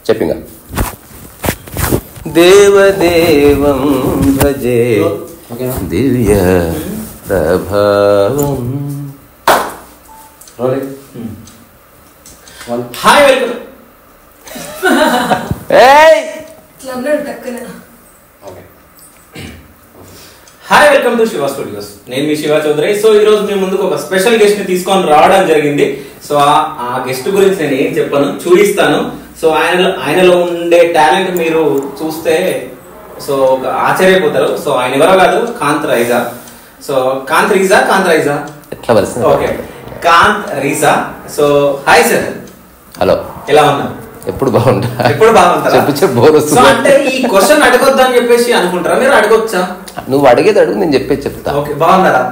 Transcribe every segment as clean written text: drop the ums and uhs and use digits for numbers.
చెప్పింగా దేవదేవం భజే దివ్య ప్రభావం. Hi welcome. Hi welcome to Shiva studios. నేను మీ Shiva Chowdary. So ఈ రోజు మీ ముందుకు ఒక స్పెషల్ గెస్ట్ ని తీసుకొని రావడం జరిగింది. సో ఆ గెస్ట్ గురించి నేను ఏం చెప్పను, చూపిస్తాను. సో ఆయనలో ఉండే టాలెంట్ మీరు చూస్తే సో ఆశ్చర్యపోతారు. సో ఆయన ఎవరో కాదు, కాంత్ రైజా. సో కాంత్ రైజా ఎట్లా వస్తుంది? ఓకే, కాంత్ రైజా. So hi sir. హలో, ఎలా ఉన్నారు? ఎప్పుడు బాగుంటారా? ఎప్పుడు బాగుంటారా? బోర్ వస్తుంది. అంటే ఈ క్వశ్చన్ అడగొద్దు అని చెప్పేసి అనుకుంటారా మీరు? అడగొచ్చా? నువ్వు అడిగేది అడుగు, నేను చెప్పేది చెప్తా. ఓకే, బాగున్నారా?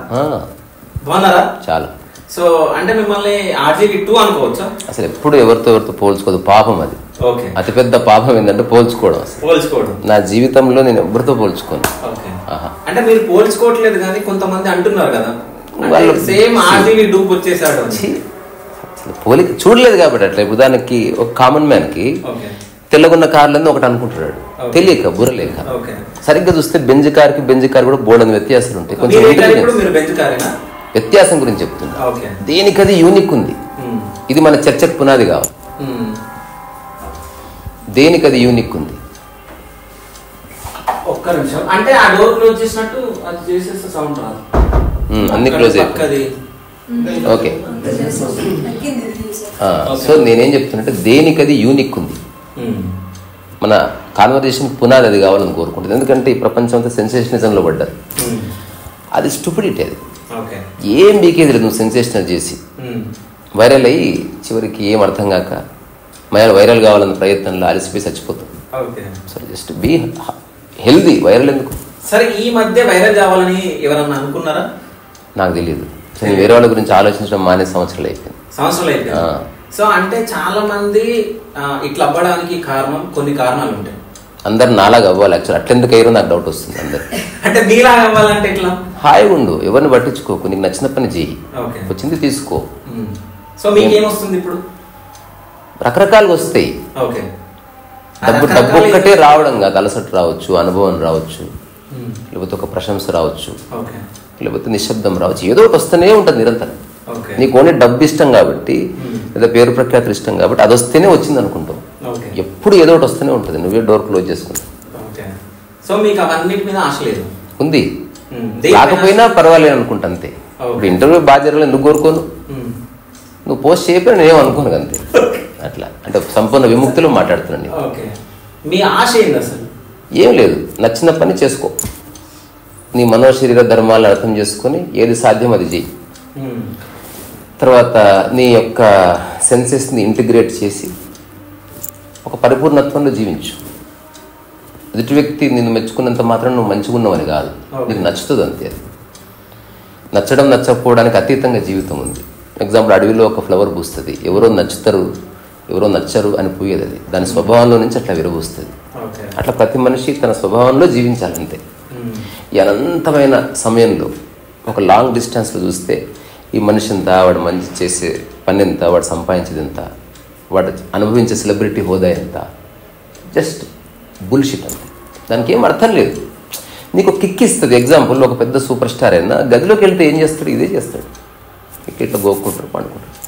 బాగున్నారా? చాలా. సో అంటే మిమ్మల్ని ఆర్జీవి 2 అనుకోవచ్చా? అసలు ఎప్పుడు ఎవరితో పోల్చుకోదు, పాపం అది. ఓకే, అతిపెద్ద పాపం ఏంటంటే పోల్చుకోవడం. నా జీవితంలో నేను ఎవరితో పోల్చుకోను. ఓకే, అంటే మీరు పోల్చుకోవట్లేదు కానీ కొంతమంది అంటున్నారు కదా, వాళ్ళు సేమ్ ఆర్జీవి 2 వచ్చేసాడు. పోలిక చూడలేదు కాబట్టి అట్లా. ఉదాహరణకి ఒక కామన్ మ్యాన్ కి తెల్లగున్న కార్లని ఒకటి అనుకుంటున్నాడు, తెలియక బుర్రలేక. సరిగ్గా చూస్తే బెంజ్ కార్ కూడా బోల్డని వ్యత్యాసాలు ఉంటాయి. కొంచెం వ్యత్యాసం గురించి చెప్తున్నా. దేనికది యూనిక్ ఉంది. ఇది మన చర్చకు పునాది కావాలి. దేనికది యూనిక్ ఉంది. ఒక్క నిమిషం, అంటే ఆ డోర్ క్లోజ్ చేసినట్టు అది చేసేస్తే సౌండ్ రాదు. అన్ని క్లోజ్ అయిపోయి. ఓకే, సో నేనేం చెప్తున్నట్టే దేనికది యూనిక్ ఉంది. మన కాన్వర్జేషన్ పునాది అది కావాలని కోరుకుంటుంది. ఎందుకంటే ఈ ప్రపంచం అంతా సెన్సేషనిజంలో పడ్డారు. అది స్టూపిడిటీ. అది ఏం బీకేది లేదు. నువ్వు సెన్సేషనల్ చేసి వైరల్ అయ్యి చివరికి ఏం అర్థం కాక వైరల్ కావాలన్న ప్రయత్నంలో అలసిపోయి చచ్చిపోతుంది. So just be healthy. Viral ఎందుకు? సరే, ఈ మధ్య వైరల్ కావాలని ఎవరన్నా అనుకున్నారా? నాకు తెలియదు. నేను వేరే వాళ్ళ గురించి ఆలోచించడం మానే సంవత్సరాలు అయిపోయింది. సో అంటే చాలా మంది ఇట్లా అవ్వడానికి కొన్ని కారణాలు ఉంటాయి. అందరు నాలాగా అవ్వాలి. యాక్చువల్ అట్లెందుకు అయ్యారో నాకు డౌట్ వస్తుంది. అందరు అంటే మీలాగా అవ్వాలంటే ఎట్లా? హాయిగా ఉండు, ఎవరిని పట్టించుకోకు, నీకు నచ్చిన పని చెయ్యి, వచ్చింది తీసుకో. సో మీకేమొస్తుంది ఇప్పుడు? రకరకాలుగా వస్తాయి. డబ్బు ఒక్కటే రావడం కాదు. అలసట రావచ్చు, అనుభవం రావచ్చు, లేకపోతే ఒక ప్రశంస రావచ్చు, లేకపోతే నిశ్శబ్దం రావచ్చు. ఏదో ఒకటి వస్తూనే ఉంటుంది నిరంతరం. నీకు ఓన్లీ డబ్బు ఇష్టం కాబట్టి, లేదా పేరు ప్రఖ్యాతులు ఇష్టం కాబట్టి అది వస్తేనే వచ్చింది అనుకుంటావు. ఎప్పుడు ఏదో ఒకటి వస్తూనే ఉంటుంది. నువ్వే డోర్ క్లోజ్ చేసుకుంటావు. సో మీకు అవన్నిటి మీద ఆశ లేదు? ఉంది, రాకపోయినా పర్వాలేదు అనుకుంటా అంతే. ఇప్పుడు ఇంటర్వ్యూ బాగా జరగాలి ఎందుకు కోరుకోను? నువ్వు పోస్ట్ చేయకపోయినా నేనేం అనుకోను అంతే. అట్లా అంటే సంపూర్ణ విముక్తిలో మాట్లాడుతున్నాను. మీ ఆశ ఏంది అసలు? ఏం లేదు, నచ్చిన పని చేసుకో. నీ మనోశరీర ధర్మాలను అర్థం చేసుకొని ఏది సాధ్యం అది చెయ్యి. తర్వాత నీ యొక్క సెన్సెస్ని ఇంటిగ్రేట్ చేసి ఒక పరిపూర్ణత్వంలో జీవించు. ఎదుటి వ్యక్తి నిన్ను మెచ్చుకున్నంత మాత్రం నువ్వు మంచిగా ఉన్నావని కాదు, నీకు నచ్చుతుంది అంతే. నచ్చడం నచ్చకపోవడానికి అతీతంగా జీవితం ఉంది. ఎగ్జాంపుల్, అడవిలో ఒక ఫ్లవర్ పూస్తుంది. ఎవరో నచ్చుతారు, ఎవరో నచ్చరు అని పూయేది. అది దాని స్వభావంలో నుంచి అట్లా విరబూస్తుంది. అట్లా ప్రతి మనిషి తన స్వభావంలో జీవించాలంతే. ఈ అనంతమైన సమయంలో ఒక లాంగ్ డిస్టెన్స్లో చూస్తే ఈ మనిషి ఎంత, వాడు మంచి చేసే పని ఎంత, వాడు సంపాదించేది ఎంత, వాడు అనుభవించే సెలబ్రిటీ హోదా ఎంత, జస్ట్ బుల్షిట్ అంతే. దానికి ఏం అర్థం లేదు. నీకు కిక్ ఇస్తుంది. ఎగ్జాంపుల్, ఒక పెద్ద సూపర్ స్టార్ అయినా గదిలోకి వెళ్తే ఏం చేస్తాడు? ఇదే చేస్తాడు. ఇట్లా గోక్కుంటారు, పండుకుంటారు.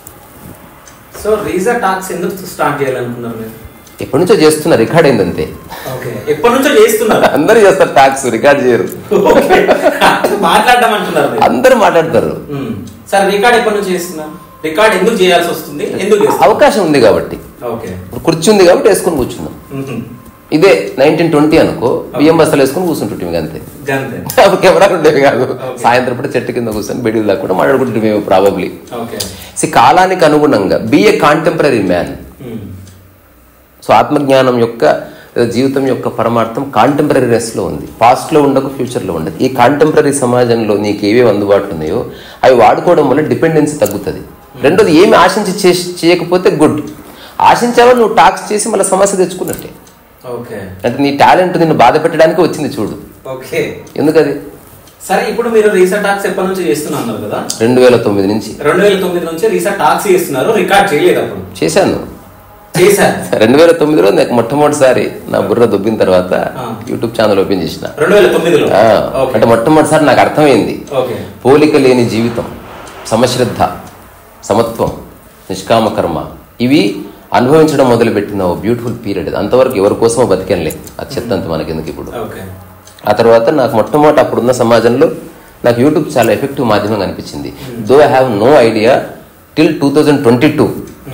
సో రీజా టాక్స్ ఎందుకు స్టార్ట్ చేయాలనుకున్నారు మీరు? ఎప్పటి నుంచో చేస్తున్నా, రికార్డ్ అయింది అంతే. ఎప్పటి నుంచో చేస్తున్నారు? అందరూ చేస్తారు టాక్స్, రికార్డ్ చేయరు. మాట్లాడడం అంటున్నారు, అందరూ మాట్లాడతారు. సార్ రికార్డ్ ఎప్పటి నుంచి చేస్తున్నారు? రికార్డ్ ఎందుకు చేయాల్సి వస్తుంది? ఎందుకు? అవకాశం ఉంది కాబట్టి. కుర్చీ ఉంది కాబట్టి వేసుకొని కూర్చున్నాం. ఇదే 1920 అనుకో, బియ్యం బస్తాలు వేసుకొని కూర్చుంటుంటే అంతే. కెమెరా ఉండేవి కాదు. సాయంత్రం పూట చెట్టు కింద కూర్చొని బెడిలు దాకా మాట్లాడుకుంటుంటే ప్రాబబ్లీ. కాలానికి అనుగుణంగా be a contemporary man. So ఆత్మజ్ఞానం యొక్క జీవితం యొక్క పరమార్థం కాంటెంపరీనెస్లో ఉంది. పాస్ట్లో ఉండకు, ఫ్యూచర్లో ఉండదు. ఈ కాంటెంపరీ సమాజంలో నీకు ఏవేవి అందుబాటులో ఉన్నాయో అవి వాడుకోవడం వల్ల డిపెండెన్సీ తగ్గుతుంది. రెండోది, ఏమి ఆశించి చేయకపోతే గుడ్. ఆశించావో నువ్వు టాక్స్ చేసి మళ్ళీ సమస్య తెచ్చుకున్నట్టే. అంటే నీ టాలెంట్ నిన్ను బాధ పెట్టడానికి వచ్చింది చూడు. ఎందుకది? సరే, ఇప్పుడు మీరు రీసెంట్ టాక్స్ ఎప్పటి నుంచి చేస్తున్నారు కదా? 2009 నుంచి. 2009 నుంచి రీసెంట్ టాక్స్ చేస్తున్నారు. రికార్డ్ చేయలేదు అప్పుడు? చేశాను. 2009లో నాకు మొట్టమొదటిసారి నా బుర్ర దొబ్బిన తర్వాత యూట్యూబ్ ఛానల్ ఓపెన్ చేసిన. 2009లో అంటే మొట్టమొదటిసారి నాకు అర్థమైంది పోలిక లేని జీవితం, సమశ్రద్ధ, సమత్వం, నిష్కామ కర్మ ఇవి అనుభవించడం మొదలుపెట్టిన ఓ బ్యూటిఫుల్ పీరియడ్. అంతవరకు ఎవరి కోసమో బతికనలే, అది చెత్తంత మనకెందుకు ఇప్పుడు. ఆ తర్వాత నాకు మొట్టమొదటి అప్పుడున్న సమాజంలో నాకు యూట్యూబ్ చాలా ఎఫెక్టివ్ మాధ్యమంగా అనిపించింది. Though I have no idea till 2022.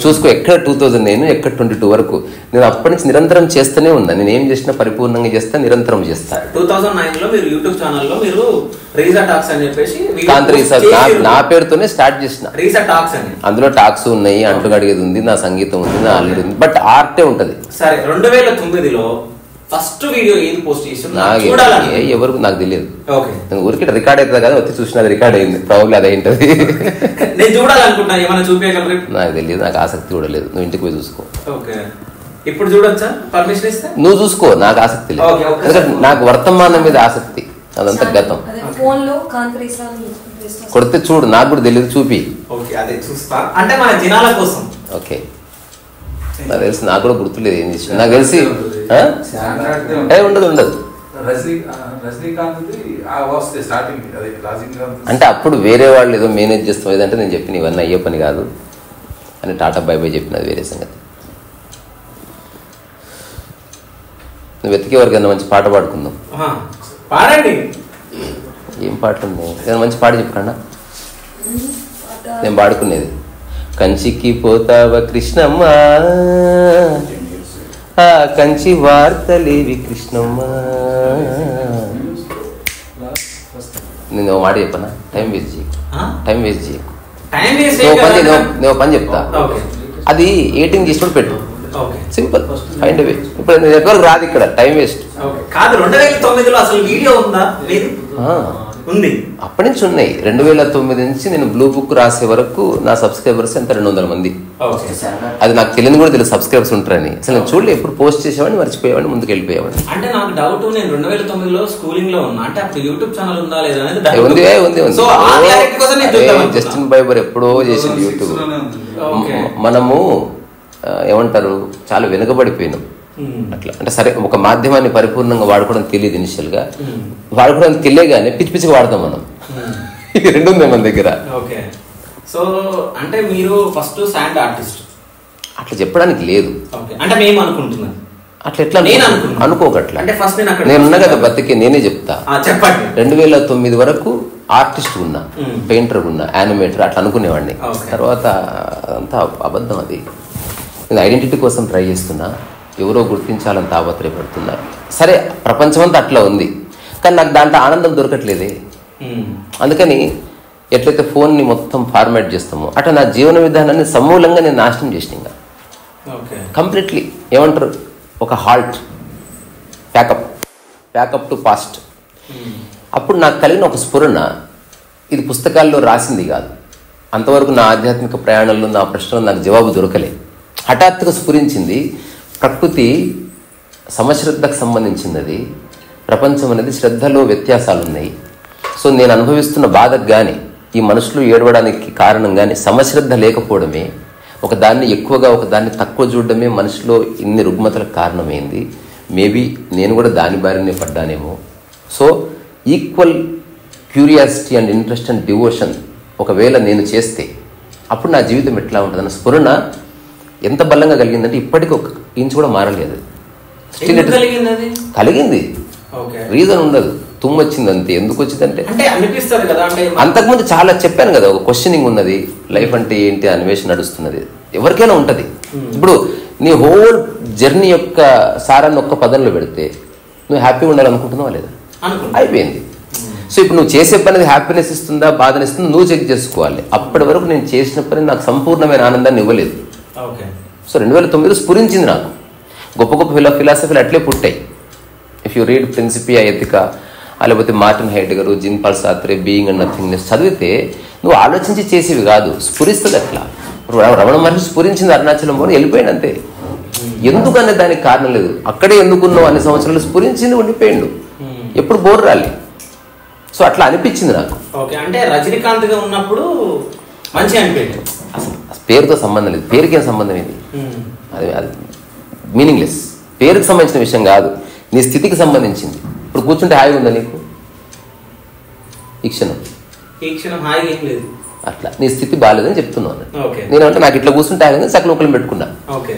చూసుకో, ఎక్కడ 2009 ఎక్కడ 22 వరకు నేను అప్పటి నుంచి నిరంతరం చేస్తూనే ఉన్నా. నేను ఏం చేసినా పరిపూర్ణంగా చేస్తా, నిరంతరం చేస్తా. 2009లో మీరు యూట్యూబ్ ఛానల్లో మీరు రీసా టాక్స్ అని చెప్పేసి నా పేరుతోనే స్టార్ట్ చేసిన. రీసా టాక్స్ అని అందులో టాక్స్ ఉన్నాయి, అంటు కడిగేది ఉంది, నా సంగీతం ఉంది, నా అల్లుడు ఉంది, బట్ ఆర్టే ఉంటది. సరే, 2009లో ఫస్ట్ వీడియో ఏది పోస్ట్ చేసి ఎవరికి నాకు తెలియదు. ఊరికి రికార్డ్ అవుతుంది కదా, వచ్చి చూసిన రికార్డ్ అయింది, ప్రాబ్లం అదే ఏంటది. నేను చూడాలనుకుంటున్నా, ఏమైనా చూపించగలరు? నాకు తెలియదు, నాకు ఆసక్తి కూడా లేదు. నువ్వు ఇంటికి పోయి చూసుకో. ఇప్పుడు చూడొచ్చా? పర్మిషన్ ఇస్తే నువ్వు చూసుకో, నాకు ఆసక్తి లేదు. ఎందుకంటే నాకు వర్తమానం మీద ఆసక్తి, అదంతా గతం. కొడితే చూడు, నాకు కూడా తెలియదు, చూపి. అంటే మన జనాల కోసం. ఓకే, నాకు తెలిసి, నాకు కూడా గుర్తులేదు ఏం చేసి. నాకు తెలిసి ఉండదు అంటే అప్పుడు వేరే వాళ్ళు ఏదో మేనేజ్ చేస్తాం ఏదంటే నేను చెప్పిన ఇవన్నీ అయ్యే పని కాదు అని టాటా బై బై చెప్పినది వేరే సంగతి. నువ్వు వెతికే వరకన్నా మంచి పాట పాడుకుందాం. పాడండి. ఏం పాటలు ఉన్నాయి? ఏదైనా మంచి పాట చెప్పకుండా నేను పాడుకునేది. కంచికి పోతావా కృష్ణమ్మ, ఆ కంచి వార్తలేవి కృష్ణమ్మ. నేను మాట చెప్పనా? టైం వేస్ట్ చేయకు. నేను పని చెప్తా, అది 18 చేసినప్పుడు పెట్టు. సింపుల్, ఫైండ్ అవే. ఇప్పుడు నేను రాదు ఇక్కడ, టైం వేస్ట్ కాదు. 2009లో అసలు వీడియో ఉందా? ఉంది, అప్పటి నుంచి ఉన్నాయి. 2009 నుంచి నేను బ్లూ బుక్ రాసే వరకు నా సబ్స్క్రైబర్స్ ఎంత 200 మంది. అది నాకు తెలియదు కూడా తెలియదు సబ్స్క్రైబర్స్ ఉంటారని. అసలు నేను చూడలే, ఎప్పుడు పోస్ట్ చేసేవాడిని, మర్చిపోయేవాడిని, ముందుకు వెళ్ళిపోయేవాడిని. అంటే నాకు డౌట్, నేను 2009లో స్కూలింగ్ లో ఉన్నా, అంటే అప్పుడు యూట్యూబ్ ఛానల్ ఉందా లేదా అనేది ఉంది. జస్టిన్ బైబర్ ఎప్పుడో చేసింది యూట్యూబ్. మనము ఏమంటారు, చాలా వెనుకబడిపోయినాం అట్లా. అంటే సరే, ఒక మాధ్యమాన్ని పరిపూర్ణంగా వాడుకోవడం తెలియదు. ఇనిషియల్ గా వాడుకోవడం తెలియగానే పిచ్చి పిచ్చిగా వాడతాం మనం. ఇది రెండు ఉంది మన దగ్గర. సో అంటే మీరు ఫస్ట్ శాండ్ ఆర్టిస్ట్ అట్లా చెప్పడానికి లేదు. అంటే మేము అనుకుంటున్నాం అట్లా. ఎట్లా అనుకోకట్లా. అంటే ఫస్ట్ నేనున్నా కదా బతికి, నేనే చెప్తా. చెప్పండి. 2009 వరకు ఆర్టిస్ట్ ఉన్నా, పెయింటర్ ఉన్నా, యానిమేటర్ అట్లా అనుకునేవాడిని. తర్వాత అంతా అబద్ధం. అది నేను ఐడెంటిటీ కోసం ట్రై చేస్తున్నా, ఎవరో గుర్తించాలని తాపత్రయపడుతున్నా. సరే, ప్రపంచమంతా అట్లా ఉంది, కానీ నాకు దాంట్లో ఆనందం దొరకట్లేదే. అందుకని ఎట్లయితే ఫోన్ని మొత్తం ఫార్మాట్ చేస్తామో అట్లా నా జీవన విధానాన్ని సమూలంగా నేను నాశనం చేసిన. ఇంకా కంప్లీట్లీ ఏమంటారు, ఒక హాల్ట్, ప్యాకప్ టు పాస్ట్. అప్పుడు నాకు కలిగిన ఒక స్ఫురణ, ఇది పుస్తకాల్లో రాసింది కాదు. అంతవరకు నా ఆధ్యాత్మిక ప్రయాణంలో నా ప్రశ్నలు నాకు జవాబు దొరకలే. హఠాత్తుగా స్ఫురించింది, ప్రకృతి సమశ్రద్ధకు సంబంధించింది. అది ప్రపంచం అనేది శ్రద్ధలో వ్యత్యాసాలు ఉన్నాయి. సో నేను అనుభవిస్తున్న బాధకు కానీ, ఈ మనుషులు ఏడవడానికి కారణం కానీ సమశ్రద్ధ లేకపోవడమే, ఒక దాన్ని ఎక్కువగా ఒక దాన్ని తక్కువ చూడడమే మనిషిలో ఇన్ని రుగ్మతలకు కారణమైంది. మేబీ నేను కూడా దాని బారినే పడ్డానేమో. So equal curiosity and interest and devotion ఒకవేళ నేను చేస్తే అప్పుడు నా జీవితం ఎట్లా ఉంటుందన్న స్ఫురణ ఎంత బలంగా కలిగిందంటే ఇప్పటికీ ఒక ఇంచు కూడా మారలేదు. కలిగింది, రీజన్ ఉండదు. తుమ్మొచ్చింది అంతే. ఎందుకు వచ్చిందంటే అంతకుముందు చాలా చెప్పాను కదా, ఒక క్వశ్చనింగ్ ఉన్నది, లైఫ్ అంటే ఏంటి అన్వేషణ నడుస్తున్నది, ఎవరికైనా ఉంటుంది. ఇప్పుడు నీ హోల్ జర్నీ యొక్క సారాన్ని ఒక్క పదంలో పెడితే నువ్వు హ్యాపీగా ఉండాలనుకుంటున్నావా లేదా? అయిపోయింది. సో ఇప్పుడు నువ్వు చేసే పని హ్యాపీనెస్ ఇస్తుందా, బాధనిస్తుందా, నువ్వు చెక్ చేసుకోవాలి. అప్పటి వరకు నేను చేసిన పని నాకు సంపూర్ణమైన ఆనందాన్ని ఇవ్వలేదు. సో 2009 స్ఫురించింది నాకు. గొప్ప గొప్ప ఫిలాసఫీలు అట్లే పుట్టాయి. If you read Principia Ethica, లేకపోతే Martin Heidegger, Jean Paul Sartre, Being and Nothingness చదివితే నువ్వు ఆలోచించి చేసేవి కాదు, స్ఫురిస్తుంది అట్లా. రమణ మహర్షి స్ఫురించింది అరుణాచలం పోని వెళ్ళిపోయాడు అంతే. ఎందుకనే దానికి కారణం లేదు. అక్కడే ఎందుకున్నావు అన్ని సంవత్సరాలు స్ఫురించింది, ఉండిపోయిండు. ఎప్పుడు బోర్ రాలి. సో అట్లా అనిపించింది నాకు. ఓకే, అంటే రజనీకాంత్ గా ఉన్నప్పుడు మంచి అనిపించింది. అసలు పేరుతో సంబంధం లేదు, పేరుకి ఏం సంబంధం ఇది? అది మీనింగ్లెస్. పేరుకి సంబంధించిన విషయం కాదు, నీ స్థితికి సంబంధించింది. ఇప్పుడు కూర్చుంటే హాయిగా ఉందా నీకు ఈ క్షణం? హాయిగా ఏం లేదు. అట్లా నీ స్థితి బాగాలేదని చెప్తున్నాను నేను. అంటే నాకు ఇట్లా కూర్చుంటే హాయిగా సకల ఒకళ్ళు పెట్టుకున్నా. ఓకే,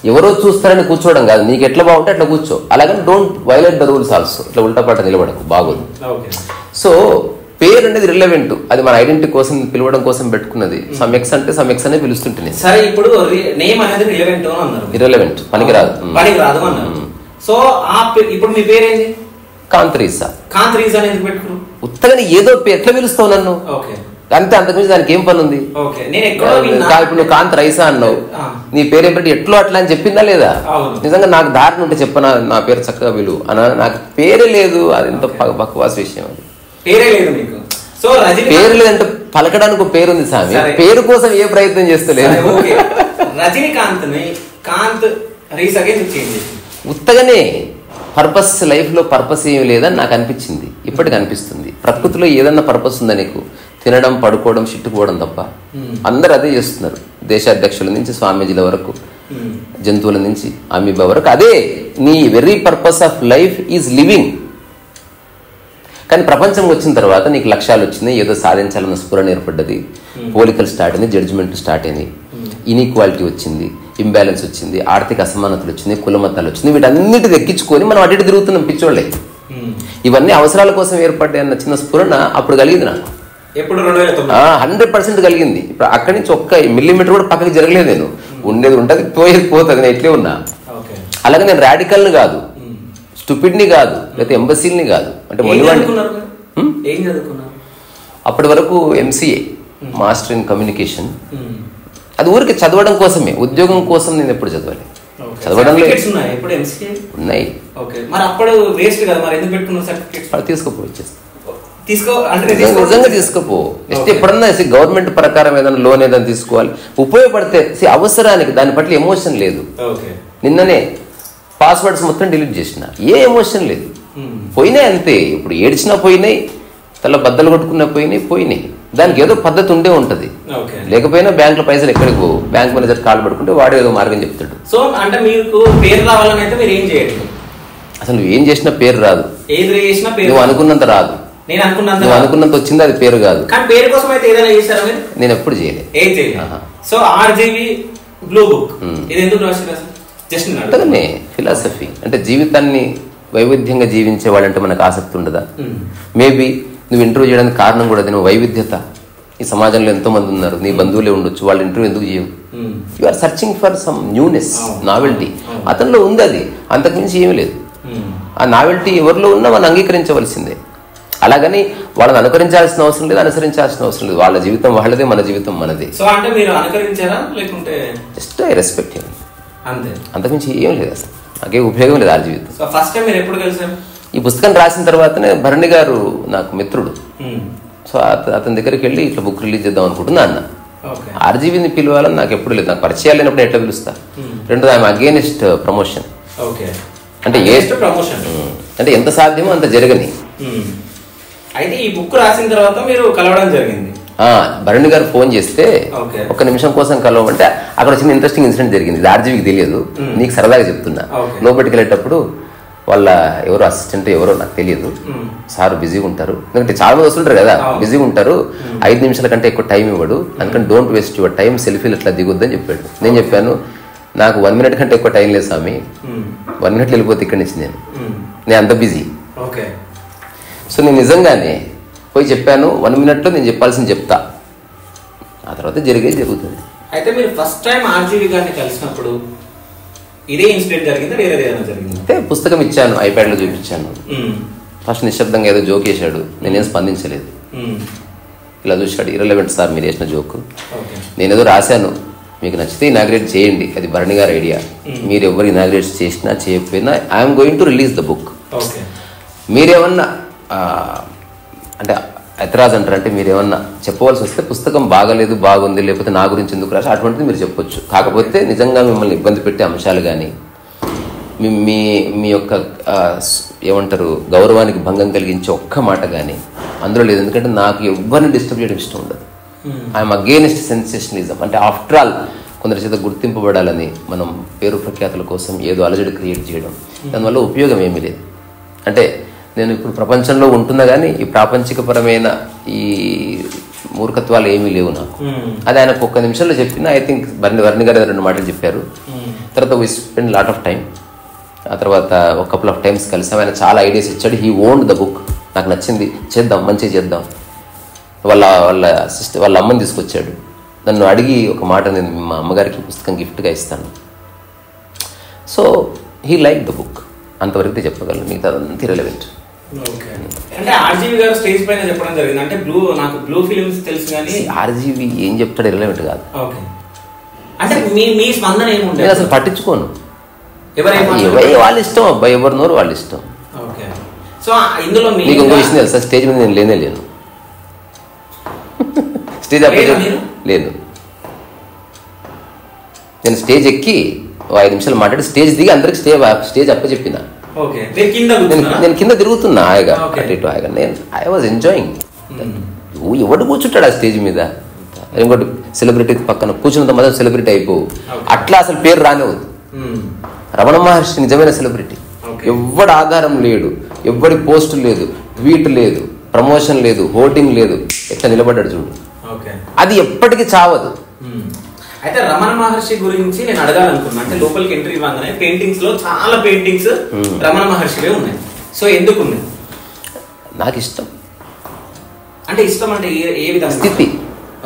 ఎవరో చూస్తారని కూర్చోవడం కాదు, నీకు ఎట్లా బాగుంటే అట్లా కూర్చో. అలాగని don't violate the rules also. ఇట్లా ఉల్టా పాట నిలబడకు, బాగోదు. సో పేరు అనేది రిలవెంట్, అది మన ఐడెంటిటీ కోసం పిలవడం కోసం పెట్టుకున్నది. సమ్యక్స్ అంటే సమ్యక్స్ అనే పిలుస్తుంటే సరే. ఇప్పుడు నేమ్ అనేది రిలవెంట్ అన్నారు, ఇర్రెలవెంట్, పనికిరాదు అన్నారు. సో ఇప్పుడు మీ పేరేంటి? కాంత్రీసా. కాంత్రీసా అనేది పెట్టుకురు ఉత్తగానే ఏదో ఎట్లా పిలుస్తావు నన్ను అంతే, అంతకుమించి దానికి ఏం పని ఉంది? ఇప్పుడు నువ్వు కాంత్ రైసా అన్నావు, నీ పేరు ఏమిటి ఎట్లో అట్లా అని చెప్పిందా లేదా? నిజంగా నాకు దారిని ఉంటే చెప్పనా నా పేరు చక్కగా విలువ అన్న, నాకు పేరే లేదు. అది ఎంత బక్వాస్ విషయం. అది పేరే లేదు మీకు. సో పేరు లేదంటే పలకడానికి పేరుంది స్వామి, పేరు కోసం ఏ ప్రయత్నం చేస్తలేదు. రజనీకాంత్ కాంత్ రైసాగే ఉత్తగానే పర్పస్, లైఫ్ లో పర్పస్ ఏమి లేదని నాకు అనిపించింది, ఇప్పటికి అనిపిస్తుంది. ప్రకృతిలో ఏదన్నా పర్పస్ ఉందా నీకు? తినడం, పడుకోవడం, చిట్టుకోవడం తప్ప. అందరు అదే చేస్తున్నారు, దేశాధ్యక్షుల నుంచి స్వామీజీల వరకు, జంతువుల నుంచి అమీబా వరకు. అదే నీ very purpose of life is living. కానీ ప్రపంచం వచ్చిన తర్వాత నీకు లక్ష్యాలు వచ్చినాయి, ఏదో సాధించాలన్న స్ఫురణ ఏర్పడ్డది, పోలికలు స్టార్ట్ అయినాయి, జడ్జిమెంట్ స్టార్ట్ అయినాయి, ఇన్ఈక్వాలిటీ వచ్చింది, ఇంబ్యాలెన్స్ వచ్చింది, ఆర్థిక అసమానతలు వచ్చినాయి, కులమతాలు వచ్చినాయి. వీటన్నిటి దక్కించుకొని మనం అటు తిరుగుతున్నాం పిచ్చోళ్ళే. ఇవన్నీ అవసరాల కోసం ఏర్పడ్డాయి అన్న చిన్న స్ఫురణ అప్పుడు కలిగింది నాకు. 100% కలిగింది. ఇప్పుడు అక్కడి నుంచి ఒక్క మిల్లీమీటర్ కూడా పక్కకి జరగలేదు. నేను ఉండేది ఉంటుంది, పోయేది పోతుంది, నేను ఎట్లే ఉన్నా. అలాగే నేను రాడికల్ని కాదు, స్టూపిడ్ని కాదు, లేకపోతే ఎంబసీల్ని కాదు. అంటే అప్పటి వరకు ఎంసీఏ, మాస్టర్ ఇన్ కమ్యూనికేషన్. అది ఊరికి చదవడం కోసమే, ఉద్యోగం కోసం నేను ఎప్పుడు చదవాలి. చదవడం ఉన్నాయి, తీసుకోపోవచ్చు. నిజంగా తీసుకోపో. జస్ట్ ఎప్పుడన్నా గవర్నమెంట్ ప్రకారం ఏదైనా లోన్ ఏదైనా తీసుకోవాలి, ఉపయోగపడితే అవసరానికి. దాని పట్ల ఎమోషన్ లేదు. నిన్ననే పాస్వర్డ్స్ మొత్తం డిలీట్ చేసిన, ఏ ఎమోషన్ లేదు. పోయినాయి అంతే. ఇప్పుడు ఏడ్చినా పోయినాయి, తల బద్దలు కొట్టుకున్నా పోయినాయి. దానికి ఏదో పద్ధతి ఉండే ఉంటది. లేకపోయినా బ్యాంకులో పైసలు ఎక్కడికి పోవు, బ్యాంక్ మేనేజర్ కాల్ పడుకుంటే వాడు ఏదో మార్గం చెప్తాడు. సో అంటే మీకు పేరు రావాలని అయితే మీరు ఏం చేయాలి? అసలు నువ్వు ఏం చేసినా పేరు రాదు, నువ్వు అనుకున్నంత రాదు. నువ్వు అనుకున్నంత వచ్చింది, అది పేరు కాదు. పేరు కోసం అయితే ఏదైనా చేశారా మీరు? నేను ఎప్పుడు చేయలేదు. సో ఆర్జీవి బ్లూ బుక్ ఇది ఎందుకు రాశారు? ఫిలాసఫీ అంటే జీవితాన్ని వైవిధ్యంగా జీవించే వాళ్ళంటే మనకు ఆసక్తి ఉండదా? మేబీ నువ్వు ఇంటర్వ్యూ చేయడానికి కారణం కూడా నువ్వు వైవిధ్యత. ఈ సమాజంలో ఎంతో మంది ఉన్నారు, నీ బంధువులే ఉండొచ్చు, వాళ్ళు ఇంటర్వ్యూ ఎందుకు చేయవు? You are searching for some newness, novelty. అతనిలో ఉంది, అది అంతకుమించి ఏమీ లేదు. ఆ నావెల్టీ ఎవరిలో ఉన్నా మనం అంగీకరించవలసిందే. అలాగని వాళ్ళని అనుకరించాల్సిన అవసరం లేదు, అనుసరించాల్సిన అవసరం లేదు. వాళ్ళ జీవితం వాళ్ళదే, మన జీవితం మనదే. సో అంటే మీరు అనుకరించారా లేకుంటే జస్ట్ ఐ రెస్పెక్ట్ హిమ్ అంతే, అంతకుమించి ఏం లేదు. అసలు నాకే ఉపయోగం లేదు ఆ జీవితం. సో ఫస్ట్ టైం మీరు ఎప్పుడు కలిసారు? ఈ పుస్తకం రాసిన తర్వాతనే భరణి గారు నాకు మిత్రుడు. సో అతని దగ్గరికి వెళ్ళి ఇట్లా బుక్ రిలీజ్ చేద్దాం అనుకుంటున్నా అన్న. ఆర్జీవీని పిలవాలని నాకు ఎప్పుడు లేదు, నాకు పరిచయాలు లేనప్పుడు ఎట్లా పిలుస్తా. రెండోది ఐఎమ్ అగేనిస్ట్ ప్రమోషన్. అంటే ఎంత సాధ్యమో అంత జరగని. అయితే ఈ బుక్ రాసిన తర్వాత మీరు కలవడం జరిగింది. భరణి గారు ఫోన్ చేస్తే ఒక్క నిమిషం కోసం కలవమంటే అక్కడ చిన్న ఇంట్రెస్టింగ్ ఇన్సిడెంట్ జరిగింది. ఇది ఆర్జీవీకి తెలియదు, నీకు సరదాగా చెప్తున్నా. లోపలికి వెళ్ళేటప్పుడు వాళ్ళ ఎవరో అసిస్టెంట్ ఎవరో నాకు తెలియదు, సార్ బిజీగా ఉంటారు, ఎందుకంటే చాలా మంది వస్తుంటారు కదా, బిజీగా ఉంటారు, 5 నిమిషాల కంటే ఎక్కువ టైం ఇవ్వడు, అందుకని డోంట్ వేస్ట్ యువర్ టైం, సెల్ఫీలు అట్లా దిగొద్దని చెప్పాడు. నేను చెప్పాను నాకు 1 మినిట్ కంటే ఎక్కువ టైం లేదు స్వామి, 1 మినిట్లో వెళ్ళిపోతే ఇక్కడి నుంచి నేను అంత బిజీ. సో నేను నిజంగానే పోయి చెప్పాను, 1 మినిట్లో నేను చెప్పాల్సింది చెప్తా, ఆ తర్వాత జరిగేది జరుగుతుంది. అయితే మీరు ఫస్ట్ టైం ఆర్జీవీ గారిని కలిసినప్పుడు ఇదే ఇన్సిడెంట్ జరిగిందా, వేరే ఏదైనా జరిగింది? అంటే పుస్తకం ఇచ్చాను, ఐప్యాడ్లో చూపించాను. ఫస్ట్ నిశ్శబ్దంగా ఏదో జోక్ వేసాడు, నేనేం స్పందించలేదు. ఇలా చూశాడు, ఇర్రెలవెంట్ సార్ మీరు వేసిన జోక్, నేనేదో రాశాను, మీకు నచ్చితే ఇనాగ్రేట్ చేయండి, అది భరణి గారి ఐడియా. మీరు ఎవరు ఇనాగ్రేట్ చేసినా చేయకపోయినా I'm going to release the book. మీరేమన్నా అంటే ఎతరాజ్ అంటారు, అంటే మీరేమన్నా చెప్పవలసి వస్తే పుస్తకం బాగలేదు, బాగుంది, లేకపోతే నా గురించి ఎందుకు రాసి అటువంటిది మీరు చెప్పొచ్చు. కాకపోతే నిజంగా మిమ్మల్ని ఇబ్బంది పెట్టే అంశాలు కానీ మీ మీ యొక్క ఏమంటారు గౌరవానికి భంగం కలిగించే ఒక్క మాట కానీ అందులో లేదు. ఎందుకంటే నాకు ఎవరిని డిస్టర్బ్ చేయడం ఇష్టం ఉండదు. I'm against sensationalism. అంటే ఆఫ్టర్ ఆల్ కొందరి చేత గుర్తింపబడాలని మనం పేరు ప్రఖ్యాతుల కోసం ఏదో అలజడి క్రియేట్ చేయడం, దానివల్ల ఉపయోగం ఏమీ లేదు. అంటే నేను ఇప్పుడు ప్రపంచంలో ఉంటున్నా కానీ ఈ ప్రాపంచికపరమైన ఈ మూర్ఖత్వాలు ఏమీ లేవు నాకు. అది ఆయనకు ఒక్క నిమిషంలో చెప్పిన. ఐ థింక్ వర్ణి గారు 2 మాటలు చెప్పారు. తర్వాత we spend lot of time. ఆ తర్వాత ఒక కపుల్ ఆఫ్ టైమ్స్ కలిసాం. ఆయన చాలా ఐడియాస్ ఇచ్చాడు. He owned the book. నాకు నచ్చింది, చేద్దాం, మంచిగా చేద్దాం. వాళ్ళ అమ్మని తీసుకొచ్చాడు. నన్ను అడిగి ఒక మాట, నేను మా అమ్మగారికి పుస్తకం గిఫ్ట్గా ఇస్తాను. So he like the book. అంతవరకు చెప్పగలను, మిగతా అంతా రిలవెంట్. అంటే ఆర్జీవి గారు స్టేజ్ పైన చెప్పడం జరిగింది. అంటే నాకు బ్లూ ఫిలిమ్స్ తెలుసు కానీ ఆర్జీవి ఏం చెప్తాడు రిలవెంట్ కాదు. అంటే మీ స్పందన ఏముంటుంది? నేను అసలు పట్టించుకోను. వాళ్ళ ఇష్టం అబ్బాయి, ఎవరి నోరు వాళ్ళ ఇష్టం. సో ఇందులో మీకు ఇంకో విషయం తెలుసా, స్టేజ్ మీద నేను లేను. స్టేజ్ లేదు. నేను స్టేజ్ ఎక్కి 5 నిమిషాలు మాట్లాడి స్టేజ్ దిగి అందరికి స్టేజ్ అప్పచెప్పిన. నేను కింద తిరుగుతున్నా హాయిగా, అటు ఇటు హాయిగా. I was enjoying. ఎవడు కూర్చుంటాడు ఆ స్టేజ్ మీద? ఇంకోటి సెలబ్రిటీ పక్కన కూర్చున్నంత మాత్రం సెలబ్రిటీ అయిపోవు. అట్లా అసలు పేరు రానివ్వద్దు. రమణ మహర్షి నిజమైన సెలబ్రిటీ. ఎవ్వడు ఆధారం లేడు, ఎవ్వడి పోస్ట్ లేదు, ట్వీట్ లేదు, ప్రమోషన్ లేదు, హోర్డింగ్ లేదు, ఎట్లా నిలబడ్డాడు చూడు. అది ఎప్పటికీ చావదు. అయితే రమణ మహర్షి గురించి నేను అడగాలనుకున్నా. అంటే లోపలికి ఎంట్రీ ఇవ్వగానే పెయింటింగ్స్ లో చాలా పెయింటింగ్స్ రమణ మహర్షివే ఉన్నాయి. సో ఎందుకు ఉన్నాయి? నాకు ఇష్టం. అంటే ఇష్టం అంటే ఏ విధంగా? స్థితి.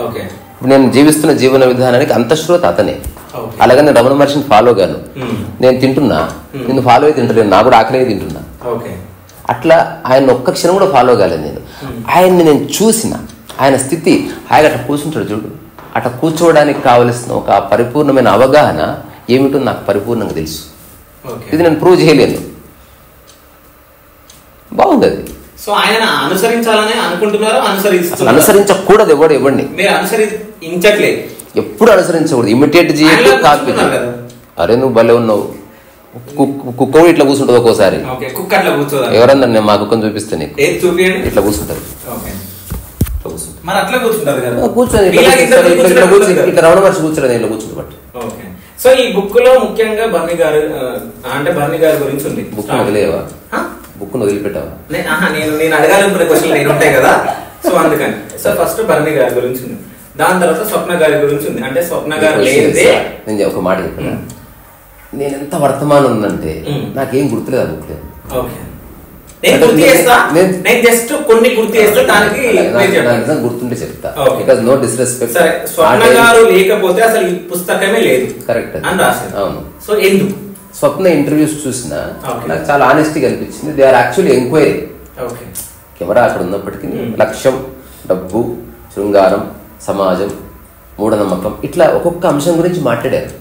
ఓకే. నేను జీవిస్తున్న జీవన విధానానికి అంతశ్రోత అతనే. అలాగే నేను రమణ మహర్షిని ఫాలో గాను. నేను తింటున్నా, నిన్ను ఫాలో అయి తింటలేను, నాకు కూడా ఆకలి తింటున్నా. అట్లా ఆయన ఒక్క క్షణం కూడా ఫాలో కాలేదు నేను. ఆయన్ని నేను చూసిన ఆయన స్థితి, ఆయన అట్లా కూర్చుంటాడు చూడు. అట్లా కూర్చోవడానికి కావలసిన ఒక పరిపూర్ణమైన అవగాహన ఏమిటో నాకు పరిపూర్ణంగా తెలుసు. ఇది నేను ప్రూవ్ చేయలేను. బాగుంది అది. సో ఆయన అనుసరించాలని అనుకుంటున్నారో అనుసరించకూడదు. ఎవడిని అనుసరించట్లేదు, ఎప్పుడు అనుసరించకూడదు. ఇమిటేట్ చేయదు, కాపీ. అరే నువ్వు భలే ఉన్నావు. కుక్క కూడా ఇట్లా కూర్చుంటుంది ఒక్కోసారి. ఎవరన్నా మా కుక్కను చూపిస్తే నీకు ఇట్లా కూర్చుంటారు. ఇట్లా రమణ మహర్షి కూర్చోలేదు, ఇట్లా కూర్చుంటారు. సో ఈ బుక్ లో ముఖ్యంగా బర్ని గారు గురించి ఉంది. బుక్ వదిలేవా? బుక్ వదిలిపెట్టావా? నేను అడగాలనుకునే క్వశ్చన్ నేను ఉంటాయి కదా, సో అందుకని. సో ఫస్ట్ బర్ని గారి గురించి ఉంది, దాని తర్వాత స్వప్న గారి గురించి ఉంది. అంటే స్వప్న గారు లేదే. నేను ఒక మాట చెప్పాను, నేను ఎంత వర్తమానం ఉందంటే నాకేం గుర్తులేదు ఆ బుక్ లేదు. గుర్తుంటే చెప్తా. No disrespect. స్వప్న గారు లేకపోతే అసలు ఈ పుస్తకమే లేదు. కరెక్ట్. అవును. సో ఎందుకు? స్వప్న ఇంటర్వ్యూస్ చూసినా నాకు చాలా ఆనెస్టీగా అనిపించింది. They are actually enquiry. Camera అక్కడ ఉన్నప్పటికీ లక్ష్యం, డబ్బు, శృంగారం, సమాజం, మూఢనమ్మకం, ఇట్లా ఒక్కొక్క అంశం గురించి మాట్లాడారు.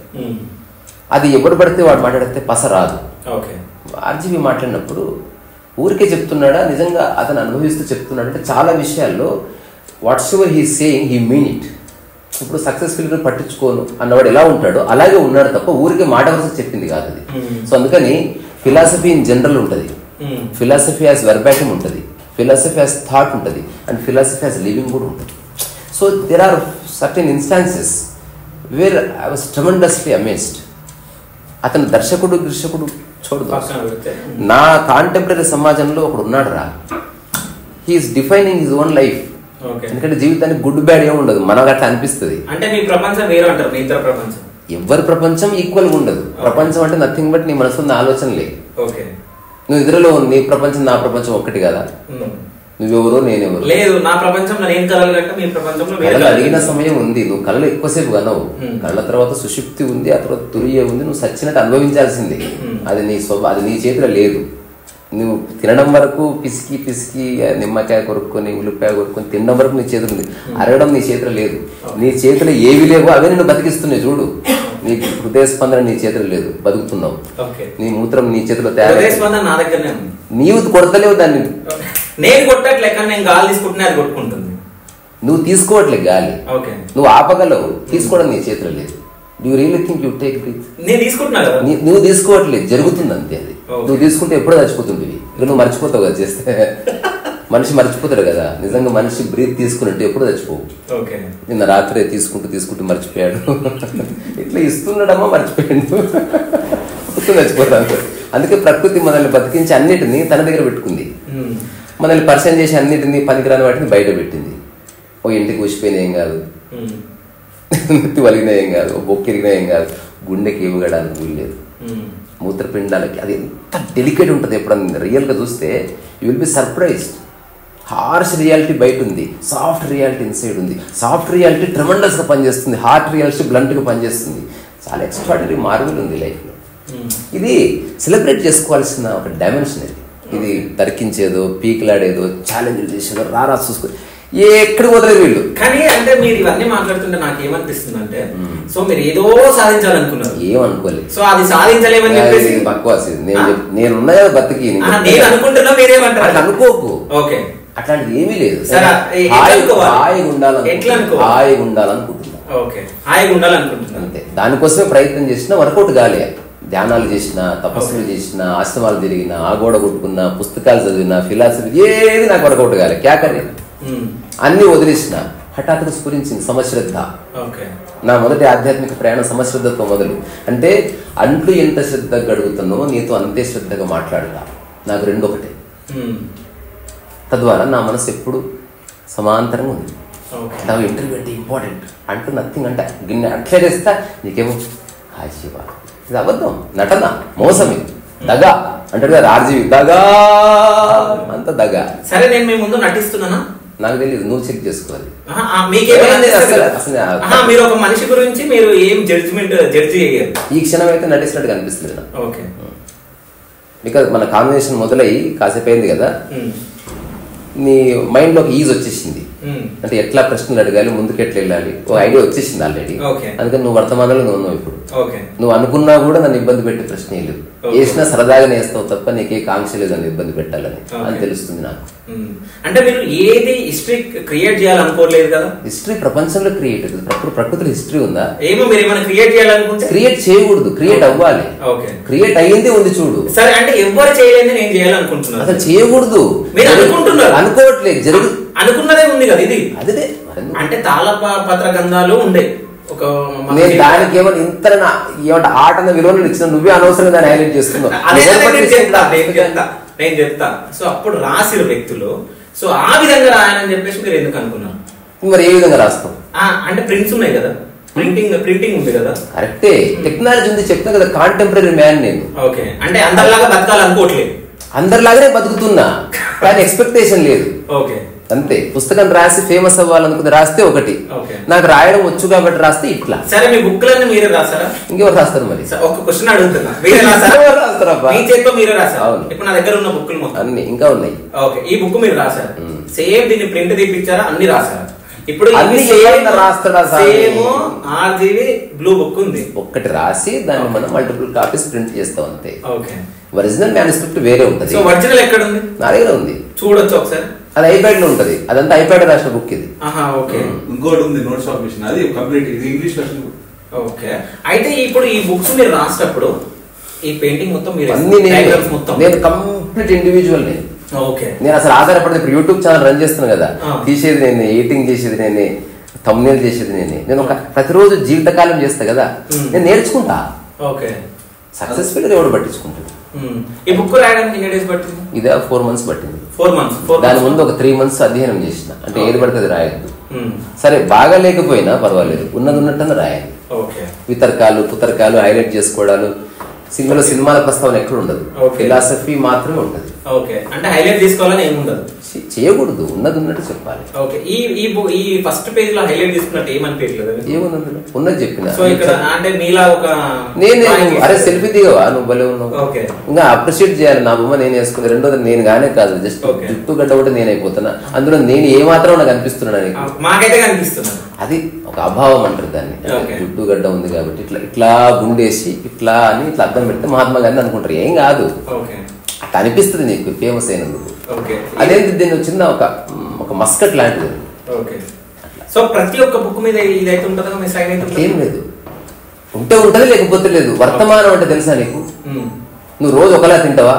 అది ఎవరు పడితే వాడు మాట్లాడితే పస రాదు. ఆర్జీవి మాట్లాడినప్పుడు ఊరికే చెప్తున్నాడా, నిజంగా అతను అనుభవిస్తూ చెప్తున్నాడు అంటే చాలా విషయాల్లో what's ever he saying he mean it. ఇప్పుడు సక్సెస్ఫుల్గా పట్టించుకోను అన్నవాడు ఎలా ఉంటాడో అలాగే ఉన్నాడు తప్ప ఊరికే మాట వరుస చెప్పింది కాదు అది. సో అందుకని ఫిలాసఫీ ఇన్ జనరల్ ఉంటుంది, ఫిలాసఫీ యాజ్ వెర్బాటిమ్ ఉంటుంది, ఫిలాసఫీ యాజ్ థాట్ ఉంటుంది, అండ్ ఫిలాసఫీ యాజ్ లివింగ్ కూడా ఉంటుంది. So there are certain instances where I was tremendously amazed. అతను దర్శకుడు చూడదు. నా కాంటెంపరీ సమాజంలో ఒకడు ఉన్నాడు రా, he's defining his own life. ఎందుకంటే జీవితానికి గుడ్ బ్యాడ్ ఏమి ఉండదు, మనకు అట్లా అనిపిస్తుంది. అంటే మీ ప్రపంచం వేరే అంటారు, మీ ఇతర ప్రపంచం. ఎవరి ప్రపంచం ఈక్వల్ గా ఉండదు. ప్రపంచం అంటే నథింగ్ బట్ నీ మనసున్న ఆలోచనలే. నువ్వు ఇద్దరులో నీ ప్రపంచం నా ప్రపంచం ఒక్కటి కదా. నువ్వెవరో నేనెవరు లేదు. నా ప్రపంచంలో నేను కలలు కంటే మీ ప్రపంచంలో అడిగిన సమయం ఉంది. నువ్వు కళలు ఎక్కువసేపు కనవు. కళ్ళ తర్వాత సుషుప్తి ఉంది, ఆ తర్వాత తురియ ఉంది. నువ్వు సచ్చినట్టు అనుభవించాల్సింది. అది అది నీ చేతిలో లేదు. నువ్వు తినడం వరకు పిసికి నిమ్మకాయ కొరుక్కొని ఉల్లిపాయ కొరుక్కొని తినడం వరకు నీ చేతులు ఉంది. అరగడం నీ చేతిలో లేదు. నీ చేతిలో ఏవి లేవో అవే నిన్ను బతికిస్తున్నాయి చూడు. నీ హృదయ స్పందన నీ చేతిలో లేదు, బతుకుతున్నావు. నీ మూత్రం నీ చేతిలో తయారు, నీవు కొడతలేవు దాన్ని. నేను కొట్టట్లే, కానీ నేను గాలి తీసుకుంటున్నా, అది కొట్టుకుంటుంది. నువ్వు తీసుకోవట్లే గాలి, నువ్వు ఆపగలవు, తీసుకోవడం నీ చేతిలో లేదు. Do you really think you take breath? నేను తీసుకుంటున్నా కదా. నువ్వు తీసుకోవట్లేదు, జరుగుతుంది అంతే. అది నువ్వు తీసుకుంటే ఎప్పుడో చచ్చిపోతుంది. ఇక నువ్వు మర్చిపోతావు కదా చేస్తే. మనిషి మర్చిపోతాడు కదా. నిజంగా మనిషి బ్రీత్ తీసుకున్నట్టు ఎప్పుడు చచ్చిపోవు. నిన్న రాత్రే తీసుకుంటూ మర్చిపోయాడు. ఇట్లా ఇస్తున్నాడమ్మా మర్చిపోయాడు, చచ్చిపోతాడు. అందుకే ప్రకృతి మనల్ని బతికించి అన్నిటినీ తన దగ్గర పెట్టుకుంది. మనల్ని పరిచయం చేసి అన్నిటినీ పనికిరాని వాటిని బయట పెట్టింది. ఓ ఇంటికి ఊసిపోయినా ఏం కాదు, నెత్తి వలిగినా ఏం కాదు, బొక్కిరిగినా ఏం కాదు, గుండెకి ఇవ్వగడానికి వీల్లేదు, మూత్రపిండాలకి. అది ఎంత డెలికేట్ ఉంటుంది. ఎప్పుడన్నా రియల్గా చూస్తే you will be surprised. Harsh reality బయట ఉంది, సాఫ్ట్ రియాలిటీ ఇన్సైడ్ ఉంది. సాఫ్ట్ రియాలిటీ ట్రెమండస్గా పనిచేస్తుంది, హార్ట్ రియాలిటీ బ్లంట్గా పనిచేస్తుంది. చాలా ఎక్స్ట్రాడినరీ మార్వెల్ ఉంది లైఫ్లో. ఇది సెలబ్రేట్ చేసుకోవాల్సిన ఒక డైమెన్షన్. ఇది తర్కించేదో, పీకులాడేదో, ఛాలెంజ్లు చేసేదో, రారా చూసుకో ఎక్కడికి పోతలేదు వీళ్ళు. కానీ అంటే మీరు ఇవన్నీ మాట్లాడుతుంటే నాకు ఏమనిపిస్తుంది అంటే, సో మీరు ఏదో సాధించాలనుకున్నారు, ఏమనుకోలేదు. సో అది సాధించలేమని చెప్పేసి బక్వాస్. నేనున్నా కదా బతికి, నేను అనుకుంటున్నా, మీరేమంటారు? అట్లా అనుకోకు. ఓకే, అట్లాంటిది ఏమీ లేదు. హాయిగా ఉండాలనుకుంటున్నా. ఓకే, హాయిగా ఉండాలనుకుంటున్నా అంతే. దానికోసమే ప్రయత్నం చేసినా వర్కౌట్ కాలే. ధ్యానాలు చేసిన, తపస్సులు చేసిన, ఆశ్రమాలు తిరిగిన, ఆ గోడ కొట్టుకున్న, పుస్తకాలు చదివిన, ఫిలాసఫీ ఏది నాకు వర్కౌట్ కాలే. క్యాకరే అన్ని వదిలేసిన. హఠాత్తుగా స్ఫురించింది సమశ్రద్ధ. నా మొదటి ఆధ్యాత్మిక ప్రయాణం సమశ్రద్ధతో మొదలు. అంటే అంట్లు ఎంత శ్రద్ధగా గడుగుతానో నీతో అంతే శ్రద్ధగా మాట్లాడుతా. నాకు రెండు ఒకటే. తద్వారా నా మనసు ఎప్పుడు సమాంతరంగా ఉంది. నాకు ఇంటర్వ్యూ అంటే ఇంపార్టెంట్ అంటూ నథింగ్ అంటే గిన్నె అట్లే చేస్తా. నీకేమో హాయ్ శివ, ఇది అబద్ధం, నటన, మోసమే, దగా అంటాడు కదా ఆర్జీవి. దగా అంత దగా. సరే, నేను మీ ముందు నటిస్తున్నానా? నాకు తెలియదు, నువ్వు చెక్ చేసుకోవాలి. మీరు ఒక మనిషి గురించి మీరు ఏం జడ్జి ఈ క్షణం అయితే నటిస్తున్నట్టు కనిపిస్తుంది నాకు. బికాజ్ మన కాంబినేషన్ మొదలయ్యి కాసేపు అయింది కదా, నీ మైండ్ లో ఒక ఈజ్ వచ్చేసింది. అంటే ఎట్లా ప్రశ్నలు అడగాలి, ముందుకు ఎట్లా వెళ్ళాలి, ఒక ఐడియా వచ్చేసింది ఆల్రెడీ. అందుకని నువ్వు వర్తమానంలో నువ్వు ఉన్నావు. ఇప్పుడు నువ్వు అనుకున్నా కూడా నన్ను ఇబ్బంది పెట్టే ప్రశ్నే లేదు. వేసినా సరదాగానే వేస్తావు తప్ప నీకే కాంక్ష లేదు నన్ను ఇబ్బంది పెట్టాలని అని తెలుస్తుంది నాకు. అంటే మీరు ఏది హిస్టరీ క్రియేట్ చేయాలనుకోలేదు కదా? హిస్టరీ ప్రపంచంలో క్రియేట్ అవుతుంది. ప్రకృతిలో హిస్టరీ ఉందా? ఏమో మీరు ఏమైనా క్రియేట్ చేయాలనుకుంటే క్రియేట్ చేయకూడదు, క్రియేట్ అవ్వాలి. క్రియేట్ అయ్యింది ఉంది చూడు. సరే, అంటే ఎవరు చేయలేదు నేను చేయాలనుకుంటున్నాను. అసలు చేయకూడదు, మీరు అనుకుంటున్నారు. అనుకోవట్లేదు, జరుగు అనుకున్నదే ఉంది కదా ఇది. అదే అంటే తాళపత్ర గంధాలు ఉండే ఒక నేను దానికి ఏమన్నా ఇంత ఏమంటే ఆటన విలువలు ఇచ్చిన నువ్వే అనవసరంగా దాన్ని హైలైట్ చేస్తున్నావు. నేను చెప్తా. సో అప్పుడు రాసిన వ్యక్తులు సో ఆ విధంగా రాయాలని చెప్పేసి మీరు ఎందుకు అనుకున్నారు? మరి ఏ విధంగా రాస్తాం? అంటే ప్రింట్స్ ఉన్నాయి కదా, ప్రింటింగ్ ఉంది కదా. కరెక్టే, టెక్నాలజీ ఉంది. చెప్తున్నా కదా, కాంటెంపరీ మ్యాన్ నేను. ఓకే, అంటే అందరిలాగా బతకాలనుకోవట్లేదు. అందరిలాగానే బతుకుతున్నా, కానీ ఎక్స్పెక్టేషన్ లేదు. ఓకే, అంతే. పుస్తకం రాసి ఫేమస్ అవ్వాలనుకుంది రాస్తే ఒకటి, నాకు రాయడం వచ్చు కాబట్టి రాస్తే ఇట్లా. సరే, మీ బుక్లన్నీ మీరే రాసారా? ఇంకెవరు రాస్తారు? మరి ఒక క్వశ్చన్ అడుగుతున్నా, మీరే రాస్తారా? మీ చేతితో మీరే రాసారు? ఇప్పుడు నా దగ్గర ఉన్న బుక్లు మొత్తం అన్ని ఇంకా ఉన్నాయి. ఓకే, ఈ బుక్ మీరు రాశారు, సేమ్ దీన్ని ప్రింట్ తీపిచ్చారా? అన్ని రాశారు. ఇప్పుడు రాస్తాడా? సేమ్ ఆర్జీవి బ్లూ బుక్ ఉంది, ఒక్కటి రాసి దాన్ని మనం మల్టిపుల్ కాపీస్ ప్రింట్ చేస్తాం అంతే. ఓకే, ఒరిజినల్ మ్యానుస్క్రిప్ట్ వేరే ఉంటుంది. సో ఒరిజినల్ ఎక్కడ ఉంది? నా దగ్గర ఉంది, చూడొచ్చు ఒకసారి. అది ఐప్యాడ్ లో ఉంటది. అదంతా ఐప్యాడ్ రాసిన బుక్ ఇది. ఇంకోటి ఉంది నోట్స్ ఆఫ్ మిషన్, అది కంప్లీట్ ఇది ఇంగ్లీష్ వర్షన్. ఓకే, అయితే ఇప్పుడు ఈ బుక్స్ మీరు రాసేటప్పుడు ఈ పెయింటింగ్ మొత్తం మీరు అన్ని నేను కంప్లీట్ ఇండివిజువల్. నేను అసలు ఆధారపడి ఇప్పుడు యూట్యూబ్ ఛానల్ రన్ చేస్తున్నాను కదా, తీసేది నేను, ఎడిటింగ్ చేసేది నేనే, థంబ్నెయిల్ చేసేది నేనే. నేను ఒక ప్రతిరోజు జీవితకాలం చేస్తా కదా, నేను నేర్చుకుంటా. ఓకే, సక్సెస్ఫుల్ ఎవడు పట్టించుకుంటాడు. ఈ బుక్ రాయడానికి ఎన్ని డేస్ పట్టింది? ఇదే 4 months పట్టింది. 4 months. దాని ముందు ఒక 3 months అధ్యయనం చేసిన. అంటే ఏది పడుతుంది రాయద్దు. సరే, బాగా లేకపోయినా పర్వాలేదు, ఉన్నది ఉన్నట్టు రాయాలి. వితర్కాలు పుతర్కాలు హైలైట్ చేసుకోవడాలు, సినిమాల ప్రస్తావన ఎక్కడ ఉండదు, ఫిలాసఫీ మాత్రమే ఉంటది. అంటే హైలైట్ తీసుకోవాలని ఏముండదు, చేయకూడదు, ఉన్నది ఉన్నట్టు చెప్పాలి. ఈ ఫస్ట్ పేజ్ లో హైలైట్ తీసుకున్నట్టు ఏమనిపించలేదు? ఏమున్నది ఉన్నది చెప్పిన. సో ఇక్కడ అంటే మీలా ఒక నేను అరే సెల్ఫీ దిగవా నువ్వు భలే ఉన్నావు, ఇంకా అప్రిషియేట్ చేయాలి నా బొమ్మ నేను వేసుకుని. రెండోది నేను గానే కాదు, జస్ట్ జుట్టు గడ్డ ఒకటి నేను అయిపోతున్నా, అందులో నేను ఏ మాత్రం నాకు అనిపిస్తున్నాను, మాకైతే కనిపిస్తున్నాను. అది ఒక అభావం అంటారు దాన్ని. జుట్టు గడ్డ ఉంది కాబట్టి ఇట్లా ఇట్లా గుండేసి ఇట్లా అని ఇట్లా అర్థం పెడితే మహాత్మా గాంధీ అనుకుంటారు. ఏం కాదు, అట్లా అనిపిస్తుంది నీకు ఫేమస్ అయినందుకు. అదేంటి, దీన్ని చిన్న ఒక మస్కట్ లాంటిది. సో ప్రతి ఒక్క బుక్ మీద ఇదైతే ఉంటుందా మీ సైన్ అయితే? ఏం లేదు, ఉంటే ఉంటుంది, లేకపోతే లేదు. వర్తమానం అంటే తెలుసా నీకు? నువ్వు రోజు ఒకలా తింటావా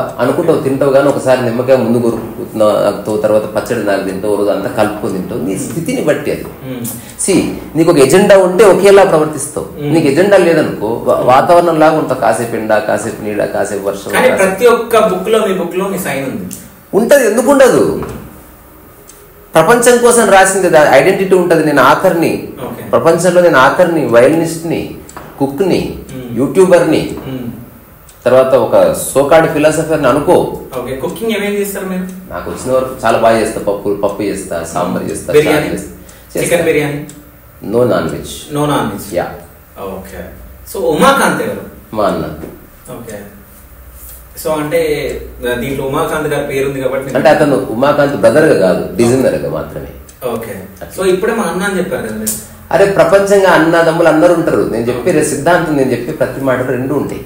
తింటావు కానీ ఒకసారి నిమ్మకాయ ముందు కొరుకుతున్నావు, తర్వాత పచ్చడి నాకు తింటావు, రోజు అంతా కలుపుకొని తింటావు. నీ స్థితిని బట్టి అది. నీకు ఒక ఎజెండా ఉంటే ఒకేలా ప్రవర్తిస్తావు. నీకు ఎజెండా లేదనుకో వాతావరణం లాగా ఉంటావు. కాసేపు ఎండ, కాసేపు నీడ, కాసేపు వర్షం. ప్రతి ఒక్క బుక్ లో మీ సైన్ ఉంటది. ఎందుకు ఉండదు? ప్రపంచం కోసం రాసింది ఐడెంటిటీ ఉంటది. నేను ఆథర్ని, ప్రపంచంలో నేను ఆథర్ని, వయలినిస్ట్ని, కుక్ని, యూట్యూబర్ని, తర్వాత ఒక సోకాడి ఫిలాసఫర్ని అనుకో. కుకింగ్ ఏమేమి చేస్తారు మీరు? నాకు వచ్చిన వరకు చాలా బాగా చేస్తా. పప్పు చేస్తా, సాంబార్ చేస్తా, chicken biryani. No non veg. Yeah. Okay. So Umakant ఎవరు? మా అన్న. ఓకే. సో అంటే దీంట్లో ఉమాకాంత్ గారి పేరు ఉంది కాబట్టి అంటే అతను ఉమాకాంత్ బ్రదర్ గా కాదు, డిజైనర్ గా మాత్రమే. ఓకే. సో ఇప్పుడే మా అన్న అని చెప్పారు కదా. అరే ప్రపంచంగా అన్నదమ్ములు అందరూ ఉంటారు. నేను చెప్పే సిద్ధాంతం, నేను చెప్పే ప్రతి మాటలు రెండు ఉంటాయి.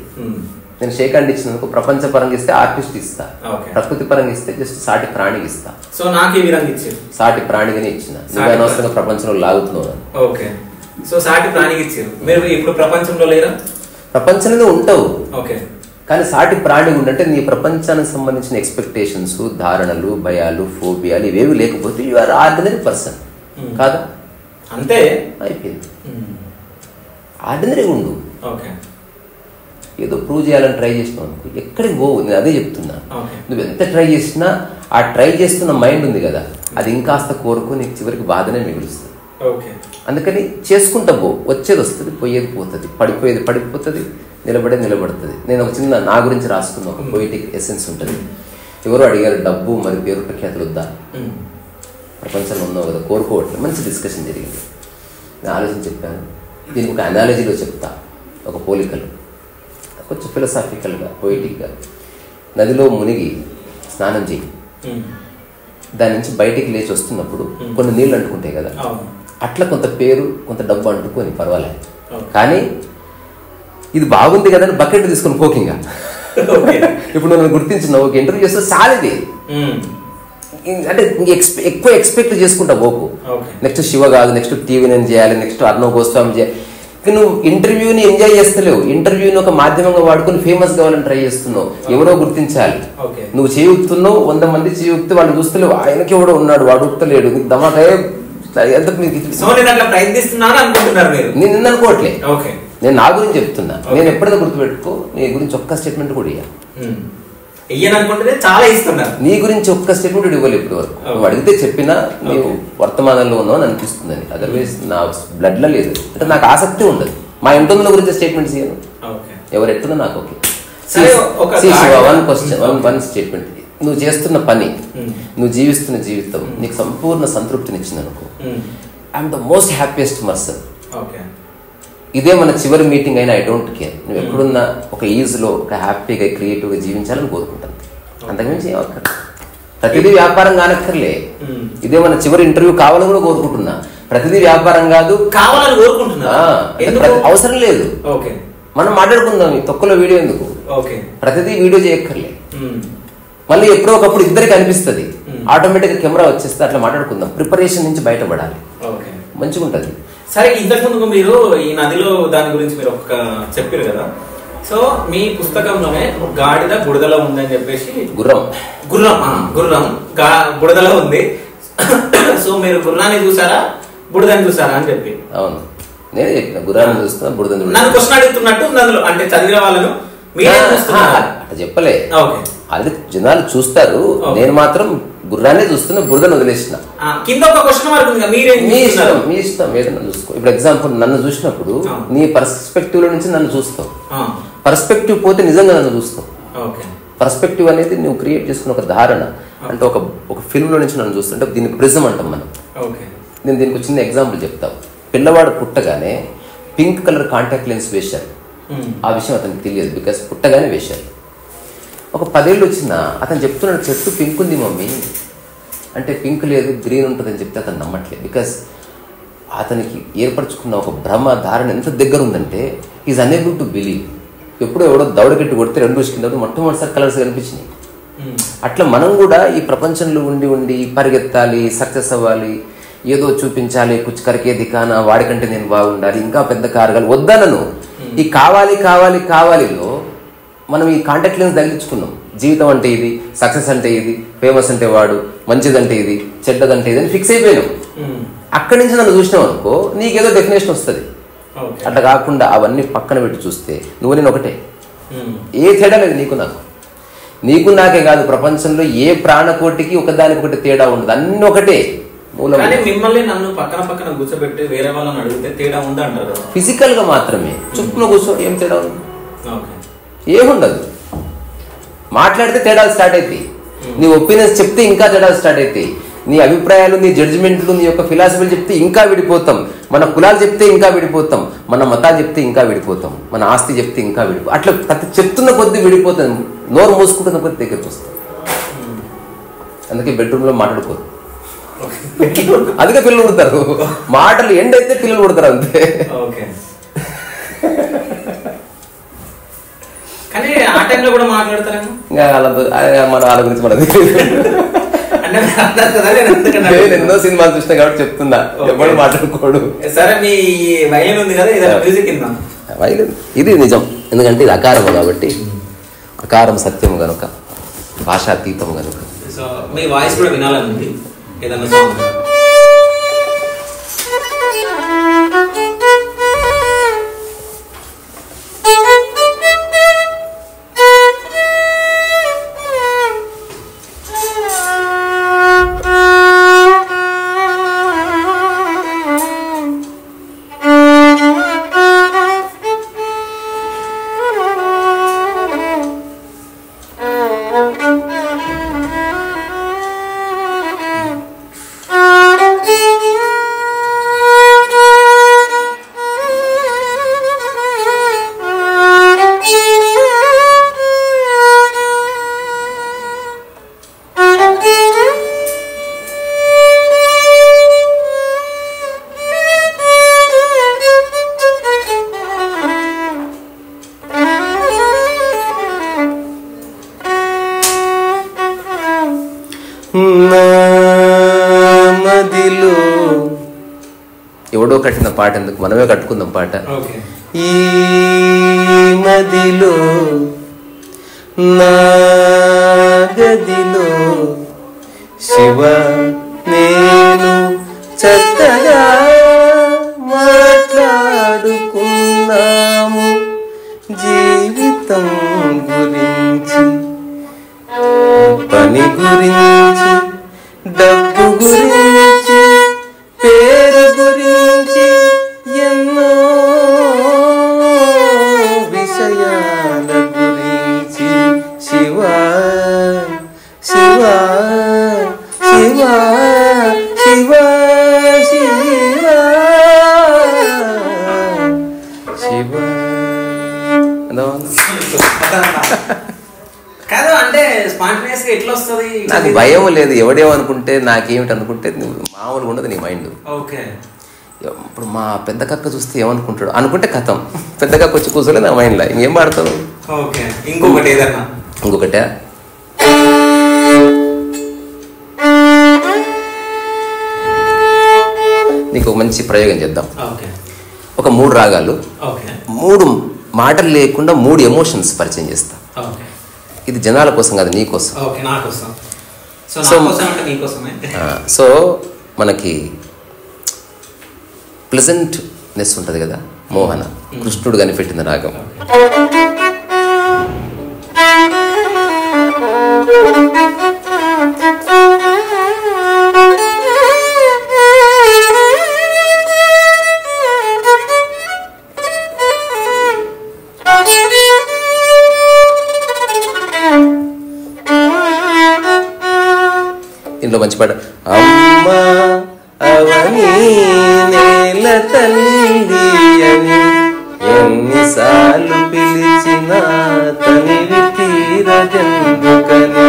నేను షేక్ హ్యాండ్ ఇచ్చినందుకు ప్రపంచ పరంగా ఇస్తే ఆర్టిస్ట్ ఇస్తా, ప్రకృతి పరంగా ఇస్తే జస్ట్ సాటి ప్రాణికి ఇస్తా. సో నాకు ఈ విధంగా ఇచ్చారు, సాటి ప్రాణిగానే ఇచ్చిన. నువ్వు అనవసరంగా ప్రపంచంలో లాగుతున్నావు. ఓకే. సో సాటి ప్రాణికి ఇచ్చారు. మీరు ఇప్పుడు ప్రపంచంలో లేరా? ప్రపంచంలో ఉంటావు. ఓకే. కానీ సాటి ప్రాణి ఉండంటే నీ ప్రపంచానికి సంబంధించిన ఎక్స్పెక్టేషన్స్, ధారణలు, భయాలు, ఫోబియాలు ఇవేవి లేకపోతే యు ఆర్ ఆర్డినరీ పర్సన్ కాదా? అంతే, అయిపోయింది. ఆర్డినరీ ఉండు. ఓకే. ఏదో ప్రూవ్ చేయాలని ట్రై చేసినావు అనుకో ఎక్కడికి పోవు. నేను అదే చెప్తున్నా. నువ్వు ఎంత ట్రై చేసినా ఆ ట్రై చేస్తున్న మైండ్ ఉంది కదా, అది ఇంకాస్త కోరుకో, నీకు చివరికి బాధనే మిగులుస్తుంది. అందుకని చేసుకుంటా పో, వచ్చేది వస్తుంది, పోయేది పోతుంది, పడిపోయేది పడిపోతుంది, నిలబడుతుంది. నేను ఒక చిన్న నా గురించి రాసుకున్న ఒక పొయిటిక్ ఎసెన్స్ ఉంటుంది. ఎవరో అడిగారు, డబ్బు మరి పేరు ప్రఖ్యాతులు వద్దా, ప్రపంచంలో ఉన్నావు కదా, కోరుకోవట్లేదు. మంచి డిస్కషన్ జరిగింది. నేను ఆలోచన చెప్పాను. దీనికి ఒక అనాలజీలో చెప్తా, ఒక పోలికలు, కొంచెం ఫిలసాఫికల్గా, పొయిటిక్గా. నదిలో మునిగి స్నానం చేయి, దాని నుంచి బయటికి లేచి వస్తున్నప్పుడు కొన్ని నీళ్ళు అంటుకుంటాయి కదా, అట్లా కొంత పేరు కొంత డబ్బు అంటుకొని పర్వాలేదు. కానీ ఇది బాగుంది కదా అని బకెట్ తీసుకొని పోకింగా. ఇప్పుడు నన్ను గుర్తించిన ఒక ఇంటర్వ్యూ చేస్తే చాలిది అంటే ఎక్కువ ఎక్స్పెక్ట్ చేసుకుంటా పోకు. నెక్స్ట్ శివ కాదు, నెక్స్ట్ టీవీ నేను చేయాలి, నెక్స్ట్ అర్ణవ్ గోస్వామి చేయాలి. నువ్వు ఇంటర్వ్యూని ఎంజాయ్ చేస్తలేవు, ఇంటర్వ్యూని ఒక మాధ్యమంగా వాడుకొని ఫేమస్ కావాలని ట్రై చేస్తున్నావు. ఎవరో గుర్తించాలి. నువ్వు చేయుతున్నావు, 100 మంది చేయుక్తే వాళ్ళు చూస్తలేవు, ఆయనకి ఎవడో ఉన్నాడు వాడు ఉత్తలేడు, నీకు దమాకాయ నేను నిన్ను అనుకోవట్లే, నేను నా గురించి చెప్తున్నా. నేను ఎప్పుడైనా గుర్తుపెట్టుకో, నీ గురించి ఒక్క స్టేట్మెంట్ కూడా చాలా ఇస్తున్నారు. నీ గురించి ఒక్క స్టేట్మెంట్ ఇవ్వాలి ఇప్పటి వరకు. నువ్వు అడిగితే చెప్పినా నీవు వర్తమానంలో ఉన్నావు అని అనిపిస్తుందని. అదర్వైజ్ నా బ్లడ్ లో లేదు, అంటే నాకు ఆసక్తి ఉండదు. మా ఇంట్లో గురించి స్టేట్మెంట్స్ ఇవ్వను, ఎవరు ఎట్టున్నా నాకు ఓకే. వన్ స్టేట్మెంట్, నువ్వు చేస్తున్న పని, నువ్వు జీవిస్తున్న జీవితం నీకు సంపూర్ణ సంతృప్తినిచ్చింది అనుకో, I'm the most happiest person. ఇదే మన చివరి మీటింగ్ అయినా ఐ డోంట్ కేర్. నువ్వు ఎక్కడున్నా ఒక ఈజ్లో, ఒక హ్యాపీగా, క్రియేటివ్గా జీవించాలని కోరుకుంటాను. అంతకుమించి ఏమక్కర్లేదు. ప్రతిదీ వ్యాపారం కానక్కర్లే. ఇదే మన చివరి ఇంటర్వ్యూ కావాలని కూడా కోరుకుంటున్నా. ప్రతిదీ వ్యాపారం కాదు, కావాలని కోరుకుంటున్నా, అవసరం లేదు. మనం మాట్లాడుకుందాం, ఈ తొక్కలో వీడియో ఎందుకు, ప్రతిదీ వీడియో చేయక్కర్లే. మళ్ళీ ఎప్పుడో ఒకప్పుడు ఇద్దరికి అనిపిస్తుంది, ఆటోమేటిక్గా కెమెరా వచ్చేస్తే అట్లా మాట్లాడుకుందాం. ప్రిపరేషన్ నుంచి బయటపడాలి, మంచిగా ఉంటుంది. సరే, ఇంతకు ముందు మీరు ఈ నదిలో దాని గురించి మీరు ఒక చెప్పారు కదా. సో మీ పుస్తకంలోనే గాడిద బుడదలో ఉందని చెప్పేసి, గుర్రం బుడదలో ఉంది. సో మీరు గుర్రాన్ని చూసారా, బుడదని చూసారా అని చెప్పి. అవును, నేనే చెప్పిన గుర్రాన్ని చూస్తున్నా, బుడదని. నన్ను క్వశ్చన్ అడుగుతున్నట్టు నదులు అంటే చదివిన వాళ్ళను చెప్పలే. అది జనాలు చూస్తారు, నేను మాత్రం గుర్రాన్ని చూస్తున్నా, బురదను వదిలేసిన. కింద ఒక క్వశ్చన్ మార్క్ ఉంది, మీ ఇష్టం ఏదైనా చూసుకో. ఇప్పుడు ఎగ్జాంపుల్, నన్ను చూసినప్పుడు నీ పర్స్పెక్టివ్ లో నుంచి నన్ను చూస్తావు. పర్స్పెక్టివ్ పోతే నిజంగా నన్ను చూస్తావు. పర్స్పెక్టివ్ అనేది నువ్వు క్రియేట్ చేసుకున్న ఒక ధారణ, అంటే ఒక ఫిల్మ్ లో నుంచి నన్ను చూస్తావు. అంటే దీనికి ప్రిజం అంటాం మనం. నేను దీనికి చిన్న ఎగ్జాంపుల్ చెప్తాను. పిల్లవాడు పుట్టగానే పింక్ కలర్ కాంటాక్ట్ లెన్స్ వేశారు. ఆ విషయం అతనికి తెలియదు, బికాస్ పుట్టగానే వేశారు. ఒక 10 ఏళ్ళు వచ్చినా అతను చెప్తున్నాడు, చెట్టు పింక్ ఉంది మమ్మీ అంటే, పింక్ లేదు గ్రీన్ ఉంటుందని చెప్తే అతను నమ్మట్లేదు. బికాస్ అతనికి ఏర్పరచుకున్న ఒక భ్రమ ధారణ ఎంత దగ్గర ఉందంటే ఈజ్ అనేబుల్ టు బిలీవ్. ఎప్పుడో ఎవడో దౌడకెట్టు కొడితే 2 రోజుల కింద మొట్టమొదటిసారి కలర్స్ కనిపించినాయి. అట్లా మనం కూడా ఈ ప్రపంచంలో ఉండి పరిగెత్తాలి, సక్సెస్ అవ్వాలి, ఏదో చూపించాలి, కుచ్చి కరికే దికానా, వాడికంటే నేను బాగుండాలి, ఇంకా పెద్ద కారుగాలి వద్దానను. ఈ కావాలి కావాలి కావాలిలో మనం ఈ కాంటాక్ట్ లెన్స్ తగిలించుకున్నాం. జీవితం అంటే ఇది, సక్సెస్ అంటే ఇది, ఫేమస్ అంటే వాడు, మంచిదంటే ఇది, చెడ్డదంటే ఇది అని ఫిక్స్ అయిపోయినాం. అక్కడి నుంచి నన్ను చూసినావు అనుకో నీకేదో డెఫినేషన్ వస్తుంది. అట్లా కాకుండా అవన్నీ పక్కన పెట్టి చూస్తే నువ్వు నేను ఒకటే, ఏ తేడా లేదు నీకు నాకే కాదు, ప్రపంచంలో ఏ ప్రాణకోటికి ఒకదానికొకటి తేడా ఉండదు, అన్ని ఒకటే. మిమ్మల్ని నన్ను పక్కన కూర్చోబెట్టి వేరే వాళ్ళని అడిగితే తేడా ఉంది అంటారు. ఫిజికల్ గా మాత్రమే చుట్టూ కూర్చో ఏం తేడా ఉంది, ఏముండదు. మాట్లాడితే తేడాలు స్టార్ట్ అవుతాయి, నీ ఒపీనియన్స్ చెప్తే ఇంకా తేడాలు స్టార్ట్ అవుతాయి, నీ అభిప్రాయాలు, నీ జడ్జిమెంట్లు, నీ యొక్క ఫిలాసఫీలు చెప్తే ఇంకా విడిపోతాం, మన కులాలు చెప్తే ఇంకా విడిపోతాం, మన మతాలు చెప్తే ఇంకా విడిపోతాం, మన ఆస్తి చెప్తే ఇంకా అట్లా ప్రతి చెప్తున్న కొద్దీ విడిపోతాం, నోరు మూసుకుంటున్న కొద్ది దగ్గరికి వస్తాం. అందుకే బెడ్రూమ్ లో మాట్లాడుకోదు, అందుకే పిల్లలు పుడతారు. మాటలు ఎండ్ అయితే పిల్లలు పుడతారు అంతే. కానీ ఆ టైంలో కూడా మాట్లాడతారేమో. మన వాళ్ళ గురించి మనది ఎన్నో సినిమాలు చూసినా కాబట్టి చెప్తున్నా, ఎవరు మాట్లాడుకోడు. సరే, మీ వైలిన్ ఉంది కదా, మ్యూజిక్ వైలిన్ ఇది నిజం, ఎందుకంటే ఇది అకారం కాబట్టి, అకారం సత్యం కనుక, భాషాతీతం కనుక. సో మీ వాయిస్ కూడా వినాలని ఉంది, ఏదన్నా సాంగ్. ఎవడో కట్టిన పాట ఎందుకు, మనమే కట్టుకుందాం పాట. ఈ మదిలో నా గదిలో శివ నేను చక్కగా మాట్లాడుకున్నాము, జీవితం గురించి, పని గురించి, డబ్బు గురించి, పేరు గురించి, ఎన్నో విషయాల గురించి. శివ శివ శివ శివ శివ శివ. కాదు అంటే స్పాంటేనియస్ గా ఎట్లా వస్తుంది? నాకు భయం లేదు, ఎవడేమనుకుంటే నాకేమిటి అనుకుంటే మామూలుగా ఉండదు నీ మైండ్. ఓకే, ఇప్పుడు మా పెద్ద కక్క చూస్తే ఏమనుకుంటాడు అనుకుంటే కథం, పెద్ద కక్క వచ్చి కూర్చోలేదు నా మైండ్లో, ఇంకేం పాడతావు? ఓకే, ఇంకొకటి ఏదన్నా, ఇంకొకటే నీకు ఒక మంచి ప్రయోగం చేద్దాం. ఒక 3 రాగాలు, 3 మాటలు లేకుండా 3 ఎమోషన్స్ పరిచయం చేస్తా. ఇది జనాల కోసం కాదు, నీ కోసం. సో మనకి ప్లెజెంట్నెస్ ఉంటుంది కదా, మోహన కృష్ణుడు కనిపెట్టిన రాగం. ఇంట్లో మంచి పాట. అమ్మా అవని నేల తల్లి అని ఎన్నిసార్లు పిలిచిన తనివి తీరదెందుకని,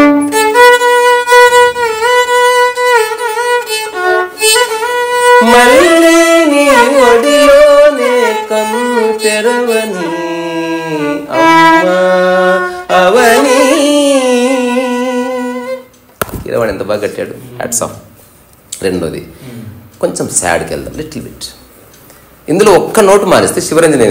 మళ్ళీ నీ ఒడిలోనే కన్ను తెరవని అమ్మా అవని. వాడు ఎంత బాగా కట్టాడు, హ్యాట్స్ ఆఫ్. రెండోది కొంచెం సాడ్కి వెళ్దాం, లిటిల్ బిట్. ఇందులో ఒక్క నోటు మారిస్తే శివరంజని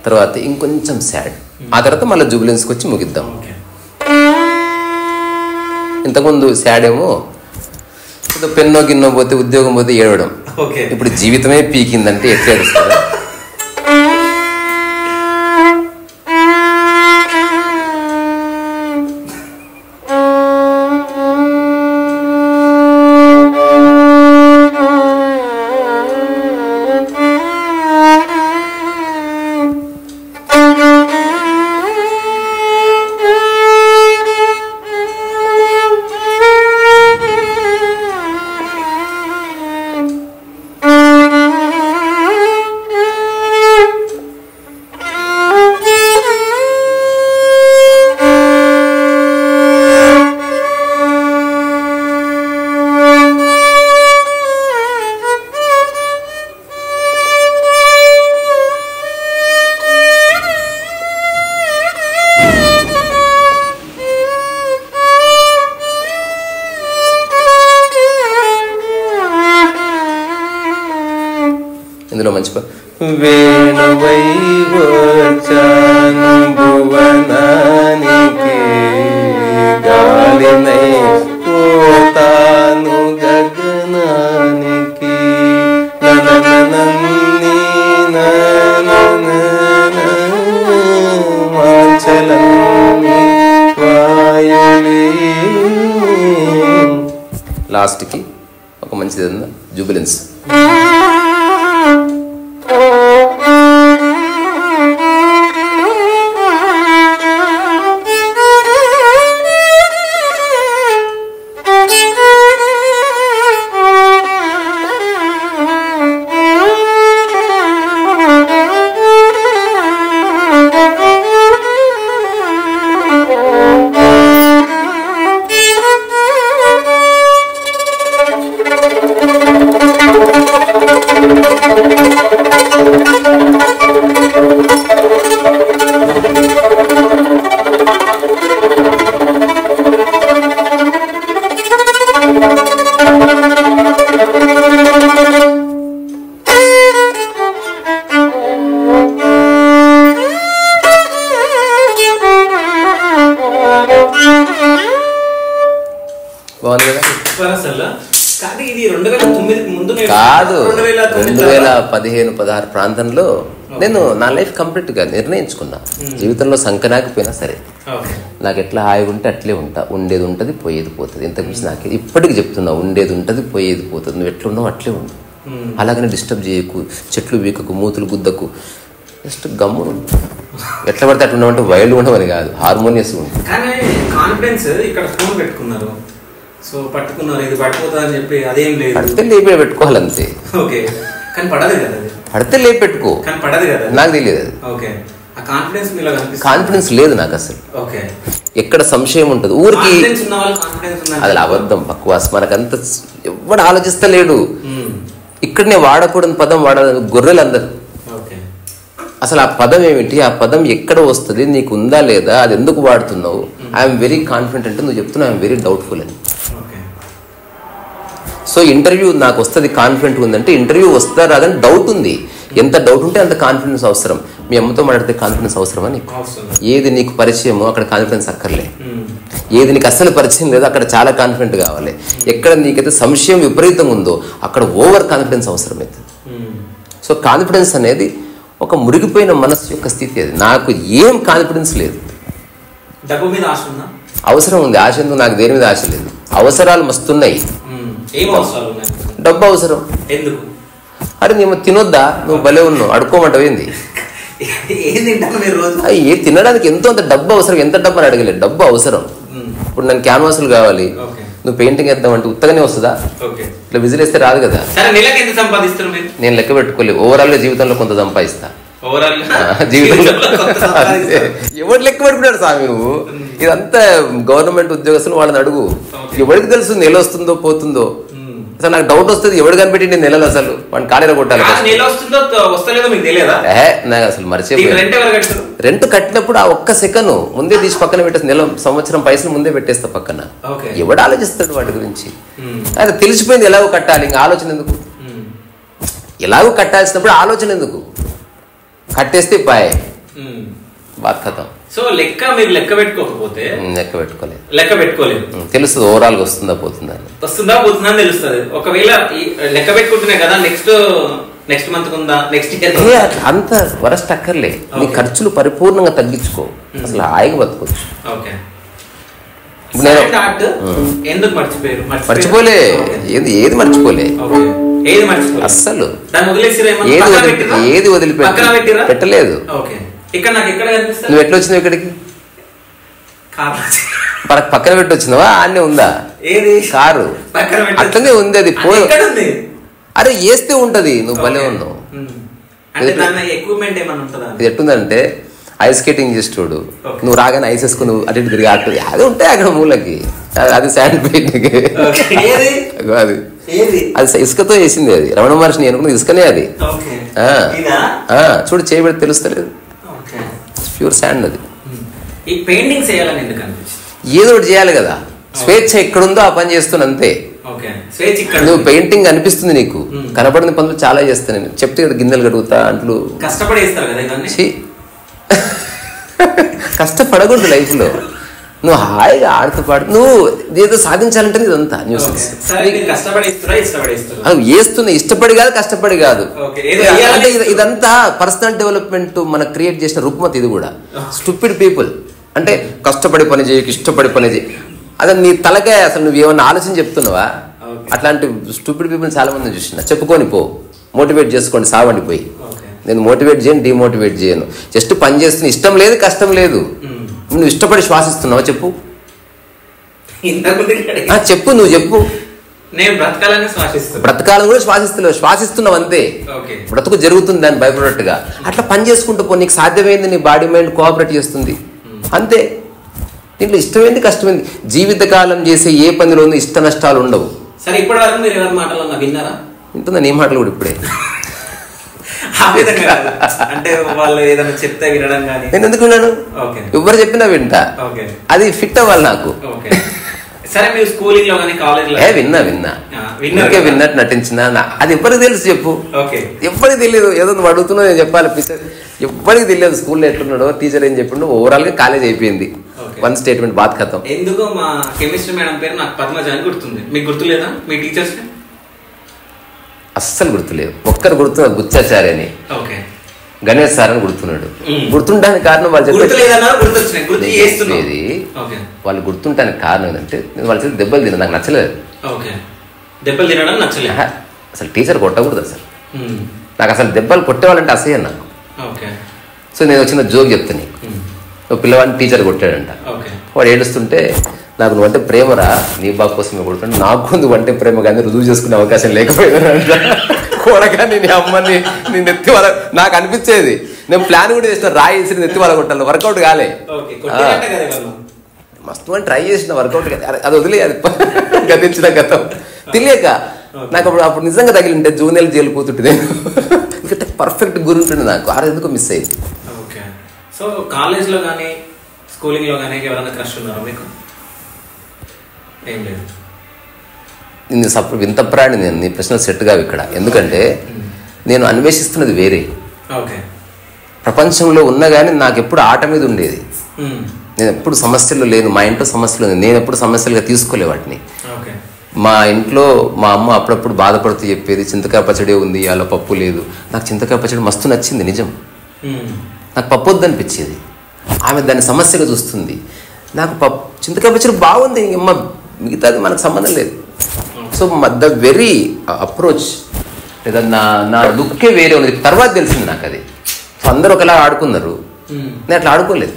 తర్వాత ఇంకొంచెం సాడ్, ఆ తర్వాత మళ్ళీ జుబిలెన్స్కి వచ్చి ముగిద్దాం. ఇంతకుముందు సాడ్ ఏమో పెన్నో గిన్నో పోతే ఉద్యోగం పోతే ఏడవడం, ఇప్పుడు జీవితమే పీకిందంటే ఎట్లా ఏడుస్తారా? ఇందులో మంచి వేణువై వచ్చాను భువనానికి, గాలినై పోతాను గగనానికి, లాస్ట్కి ఒక మంచిది జుబిలెన్స్. కాదు 2015-16 ప్రాంతంలో నేను నా లైఫ్ కంప్లీట్ గా నిర్ణయించుకున్నా. జీవితంలో సంకనాకపోయినా సరే నాకు ఎట్లా హాయిగా ఉంటే అట్లే ఉంటా. ఉండేది ఉంటుంది, పోయేది పోతుంది. ఇంతకుమించి నాకే ఇప్పటికి చెప్తున్నా, ఉండేది ఉంటుంది, పోయేది పోతుంది. నువ్వు ఎట్లున్నావు అట్లే ఉండు. అలాగనే డిస్టర్బ్ చేయకు, చెట్లు వీకకు, మూతులు గుద్దకు, జస్ట్ గమ్మును. ఎట్లా పడితే అట్లా ఉన్నామంటే వైల్డ్ ఉండమని కాదు, హార్మోనియస్ ఉంటుంది. కాన్ఫిడెన్స్ ఇక్కడ ఫోన్ పెట్టుకున్నారు, సో పట్టుకున్నారు, ఇది పట్టుకుతా అని చెప్పి అదేం లేదు. పడితే లేపే పెట్టుకోవాలంతే. ఓకే, కానీ పడదు కదా. పడితే లేపి పెట్టుకో, కానీ పడదు కదా. నాకు తెలియదు అది. ఓకే, ఆ కాన్ఫిడెన్స్ మీలో కనిపిస్తుంది. కాన్ఫిడెన్స్ లేదు నాకు అసలు. ఓకే, ఎక్కడ సంశయం ఉంటుంది ఊరికి. కాన్ఫిడెన్స్ అది అబద్ధం, పక్వాస్. మనకంత ఎవడు ఆలోచిస్తలేడు. ఇక్కడనే వాడకూడని పదం వాడాలి గొర్రెలు అందరు. అసలు ఆ పదం ఏమిటి, ఆ పదం ఎక్కడ వస్తుంది, నీకు ఉందా లేదా, అది ఎందుకు వాడుతున్నావు. ఐఎమ్ వెరీ కాన్ఫిడెంట్ అంటే నువ్వు చెప్తున్నావు ఐఎమ్ వెరీ డౌట్ఫుల్ అని. సో ఇంటర్వ్యూ నాకు వస్తుంది కాన్ఫిడెంట్ ఉందంటే ఇంటర్వ్యూ వస్తుందా రాదని డౌట్ ఉంది. ఎంత డౌట్ ఉంటే అంత కాన్ఫిడెన్స్ అవసరం. మీ అమ్మతో మాట్లాడితే కాన్ఫిడెన్స్ అవసరమా నీకు? ఏది నీకు పరిచయమో అక్కడ కాన్ఫిడెన్స్ అక్కర్లే. ఏది నీకు అస్సలు పరిచయం లేదో అక్కడ చాలా కాన్ఫిడెంట్ కావాలి. ఎక్కడ నీకైతే సంశయం విపరీతంగా ఉందో అక్కడ ఓవర్ కాన్ఫిడెన్స్ అవసరమవుతుంది. సో కాన్ఫిడెన్స్ అనేది ఒక మురిగిపోయిన మనస్సు యొక్క స్థితి. అది నాకు ఏం కాన్ఫిడెన్స్ లేదు. డబ్బు మీద ఆశ ఉందా? అవసరం ఉంది, ఆశ ఎందుకు? నాకు దేని మీద ఆశ లేదు. అవసరాలు మస్తున్నాయి. డబ్బు అవసరం ఎందుకు? అరే నువ్వు తినొద్దా, నువ్వు భలే ఉన్నావు, అడుక్కోమంటావు ఏంది? ఏ తినడానికి ఎంతో అంత డబ్బు అవసరం. ఎంత డబ్బు అని అడగలేదు, డబ్బు అవసరం. ఇప్పుడు నన్ను క్యాన్వాసులు కావాలి, నువ్వు పెయింటింగ్ వేద్దామంటే ఉత్తగానే వస్తుందా? ఇట్లా విజిల్ వేస్తే రాదు కదా. నేను లెక్క పెట్టుకోలేదు. ఓవరాల్ గా జీవితంలో కొంత సంపాదిస్తా. జీవితంలో ఎవరు లెక్క పెట్టుకున్నాడు స్వామి నువ్వు? ఇదంతా గవర్నమెంట్ ఉద్యోగస్తులు వాళ్ళని అడుగు. ఎవరికి తెలుస్తుంది నెల వస్తుందో పోతుందో? అసలు నాకు డౌట్ వస్తుంది, ఎవడు కనిపెట్టి నేను నెలలు అసలు వాడిని కాలేర కొట్టాలి. నాకు అసలు మర్చిపోయి రెంట్ కట్టినప్పుడు ఆ ఒక్క సెకండ్ ముందే తీసి పక్కన పెట్టేసి నెల సంవత్సరం పైసలు ముందే పెట్టేస్తా పక్కన. ఎవడు ఆలోచిస్తాడు వాటి గురించి? అది తెలిసిపోయింది ఎలాగో కట్టాలి, ఇంకా ఆలోచన ఎందుకు? ఎలాగో కట్టాల్సినప్పుడు ఆలోచన ఎందుకు? కట్టేస్తే పాయ్ బాత్ ఖతం. సో మీరు లెక్క పెట్టుకోకపోతే లెక్క పెట్టుకోలేదు తెలుస్తుంది ఓవరాల్ గా వస్తుందా పోతుందా అని తెలుస్తుంది. ఒకవేళ లెక్క పెట్టుకుంటున్నాయి కదా నెక్స్ట్ మంత్ ఉందా నెక్స్ట్ ఇయర్ అంత వరస్ట్ అక్కర్లే. నీ ఖర్చులు పరిపూర్ణంగా తగ్గించుకో, అసలు హాయిగా బతుకోవచ్చు. ఎందుకు మర్చిపోలే, ఏది మర్చిపోలే అస్సలు, ఏది పెట్టలేదు. నువ్వు ఎట్లా వచ్చినావు ఇక్కడికి? పక్కన పెట్టి వచ్చినావా? ఆన్నే ఉందా కారు? అట్లనే ఉంది అది. అరే వేస్తే ఉంటది, నువ్వు భలే ఉన్నావు. ఇది ఎట్టుందంటే ఐస్ స్కేటింగ్ చేసేటోడు, నువ్వు రాగానే ఐస్ వేసుకుని అటు ఇటు తిరిగి ఆడుతుంది, అది ఉంటాయి అక్కడ మూలకి, అది శాండ్ పెయింట్, అది ఇసుకతో వేసింది. అది రమణ మహర్షిని అనుకున్నది ఇసుకనే. అది చూడు చేయబడి తెలుస్తలేదు, ప్యూర్ శాండ్. అది ఏదో ఒకటి చేయాలి కదా, స్వేచ్ఛ ఎక్కడుందో ఆ పని చేస్తున్నా అంతే. నువ్వు పెయింటింగ్ అనిపిస్తుంది నీకు, కనపడిన పనులు చాలా చేస్తా. నేను చెప్తే కదా గిన్నెలు కడుగుతా, అంట్లు కష్టపడకూడదు లైఫ్ లో. నువ్వు హాయిగా ఆడుతూ పాడు, నువ్వు ఏదో సాధించాలంటే ఇదంతా న్యూస్ వేస్తున్నా. ఇష్టపడి కాదు, కష్టపడి కాదు. అంటే ఇదంతా పర్సనల్ డెవలప్మెంట్ మనం క్రియేట్ చేసిన రుగ్మత. ఇది కూడా స్టూపిడ్ పీపుల్ అంటే కష్టపడి పని చేయకు, ఇష్టపడి పని చేయి, అదే నీ తలకే. అసలు నువ్వు ఏమన్నా ఆలోచన చెప్తున్నావా? అట్లాంటి స్టూపిడ్ పీపుల్ చాలా మంది చూసిన. చెప్పుకొని పో, మోటివేట్ చేసుకోండి, సావండి పోయి. నేను మోటివేట్ చేయను, డిమోటివేట్ చేయను, జస్ట్ పని చేస్తున్నా. ఇష్టం లేదు, కష్టం లేదు. నువ్వు ఇష్టపడి శ్వాసిస్తున్నావా చెప్పు? చెప్పు, నువ్వు చెప్పు. బ్రతకాలను కూడా శ్వాసిస్తున్నావు అంతే. బ్రతుకు జరుగుతుంది దాని బై ప్రొడక్ట్ గా. అట్లా పని చేసుకుంటూ పో, నీకు సాధ్యమైంది. నీ బాడీ మైండ్ కోఆపరేట్ చేస్తుంది అంతే. దీంట్లో ఇష్టమైంది, కష్టమైంది. జీవితకాలం చేసే ఏ పనిలోనూ ఇష్ట నష్టాలు ఉండవు. సరే, ఇప్పటి వరకు మీరు ఎవరి మాటలు విన్నారా? వింటుందా నీ మాటలు కూడా ఇప్పుడే? అంటే వాళ్ళు ఏదైనా చెప్తే వినడం కానీ. నేను ఎందుకు విన్నాను? ఎవరు చెప్పినా వింటా, అది ఫిట్ అవ్వాలి నాకు. సరే, మీరు స్కూలింగ్ లో కానీ కాలేజ్ లో విన్నట్టు నటించిన, అది ఎవరికి తెలుసు చెప్పు? ఎవ్వరికి తెలియదు. ఏదో నువ్వు అడుగుతున్నావు, నేను చెప్పాలి. ఎవ్వరికి తెలియదు స్కూల్లో ఎట్లున్నాడో, టీచర్ ఏం చెప్పిండో. ఓవరాల్ గా కాలేజ్ అయిపోయింది, వన్ స్టేట్మెంట్ బాత్ ఖతం. ఎందుకో మా కెమిస్ట్రీ మేడం పేరు నాకు పద్మజ అని గుర్తుంది. మీకు గుర్తులేదా మీ టీచర్స్? అస్సలు గుర్తులేదు. ఒక్కరు గుర్తున్నారు, బుచ్చాచార్య అని, గణేష్ సార్ అని గుర్తున్నాడు. గుర్తుంటానికి కారణం వాళ్ళు చెప్పేది. వాళ్ళు గుర్తుంటానికి కారణం ఏంటంటే నేను వాళ్ళ చేతి దెబ్బలు తిన్నా, నాకు నచ్చలేదు. అసలు టీచర్ కొట్టకూడదు అసలు. నాకు అసలు దెబ్బలు కొట్టేవాళ్ళంటే అసహ్యం నాకు. సో నేను వచ్చిన జోక్ చెప్తాను. నువ్వు పిల్లవాడిని టీచర్ కొట్టాడంట. వాడు ఏడుస్తుంటే, నాకు నువ్వంటే ప్రేమరా, నీ బాబు కోసమే కొడుతుంటే, నాకు నువ్వంటే ప్రేమ కానీ రుజువు చేసుకునే అవకాశం లేకపోయిందంట. కూడగాని నీ అమ్మని నీ నెత్తి వాళ్ళ నాకు అనిపించేది. నేను ప్లాన్ కూడా చేసిన, రాయి వేసి నెత్తి వాళ్ళ కొట్టాలి. వర్కౌట్ కాలే, మస్తు అని ట్రై చేసిన, వర్కౌట్ అది వదిలే. అది గతించిన గతం తెలియక నాకు అప్పుడు నిజంగా తగిలింటే జూనియర్ జైలు కూతుంటుంది. ఎందుకంటే పర్ఫెక్ట్ గురి ఉంటుంది నాకు. ఆ ఎందుకు మిస్ అయ్యింది. సో కాలేజ్ లో కానీ స్కూలింగ్ లో కానీ ఎవరైనా క్రష్ ఉన్నారా మీకు? ఏం లేదు. నేను వింత ప్రాణి. నేను నీ ప్రశ్న సెట్ కావు ఇక్కడ. ఎందుకంటే నేను అన్వేషిస్తున్నది వేరే. ప్రపంచంలో ఉన్నా కానీ నాకు ఎప్పుడు ఆట మీద ఉండేది. నేను ఎప్పుడు సమస్యలు లేను. మా ఇంట్లో సమస్యలు ఉంది, నేను ఎప్పుడు సమస్యలుగా తీసుకోలే వాటిని. మా ఇంట్లో మా అమ్మ అప్పుడప్పుడు బాధపడుతూ చెప్పేది, చింతకాయ పచ్చడి ఉంది, అలా పప్పు లేదు. నాకు చింతకాయ పచ్చడి మస్తు నచ్చింది, నిజం. నాకు పప్పు వద్దనిపించేది. ఆమె దాన్ని సమస్యగా చూస్తుంది. నాకు చింతకాయ పచ్చడి బాగుంది, అమ్మ మిగతాది మనకు సంబంధం లేదు. సో ద వెరీ అప్రోచ్ లేదా నా లుక్కే వేరే ఉన్నది. తర్వాత తెలిసింది నాకు అది. సో అందరూ ఒకలా ఆడుకున్నారు, నేను అట్లా ఆడుకోలేదు.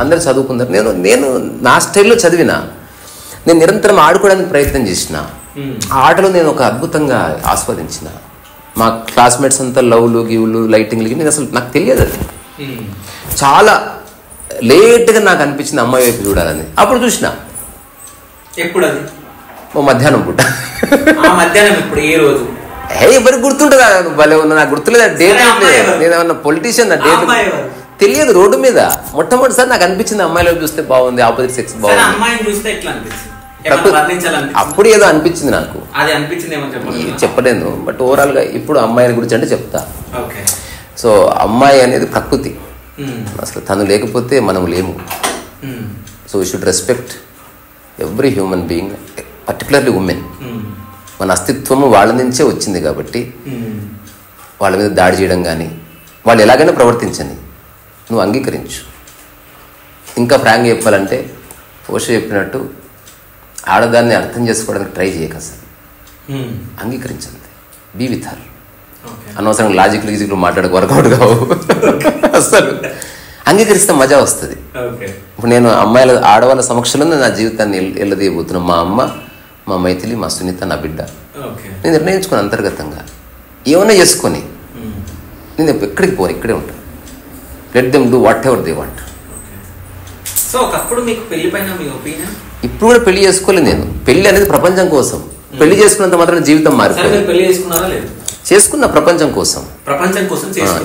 అందరూ చదువుకున్నారు, నేను నా స్టైల్లో చదివిన. నేను నిరంతరం ఆడుకోవడానికి ప్రయత్నం చేసిన. ఆ ఆటలో నేను ఒక అద్భుతంగా ఆస్వాదించిన. మా క్లాస్మేట్స్ అంతా లవ్లు గివ్లు లైటింగ్లు, నేను అసలు నాకు తెలియదు. అది చాలా లేట్గా నాకు అనిపించింది అమ్మాయి వైపు చూడాలని. అప్పుడు చూసిన. ఎప్పుడు? అది మధ్యాహ్నం పూట. ఎవరికి గుర్తుంటుందా? భలే ఉన్నా, నాకు గుర్తులేదు. డేట్ నేనేమన్నా పొలిటీషియన్, నా డేట్ తెలియదు. రోడ్డు మీద మొట్టమొదటిసారి నాకు అనిపించింది అమ్మాయిలో చూస్తే బాగుంది, ఆపోజిట్ సెక్స్ బాగుంది. అప్పుడు ఏదో అనిపించింది నాకు, చెప్పలేను. బట్ ఓవరాల్ గా ఇప్పుడు అమ్మాయిల గురించి అంటే చెప్తా. సో అమ్మాయి అనేది ప్రకృతి, అసలు తను లేకపోతే మనం లేము. So we should respect every human being, particularly women. మన అస్తిత్వము వాళ్ళ నుంచే వచ్చింది కాబట్టి వాళ్ళ మీద దాడి చేయడం కానీ, వాళ్ళు ఎలాగైనా ప్రవర్తించని నువ్వు అంగీకరించు. ఇంకా ఫ్రాంక్గా చెప్పాలంటే పోష చెప్పినట్టు ఆడదాన్ని అర్థం చేసుకోవడానికి ట్రై చేయక అసలు అంగీకరించండి. Be with her. అనవసరంగా లాజిక్లు మాట్లాడక వర్కౌట్ కావు. అసలు అంగీకరిస్తే మజా వస్తుంది. ఇప్పుడు నేను ఆడవాళ్ళ సమక్షంలో నా జీవితాన్ని వెళ్ళదీయబోతున్నా. మా అమ్మ, మా మైథిలి, మా సునీత, నా బిడ్డ. నేను నిర్ణయించుకుని అంతర్గతంగా ఏమన్నా చేసుకొని నేను ఎక్కడికి పోను, ఇక్కడే ఉంటాను. Let them do what ever they want. So ఒకప్పుడు మీకు పెళ్లి పైన మీ ఒపీనియన్? ఇప్పుడు కూడా పెళ్లి చేసుకోలేదు నేను. పెళ్లి అనేది ప్రపంచం కోసం. పెళ్లి చేసుకున్నంత మాత్రం జీవితం మారిపోయింది. పెళ్లి చేసుకున్నారా లేదు? చేసుకున్న ప్రపంచం కోసం.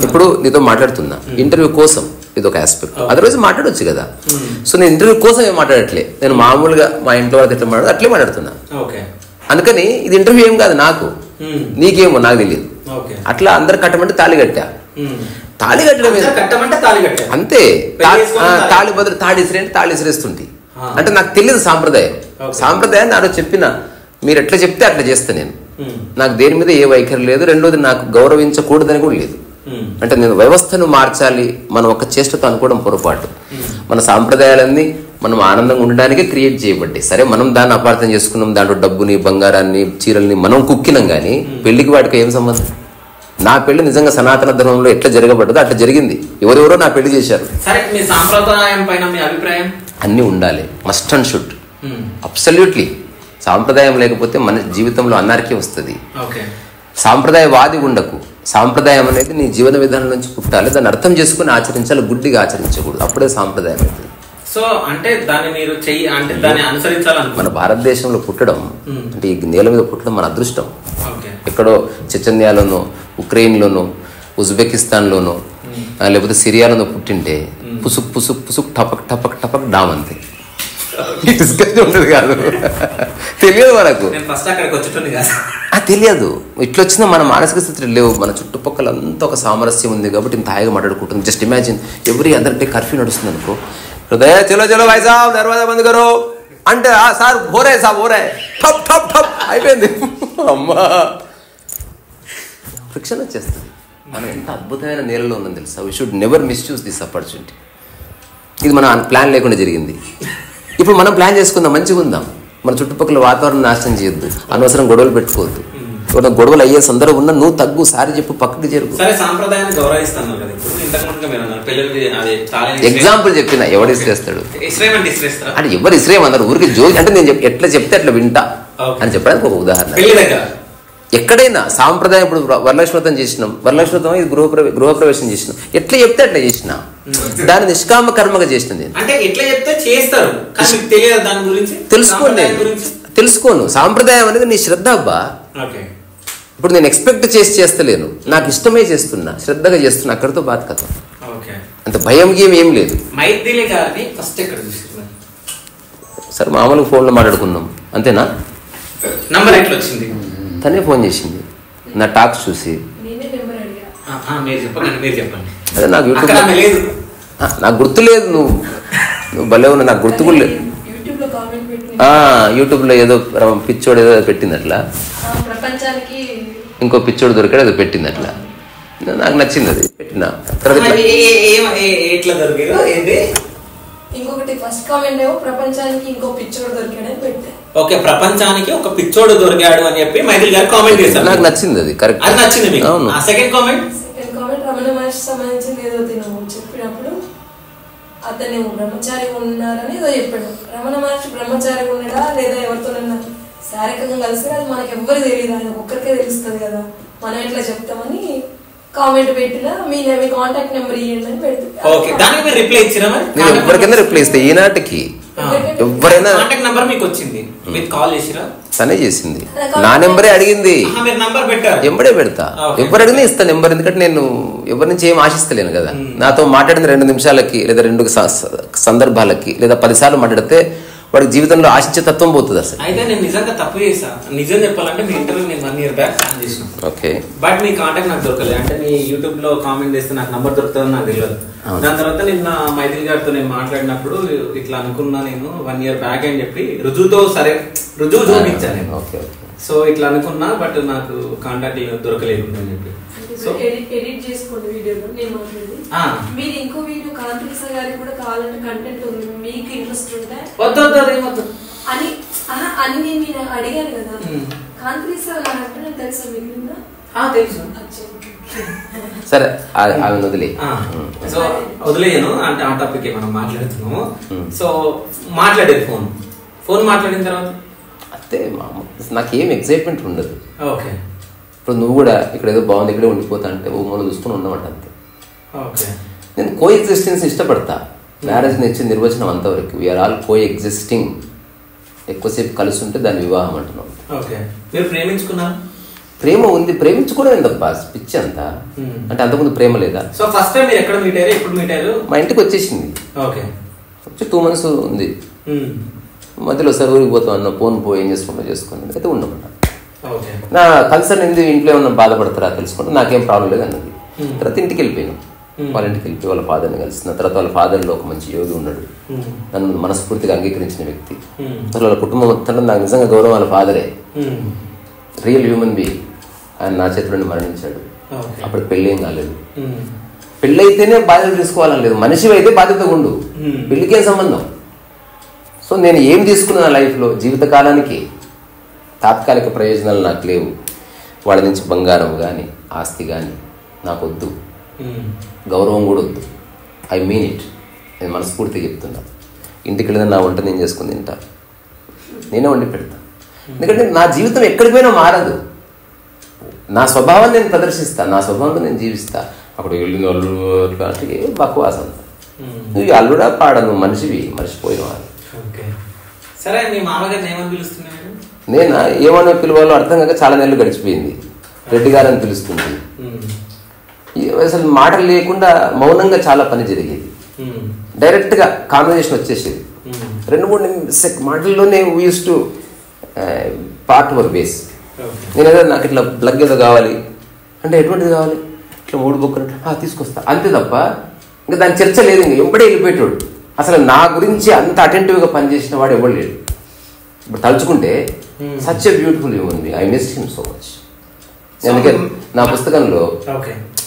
ఇప్పుడు నీతో మాట్లాడుతున్నా ఇంటర్వ్యూ కోసం, ఇది ఒక ఆస్పెక్ట్. అదర్వైజ్ మాట్లాడొచ్చు కదా. సో నేను ఇంటర్వ్యూ కోసం ఏం మాట్లాడట్లే. నేను మామూలుగా మా ఇంట్లో వాళ్ళకి ఎట్లా మాట్లాడు అట్లే మాట్లాడుతున్నా. అందుకని ఇది ఇంటర్వ్యూ ఏం కాదు నాకు, నీకేమో నాకు తెలియదు. అట్లా అందరు కట్టమంటే తాళి కట్టా. తాళి కట్టడం అంతే. తాళి బదులు తాళి ఇసిరేంటి తాళి ఇసిరేస్తుంటే అంటే నాకు తెలియదు సాంప్రదాయం. సాంప్రదాయాన్ని నాలో చెప్పిన మీరు ఎట్లా చెప్తే అట్లా చేస్తా నేను. నాకు దేని మీద ఏ వైఖరి లేదు. రెండోది నాకు గౌరవించకూడదని కూడా లేదు. అంటే నేను వ్యవస్థను మార్చాలి మనం ఒక చేష్టతో అనుకోవడం పొరపాటు. మన సాంప్రదాయాలన్నీ మనం ఆనందంగా ఉండడానికే క్రియేట్ చేయబడ్డాయి. సరే మనం దాన్ని అపార్థం చేసుకున్నాం, దాంట్లో డబ్బుని, బంగారాన్ని, చీరల్ని మనం కుక్కినాం. కానీ పెళ్లికి వాటికి ఏం సంబంధం? నా పెళ్లి నిజంగా సనాతన ధర్మంలో ఎట్లా జరగబడ్డదో అట్లా జరిగింది. ఎవరెవరో నా పెళ్లి చేశారు. అన్నీ ఉండాలి, మస్ట్ అండ్ షుడ్, అబ్సల్యూట్లీ. సాంప్రదాయం లేకపోతే మన జీవితంలో అనార్కీ వస్తుంది. సాంప్రదాయవాది ఉండకు. సాంప్రదాయం అనేది నీ జీవన విధానం నుంచి పుట్టాలి, దాన్ని అర్థం చేసుకుని ఆచరించాలి, గుడ్డిగా ఆచరించకూడదు. అప్పుడే సాంప్రదాయం అవుతుంది. సో అంటే దాన్ని మీరు అంటే దాన్ని అనుసరించాలని మన భారతదేశంలో పుట్టడం అంటే ఈ నేల మీద పుట్టడం మన అదృష్టం. ఎక్కడో చెచెన్యాలోనో, ఉక్రెయిన్లోనో, ఉజ్బెకిస్తాన్లోనో, లేకపోతే సిరియాలోనో పుట్టింటే పుసుక్ పుసుక్ పుసుక్ టపక్ టపక్ టపక్ డామ్ అంతే. ఉండదు కాదు, తెలియదు మనకు, తెలియదు. ఇట్లా వచ్చిన మన మానసిక స్థితి లేవు. మన చుట్టుపక్కల అంతా ఒక సామరస్యం ఉంది కాబట్టి ఇంత హాయిగా మాట్లాడుకుంటుంది. Just imagine every other day curfew నడుస్తుంది అనుకో, హృదయ చలో చలో భాయ్ సాబ్ దర్వాజా బంద్ కరో అంటే సార్ హోరే సాబ్ హోరే ఠప్ ఠప్ ఠప్ అయిపోయింది. అమ్మా ఫ్రిక్షన్ వచ్చేస్తుంది. మనం ఎంత అద్భుతమైన నేలలో ఉందని తెలుసా. We should never misuse this opportunity. ఇది మన ప్లాన్ లేకుండా జరిగింది. ఇప్పుడు మనం ప్లాన్ చేసుకుందాం, మంచిగా ఉందాం, మన చుట్టుపక్కల వాతావరణం నాశనం చేయొద్దు, అనవసరం గొడవలు పెట్టుకోవద్దు. గొడవలు అయ్యే సందర్భం ఉన్నా నువ్వు తగ్గు, సారి చెప్పు, పక్కకి జరుగు. ఎగ్జాంపుల్ చెప్పిన ఎవడు ఇసిరేస్తాడు అంటే ఎవరు ఇసిరేయమన్నారు ఊరికి జోగి అంటే నేను ఎట్లా చెప్తే అట్లా వింటా అని చెప్పడానికి ఒక ఉదాహరణ. ఎక్కడైనా సాంప్రదాయం, ఇప్పుడు వరలక్ష్మతం చేసినాం, వరలక్ష్మతం ఇది గృహప్రవేశం చేసినాం, ఎట్లా చెప్తే అట్లా చేసిన, దాన్ని నిష్కామ కర్మగా చేసిన నేను. తెలుసుకోను. సాంప్రదాయం అనేది నీ శ్రద్ధ అబ్బా. ఇప్పుడు నేను ఎక్స్పెక్ట్ చేస్తలేను, నాకు ఇష్టమే చేస్తున్నా, శ్రద్ధగా చేస్తున్నా, అక్కడితో బాధ కథ. అంత భయం గేమ్ ఏం లేదు. సరే మామూలుగా ఫోన్లో మాట్లాడుకున్నాం అంతేనా. తనే ఫోన్ చేసింది నా టాక్స్ చూసి. అదే నాకు యూట్యూబ్ నాకు గుర్తులేదు, నువ్వు భలే ఉన్నా, నాకు గుర్తు కూడా లేదు. యూట్యూబ్లో ఏదో పిచ్చోడు ఏదో పెట్టింది అట్లా, ఇంకో పిచ్చోడు దొరికాడు ఏదో పెట్టింది అట్లా, నాకు నచ్చింది అది పెట్టిన. ఇంకొకటి ఫస్ట్ కామెంట్ ఏమో ప్రపంచానికి ఇంకో పిచ్చోడు దొరికాడని పెట్టా. ఓకే, ప్రపంచానికి ఒక పిచ్చోడు దొరికాడు అని చెప్పి మైథిలి గారు కామెంట్ చేశారు. నాకు నచ్చింది అది, కరెక్ట్. అది నచ్చింది మీకు. ఆ సెకండ్ కామెంట్ రమణ మహర్షి సంబంధించింది ఏదో తిను చెప్పినప్పుడు అతను బ్రహ్మచారిగా ఉన్నారని ఏదో చెప్పాడు. రమణ మహర్షి బ్రహ్మచారిగా ఉన్నాడా లేదా ఎవరితోనన్నా శారీరకంగా కలిసి అది మనకి ఎవ్వరు తెలియదు, ఆయన ఒక్కరికే తెలుస్తుంది కదా, మనం ఎట్లా చెప్తామని కామెంట్ పెట్టినా మీ కాంటాక్ట్ నెంబర్ ఇవ్వండి అని పెడుతుంది. రిప్లై ఇచ్చినా ఎవరికైనా రిప్లై ఇస్తే ఈనాటికి ఎవరైనా కాంటాక్ట్ నెంబర్ మీకు వచ్చింది, మీరు కాల్ చేసిరా? తనే చేసింది, నా నెంబరే అడిగింది, ఎంబడే పెడతా. ఎవరు అడిగినా ఇస్తా నెంబర్, ఎందుకంటే నేను ఎవరి నుంచి ఏం ఆశిస్తలేను కదా. నాతో మాట్లాడిన 2 నిమిషాలకి లేదా 2 సందర్భాలకి లేదా 10 సార్లు మాట్లాడితే వాడికి జీవితంలో ఆశించే తత్వం పోతుంది అసలు. అయితే నేను నిజంగా తప్పు చేసా. నిజం చెప్పాలంటే మీ ఇంటర్వ్యూ నేను 1 year బ్యాక్ ప్లాన్ చేసిన. ఓకే. బట్ మీ కాంటాక్ట్ నాకు దొరకలేదు. అంటే మీ యూట్యూబ్ లో కామెంట్ చేస్తే నాకు నంబర్ దొరుకుతుందని నాకు తెలియదు. దాని తర్వాత నిన్న మైథిలి గారితో నేను మాట్లాడినప్పుడు ఇట్లా అనుకున్నా నేను 1 year బ్యాక్ అని చెప్పి రుజువుతో రుజువు చూపించాను నేను. సో ఇట్లా అనుకున్నా బట్ నాకు కాంటాక్ట్ దొరకలేదు అని చెప్పి. సో ఎడిట్ చేసుకోండి వీడియోలో నేను మాట్లాడి. మీరు ఇంకో వీడియో కాంతిస గారికి కూడా కావాలంటే కంటెంట్ ఉంది, మీకు ఇంట్రెస్ట్ ఉంటే వద్దు అని అని నేను అడిగాను కదా. కాంతిస అంటే నాకు తెలుసా మీకు? తెలుసు. సరే అవి వదిలే. సో వదిలేయను అంటే ఆ టాపిక్ మనం మాట్లాడుతున్నాము. సో మాట్లాడేది ఫోన్ మాట్లాడిన తర్వాత అంతే. నాకేం ఎక్సైట్మెంట్ ఉండదు. ఓకే. ఇప్పుడు నువ్వు కూడా ఇక్కడ ఏదో బాగుంది ఇక్కడే ఉండిపోతా అంటే ఓ మనం చూసుకుని ఉండమంట అంతే. ఓకే. నేను కో ఎగ్జిస్టెన్స్ ఇష్టపడతా. మ్యారేజ్ ఇచ్చిన నిర్వచనం అంతవరకు వీఆర్ ఆల్ కో ఎగ్జిస్టింగ్. ఎక్కువసేపు కలిసి ఉంటే దాని వివాహం అంటున్నాం. ఓకే. మీరు ప్రేమించుకున్నారా? ప్రేమ ఉంది, ప్రేమించుకోవడం ఏందబ్బా పిచ్చి అంతా. అంటే అంతకుముందు ప్రేమ లేదా? సో ఫస్ట్ టైం మీరు ఎక్కడ మీట్ అయ్యారు, ఎప్పుడు మీట్ అయ్యారు? మా ఇంటికి వచ్చేసింది. ఓకే. వచ్చి 2 months ఉంది. మధ్యలో సార్ ఊరికి పోతాం అన్న ఫోన్ ఏం చేసుకున్నాను అయితే ఉండమన్నా. నా కన్సర్న్ ఏంది, ఇంట్లో ఏమన్నా బాధపడతారా తెలుసుకుంటే నాకేం ప్రాబ్లం లేదు అన్నది. తర్వాత ఇంటికి వెళ్ళిపోయాను. వాళ్ళ ఇంటికి వెళ్ళిపోయి వాళ్ళ ఫాదర్ని కలిసిన తర్వాత వాళ్ళ ఫాదర్లో ఒక మంచి యోగి ఉన్నాడు, నన్ను మనస్ఫూర్తిగా అంగీకరించిన వ్యక్తి. అసలు వాళ్ళ కుటుంబం మొత్తం నాకు నిజంగా గౌరవం. వాళ్ళ ఫాదరే రియల్ హ్యూమన్ బీయింగ్. ఆయన నా చేతిలోనే మరణించాడు. అప్పుడు పెళ్ళేం కాలేదు. పెళ్ళి అయితేనే బాధ్యత తీసుకోవాలని లేదు, మనిషి అయితే బాధ్యతగా ఉండు, పెళ్ళికేం సంబంధం. సో నేను ఏం తీసుకున్నా నా లైఫ్లో జీవితకాలానికి తాత్కాలిక ప్రయోజనాలు నాకు లేవు. వాళ్ళ నుంచి బంగారం కానీ ఆస్తి కానీ నాకు వద్దు, గౌరవం కూడా వద్దు. I mean it. నేను మనస్ఫూర్తిగా చెప్తున్నా. ఇంటికి వెళ్ళిన నా వంట నేను చేసుకుని తింటా, నేనే వండి పెడతా. ఎందుకంటే నా జీవితం ఎక్కడికి పోయినా మారదు. నా స్వభావాన్ని నేను ప్రదర్శిస్తా, నా స్వభావంలో నేను జీవిస్తా. అప్పుడు వెళ్ళిన వాళ్ళు అంటే బక్వాస్ అంత. నువ్వు అల్లుడా పాడ, నువ్వు మనిషివి, మర్చిపోయిన వాళ్ళు. సరే, మీ మామగారిని ఏమని పిలుస్తున్నారు? నేనా ఏమన్నా పిలవాలో అర్థం కాక చాలా నెలలు గడిచిపోయింది. రెడ్డి గారు అని పిలుస్తుంది. అసలు మాటలు లేకుండా మౌనంగా చాలా పని జరిగేది. డైరెక్ట్గా కాన్వర్జేషన్ వచ్చేసేది. 2-3 మాటల్లోనే we use to part hour base. నేను ఏదో నాకు ఇట్లా బ్లగ్ ఏదో కావాలి అంటే ఎటువంటిది కావాలి, ఇట్లా 3 బుక్కలు తీసుకొస్తా అంతే తప్ప ఇంకా దాని చర్చ లేదు. ఇంకా ఎప్పుడే వెళ్ళిపోయేటోడు. అసలు నా గురించి అంత అటెంటివ్గా పనిచేసిన వాడు ఎవరు లేడు. ఇప్పుడు తలుచుకుంటే such a beautiful human being. I missed him so much. అందుకే నా పుస్తకంలో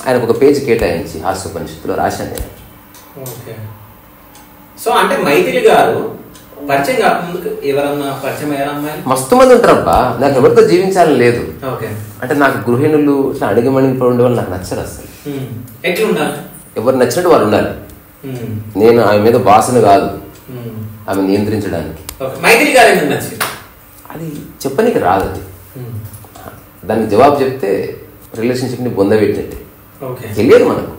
ఆయనకు ఒక పేజీ కేటాయించి హాస్యోపనిషత్తులో రాశాను నేను. సో అంటే మైథిలి గారు పరిచయం కాకముందుకు ఎవరన్నా పరిచయం అయ్యారా అమ్మాయి? మస్తు మంది ఉంటారబ్బా. నాకు ఎవరితో జీవించాలని లేదు. అంటే నాకు గృహిణులు ఇట్లా అడిగమణిపోయి ఉండే వాళ్ళు నాకు నచ్చరు అసలు. ఎట్లా ఉండాలి? ఎవరు నచ్చినట్టు వాళ్ళు ఉండాలి. నేను ఆమె మీద వాసన కాదు, ఆమె నియంత్రించడానికి. మైథిలి గారు ఎందుకు నచ్చింది? అది చెప్పనీకి రాదు. అది దానికి జవాబు చెప్తే రిలేషన్షిప్ని బొందబెట్టినట్టే. తెలియదు మనకు.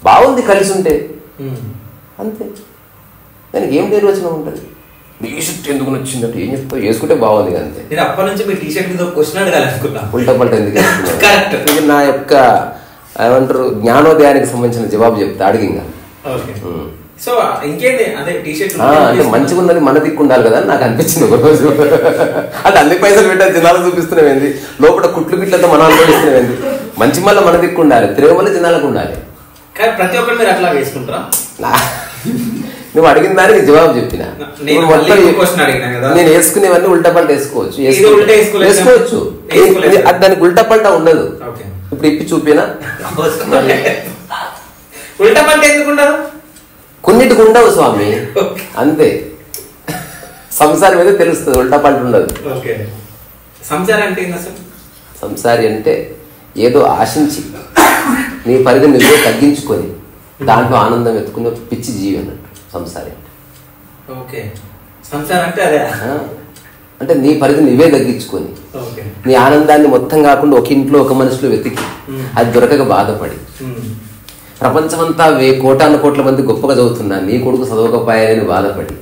బాగుంది కలిసి ఉంటే అంతే. దానికి ఏం నిర్వచనం ఉంటుంది? టీషర్ట్ ఎందుకు నచ్చిందంటే ఏం చెప్తావు, వేసుకుంటే బాగుంది అంతే. అప్పటి నుంచి మీ టీషర్ట్ మీద క్వశ్చన్ అడగాలనుకున్నా. ఉల్టా పల్టా ఎందుకు ఇది నా యొక్క ఏమంటారు జ్ఞానోదయానికి సంబంధించిన జవాబు చెప్తా అడిగింగా. సో ఇంకేంటి అదే టీషర్ట్ అంటే మంచిగా ఉన్నది మన దిక్కు ఉండాలి కదా అని నాకు అనిపించింది ఒక రోజు. అది అన్ని పైసలు పెట్టా జనాలు చూపిస్తున్నామేంది, లోపల కుట్లు గిట్లతో మనం అనుభవిస్తున్నామేంది. మంచి మళ్ళీ మన దిక్కు ఉండాలి, తిరుగు మళ్ళీ జనాలకు ఉండాలి. కానీ ప్రతి ఒక్కరు మీరు అట్లా వేసుకుంటారా? నువ్వు అడిగిన దానికి జవాబు చెప్పిన. నేను వేసుకునేవన్నీ ఉల్టా పల్టా వేసుకోవచ్చు. దానికి ఉల్టా పల్టా ఉండదు. ఇప్పుడు ఇప్పి చూపినా ఉల్టా పల్టా ఎందుకు ఉండదు? కొన్నిటికి ఉండవు స్వామి, అంతే. సంసారం ఏదో తెలుస్తుంది, ఉల్టా పల్ట ఉండదు. సంసారి అంటే ఏదో ఆశించి నీ పరిధి నువ్వే తగ్గించుకొని దాంట్లో ఆనందం ఎత్తుకునే పిచ్చి జీవి అన్నట్టు సంసారి అంటే. అంటే నీ పరిధి నువ్వే తగ్గించుకొని నీ ఆనందాన్ని మొత్తం కాకుండా ఒక ఇంట్లో ఒక మనిషిలో వెతికి అది దొరకక బాధపడి ప్రపంచమంతా 1,000 కోట్ల మంది గొప్పగా చదువుతున్నా నీ కొడుకు చదవకపోయాయని బాధపడి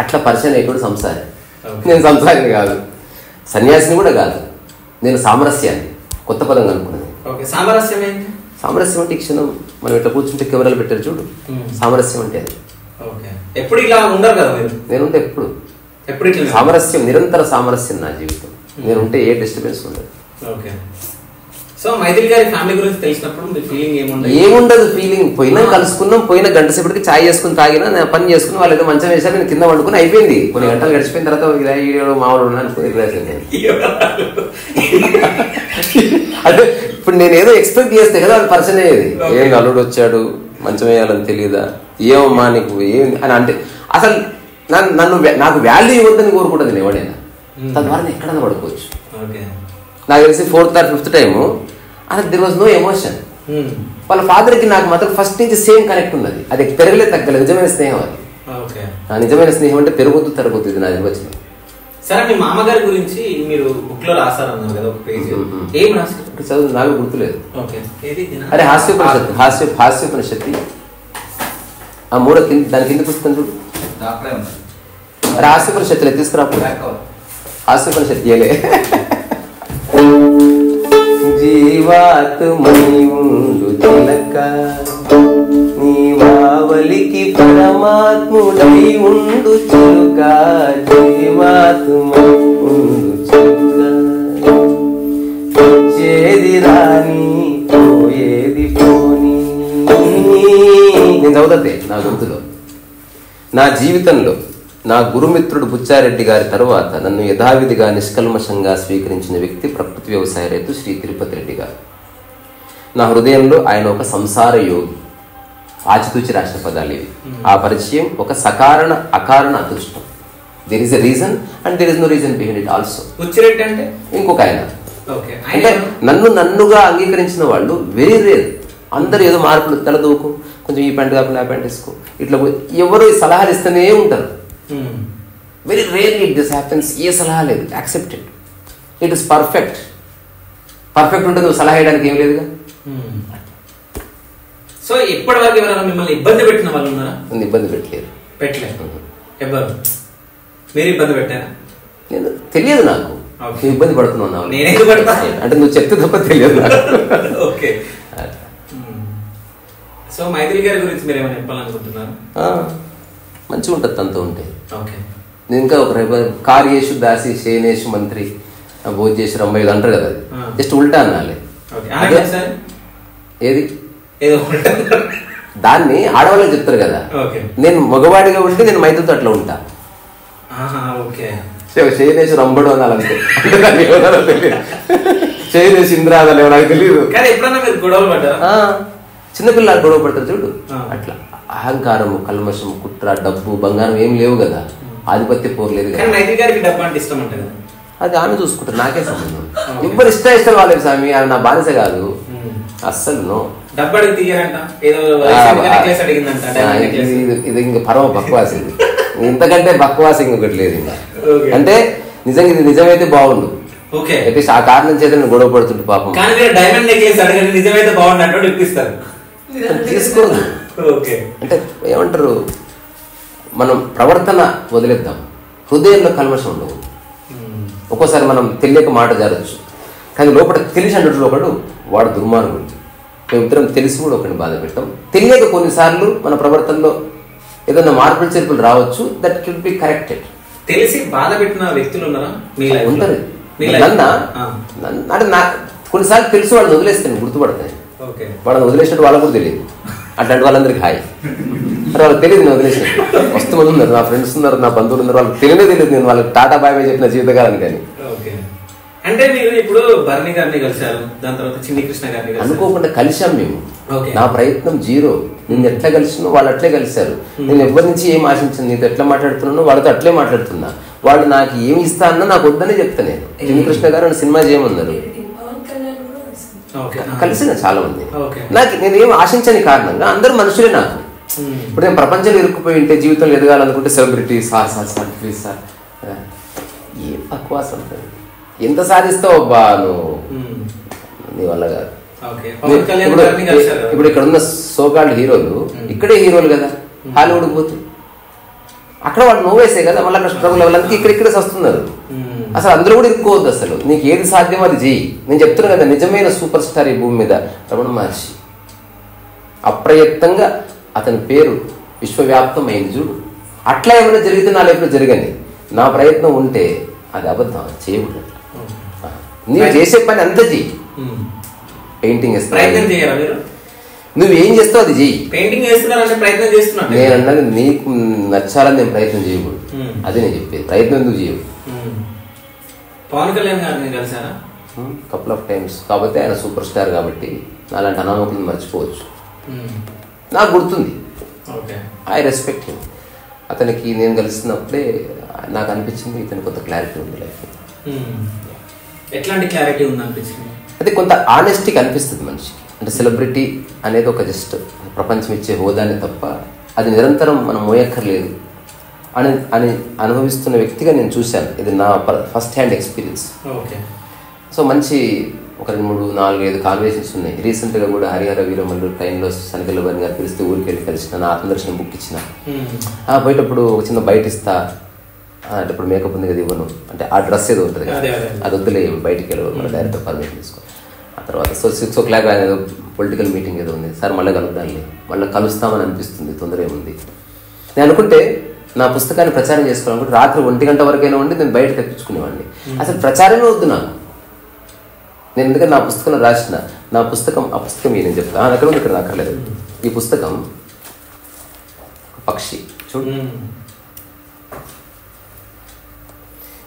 అట్లా పరిచయం అయ్యేటోడు సంసారి. నేను సంసారిని కాదు, సన్యాసిని కూడా కాదు, నేను సామరస్యాన్ని. కొత్త పదం కనుక్కున్నది. సామరస్యం అంటే ఈ క్షణం మనం ఇట్లా కూర్చుంటే కెమెరాలు పెట్టారు చూడు, సామరస్యం అంటే అది. ఎప్పుడు ఇలా ఉండరు కదా మీరు? నేనుంటే ఎప్పుడు సామరస్యం, నిరంతర సామరస్యం నా జీవితం. నేనుంటే ఏ డిస్టర్బెన్స్ ఉండదు. ఓకే. సో మైథిలి గారి ఫ్యామిలీ గురించి తెలిసినప్పుడు మీ ఫీలింగ్ ఏముండదు. ఫీలింగ్ పోయినా కలుసుకున్నాం, పోయిన గంట సేపటికి ఛాయ్ చేసుకుని తాగినా, నేను పని చేసుకుని వాళ్ళు ఏదో మంచం వేసారు, నేను కింద వండుకుని అయిపోయింది. కొన్ని గంటలు గడిచిపోయిన తర్వాత మామూలు అనుకుని అంటే ఇప్పుడు నేను ఏదో ఎక్స్పెక్ట్ చేస్తే కదా వాళ్ళు పర్సన్ అయ్యేది. ఏం అల్లుడు వచ్చాడు మంచం వేయాలని తెలియదా, ఏమమ్మా నీకు ఏం అని అంటే అసలు నాకు వాల్యూ ఇవ్వద్దని కోరుకుంటుంది నేను ఎవడైనా. తద్వారా నేను ఎక్కడైనా పడుకోవచ్చు. నాకు తెలిసి 4th or 5th టైము అసలు దెర్ వాజ్ నో ఎమోషన్. వాళ్ళ ఫాదర్కి నాకు మాత్రం ఫస్ట్ నుంచి సేమ్ కనెక్ట్ ఉన్నది. అది పెరగలేదు, తగ్గలేదు. నిజమైన స్నేహం అది. నిజమైన స్నేహం అంటే పెరుగుతూ తరగొద్దు. ఇది నా నిర్వచనం. సరే, మీ మామగారి గురించి మీరు బుక్ లో రాసారన్నారు కదా ఒక పేజ్, ఏం రాశారు? చదువు నాకు గుర్తులేదు. అరే హాస్యోపనిషత్తి ఆ మూడో దాని కింద పుస్తకం చూడు. అరే హాస్యోపనిషత్తులే తీసుకురా. హాస్యోపనిషత్తి జీవాత్మై ఉండు చిలక నీవావలికి పరమాత్ముడై ఉండు చిలుక. జీవాత్మై ఉండు చిలుక వచ్చేది రాని పోయేది పోని. నేను చదువుతే నా గొంతులో నా జీవితంలో నా గురుమిత్రుడు బుచ్చారెడ్డి గారి తరువాత నన్ను యథావిధిగా నిష్కల్మషంగా స్వీకరించిన వ్యక్తి ప్రకృతి వ్యవసాయ రైతు శ్రీ తిరుపతి రెడ్డి గారు. నా హృదయంలో ఆయన ఒక సంసార యోగి. ఆచితూచి రాసిన పదాలు ఇవి. ఆ పరిచయం ఒక సకారణ అకారణ అదృష్టం. There is a reason and there is no reason behind it also. Buchireddy అంటే ఇంకొక ఆయన. అంటే నన్నుగా అంగీకరించిన వాళ్ళు వెరీ రేర్. అందరు ఏదో మార్పులు తలదూకు, కొంచెం ఈ ప్యాంట్ కాకుండా ఆ ప్యాంట్ వేసుకో, ఇట్లా ఎవరు సలహాలు ఇస్తూనే ఉంటారు. Very rarely it this happens. ఏ సలహా లేదు, accepted. It is perfect. Perfect ఉంటుంది, నువ్వు సలహా వేయడానికి ఏం లేదుగా. సో ఇప్పటి వరకు ఎవరైనా మిమ్మల్ని ఇబ్బంది పెట్టిన వాళ్ళు ఉన్నారా? నన్ను ఇబ్బంది పెట్టలేదు. ఎవరు మీరు ఇబ్బంది పెట్టారా? నేను తెలియదు నాకు నువ్వు ఇబ్బంది పడుతున్నావు. నేనే పడతా అంటే నువ్వు చెప్తే తప్ప తెలియదు నాకు. ఓకే. సో మైథిలి గారి గురించి మీరు ఏమైనా చెప్పాలనుకుంటున్నారు? మంచిగా ఉంటుంది తనతో ఉంటే. ఓకే. నేను ఇంకా ఒక కార్యేషు దాసి శేనేషు మంత్రి భోజేశ్వర అమ్మాయి అంటారు కదా, అది జస్ట్ ఉల్టా అనాలి. ఏది దాన్ని ఆడవాళ్ళకి చెప్తారు కదా. నేను మగవాడిగా ఉంటే నేను మైతులతో అట్లా ఉంటా. శేనేషు రంబడు అనాలంటే శేనేషు ఇంద్ర అనాలి నాకు తెలియదు. చిన్నపిల్లలు గొడవ పడతారు చూడు, అట్లా అహంకారము, కల్మషము, కుట్ర, డబ్బు, బంగారం ఏం లేవు కదా. ఆధిపత్య పోర్లేదు కదా. అది ఆమె చూసుకుంటారు, నాకే సంబంధం. ఇవ్వరు ఇష్టాలు వాళ్ళకి స్వామి. అది నా బానిస కాదు అస్సలు. నో. ఇది ఇంకా పరమ బక్వాస్. ఇది ఇంతకంటే బక్వాస్ ఇంకొకటి లేదు. ఇంకా అంటే నిజంగా ఇది నిజమైతే బాగుండు. అట్లీస్ట్ ఆ కారణం చేత నేను గొడవ పడుతుంటే పాపం. తీసుకోదు. అంటే ఏమంటారు, మనం ప్రవర్తన వదిలేద్దాం, హృదయంలో కల్మషం ఉండవు. ఒక్కోసారి మనం తెలియక మాట జరగచ్చు, కానీ లోపల తెలిసి అంటుడు ఒకడు వాడు దుర్మార్గుడు. మేమిద్దరం తెలిసి కూడా ఒకరిని బాధ పెట్టాం. తెలియక కొన్నిసార్లు మన ప్రవర్తనలో ఏదైనా మార్పులు చేర్పులు రావచ్చు. That can be corrected. తెలిసి బాధ పెట్టిన వ్యక్తులు ఉన్నారా? ఉంటారు. అంటే నా కొన్నిసార్లు తెలుసు వాళ్ళని వదిలేస్తాను, గుర్తుపడతాయి. వాళ్ళని వదిలేసినట్టు వాళ్ళకు కూడా తెలియదు. అట్లాంటి వాళ్ళందరికీ హాయ్. మరి వాళ్ళకి తెలియదు నేను వదిలేసినట్టు. వస్తూ మంది ఉన్నారు, నా ఫ్రెండ్స్ ఉన్నారు, నా బంధువులు ఉన్నారు, వాళ్ళకి తెలియదు. నేను వాళ్ళకి టాటా బాయ్ బాయ్ చెప్పిన జీవితకాలని. కానీ అంటే మీరు ఇప్పుడు భరణి గారిని కలిశారు, దాని తర్వాత చిన్ని కృష్ణ గారిని అనుకోకుండా కలిశాం మేము. నా ప్రయత్నం జీరో. నేను ఎట్లా కలిసినో వాళ్ళు అట్లే కలిశారు. నేను ఎవరి నుంచి ఏం ఆశించాను, నీతో ఎట్లా మాట్లాడుతున్నానో వాళ్ళతో అట్లే మాట్లాడుతున్నా. వాళ్ళు నాకు ఏమి ఇస్తా అన్నా నాకు వద్దనే చెప్తా. నేను చిన్ని కృష్ణ గారు సినిమా చేయమన్నారు, కలిసిన చాలా మంది. నాకు నేను ఏం ఆశించని కారణంగా అందరూ మనుషులే నాకు. ఇప్పుడు నేను ప్రపంచంలో ఇరుక్కుపోయి ఉంటే, జీవితంలో ఎదగాలనుకుంటే celebrity sir sir sir please sir, ఏం అక్వాస్ ఉంటుంది. ఎంత సాధిస్తావు బా నువ్వు, నీ వల్ల కాదు. ఇప్పుడు ఇక్కడ ఉన్న సోకాల్డ్ హీరోలు ఇక్కడే హీరోలు కదా, హాలీవుడ్ పోతే అక్కడ వాళ్ళు నువ్వేసే కదా. మళ్ళీ అక్కడ స్ట్రగుల్ వాళ్ళందరికీ ఇక్కడిక్కడే వస్తున్నారు. అసలు అందరూ కూడా ఇరుక్కోవద్దు. అసలు నీకు ఏది సాధ్యమో అది చెయ్యి. నేను చెప్తున్నా కదా, నిజమైన సూపర్ స్టార్ ఈ భూమి మీద రమణ మహర్షి. అప్రయత్నంగా అతని పేరు విశ్వవ్యాప్తం అయింది చూడు. అట్లా ఏమైనా జరిగితే నా లైఫ్లో జరగని, నా ప్రయత్నం ఉంటే అది అబద్ధం, చేయకూడదు. నీవు చేసే పని అంతా చెయ్యి. పెయింటింగ్ నువ్వేం చేస్తావు అది చెయ్యి. పెయింటింగ్ చేస్తున్నారంటే ప్రయత్నం చేస్తున్నాను. నేను అన్నది నీకు నచ్చాలని నేను ప్రయత్నం చేయకూడదు, అదే నేను చెప్పేది. ప్రయత్నం ఎందుకు చేయవు? పవన్ కళ్యాణ్ గారిని కలిసారా? Couple of times. కాకపోతే ఆయన సూపర్ స్టార్ కాబట్టి అలాంటి అనామకులను మర్చిపోవచ్చు. నాకు గుర్తుంది. I respect him. అతనికి నేను కలిసినప్పుడే నాకు అనిపించింది ఇతను కొంత క్లారిటీ ఉంది లైఫ్. ఎట్లాంటి క్లారిటీ ఉంది అనిపించింది? అది కొంత ఆనెస్టీ అనిపిస్తుంది మనిషికి. అంటే సెలబ్రిటీ అనేది ఒక జస్ట్ ప్రపంచం ఇచ్చే హోదాని తప్ప అది నిరంతరం మనం మోయక్కర్లేదు అని అనుభవిస్తున్న వ్యక్తిగా నేను చూశాను. ఇది నా ఫస్ట్ హ్యాండ్ ఎక్స్పీరియన్స్. సో మంచి ఒక 2, 3, 4, 5 కాన్వర్సేషన్స్ ఉన్నాయి. రీసెంట్గా కూడా హరిహర వీరమల్లు ట్రైన్లో సనకల్లవారిని గారు పిలిస్తే ఊరికి వెళ్ళి కలిసిన, నా ఆత్మదర్శనం బుక్ ఇచ్చిన. పోయేటప్పుడు ఒక చిన్న బయట ఇస్తా అంటే ఇప్పుడు మేకప్ ఉంది కదా ఇవ్వను అంటే ఆ డ్రెస్ ఏదో ఉంటుంది కదా అది వద్దులే బయటికి వెళ్ళవు, మన డైరెక్ట్ పర్మిషన్ తీసుకో. ఆ తర్వాత 6 o'clock ఏదో పొలిటికల్ మీటింగ్ ఏదో ఉంది సార్, మళ్ళీ కలుద్దాంలే, మళ్ళీ కలుస్తామని అనిపిస్తుంది, తొందర ఏముంది. నేను అనుకుంటే నా పుస్తకాన్ని ప్రచారం చేసుకోవాలనుకుంటే రాత్రి 1 గంట వరకైనా ఉండి నేను బయట తెప్పించుకునేవాడిని. అసలు ప్రచారమే వద్దు నాకు. నేను ఎందుకంటే నా పుస్తకంలో రాసిన నా పుస్తకం ఆ పుస్తకం నేను చెప్తాను అక్కడ ఉంది, ఇక్కడ అక్కర్లేదు. ఈ పుస్తకం పక్షి చూడు,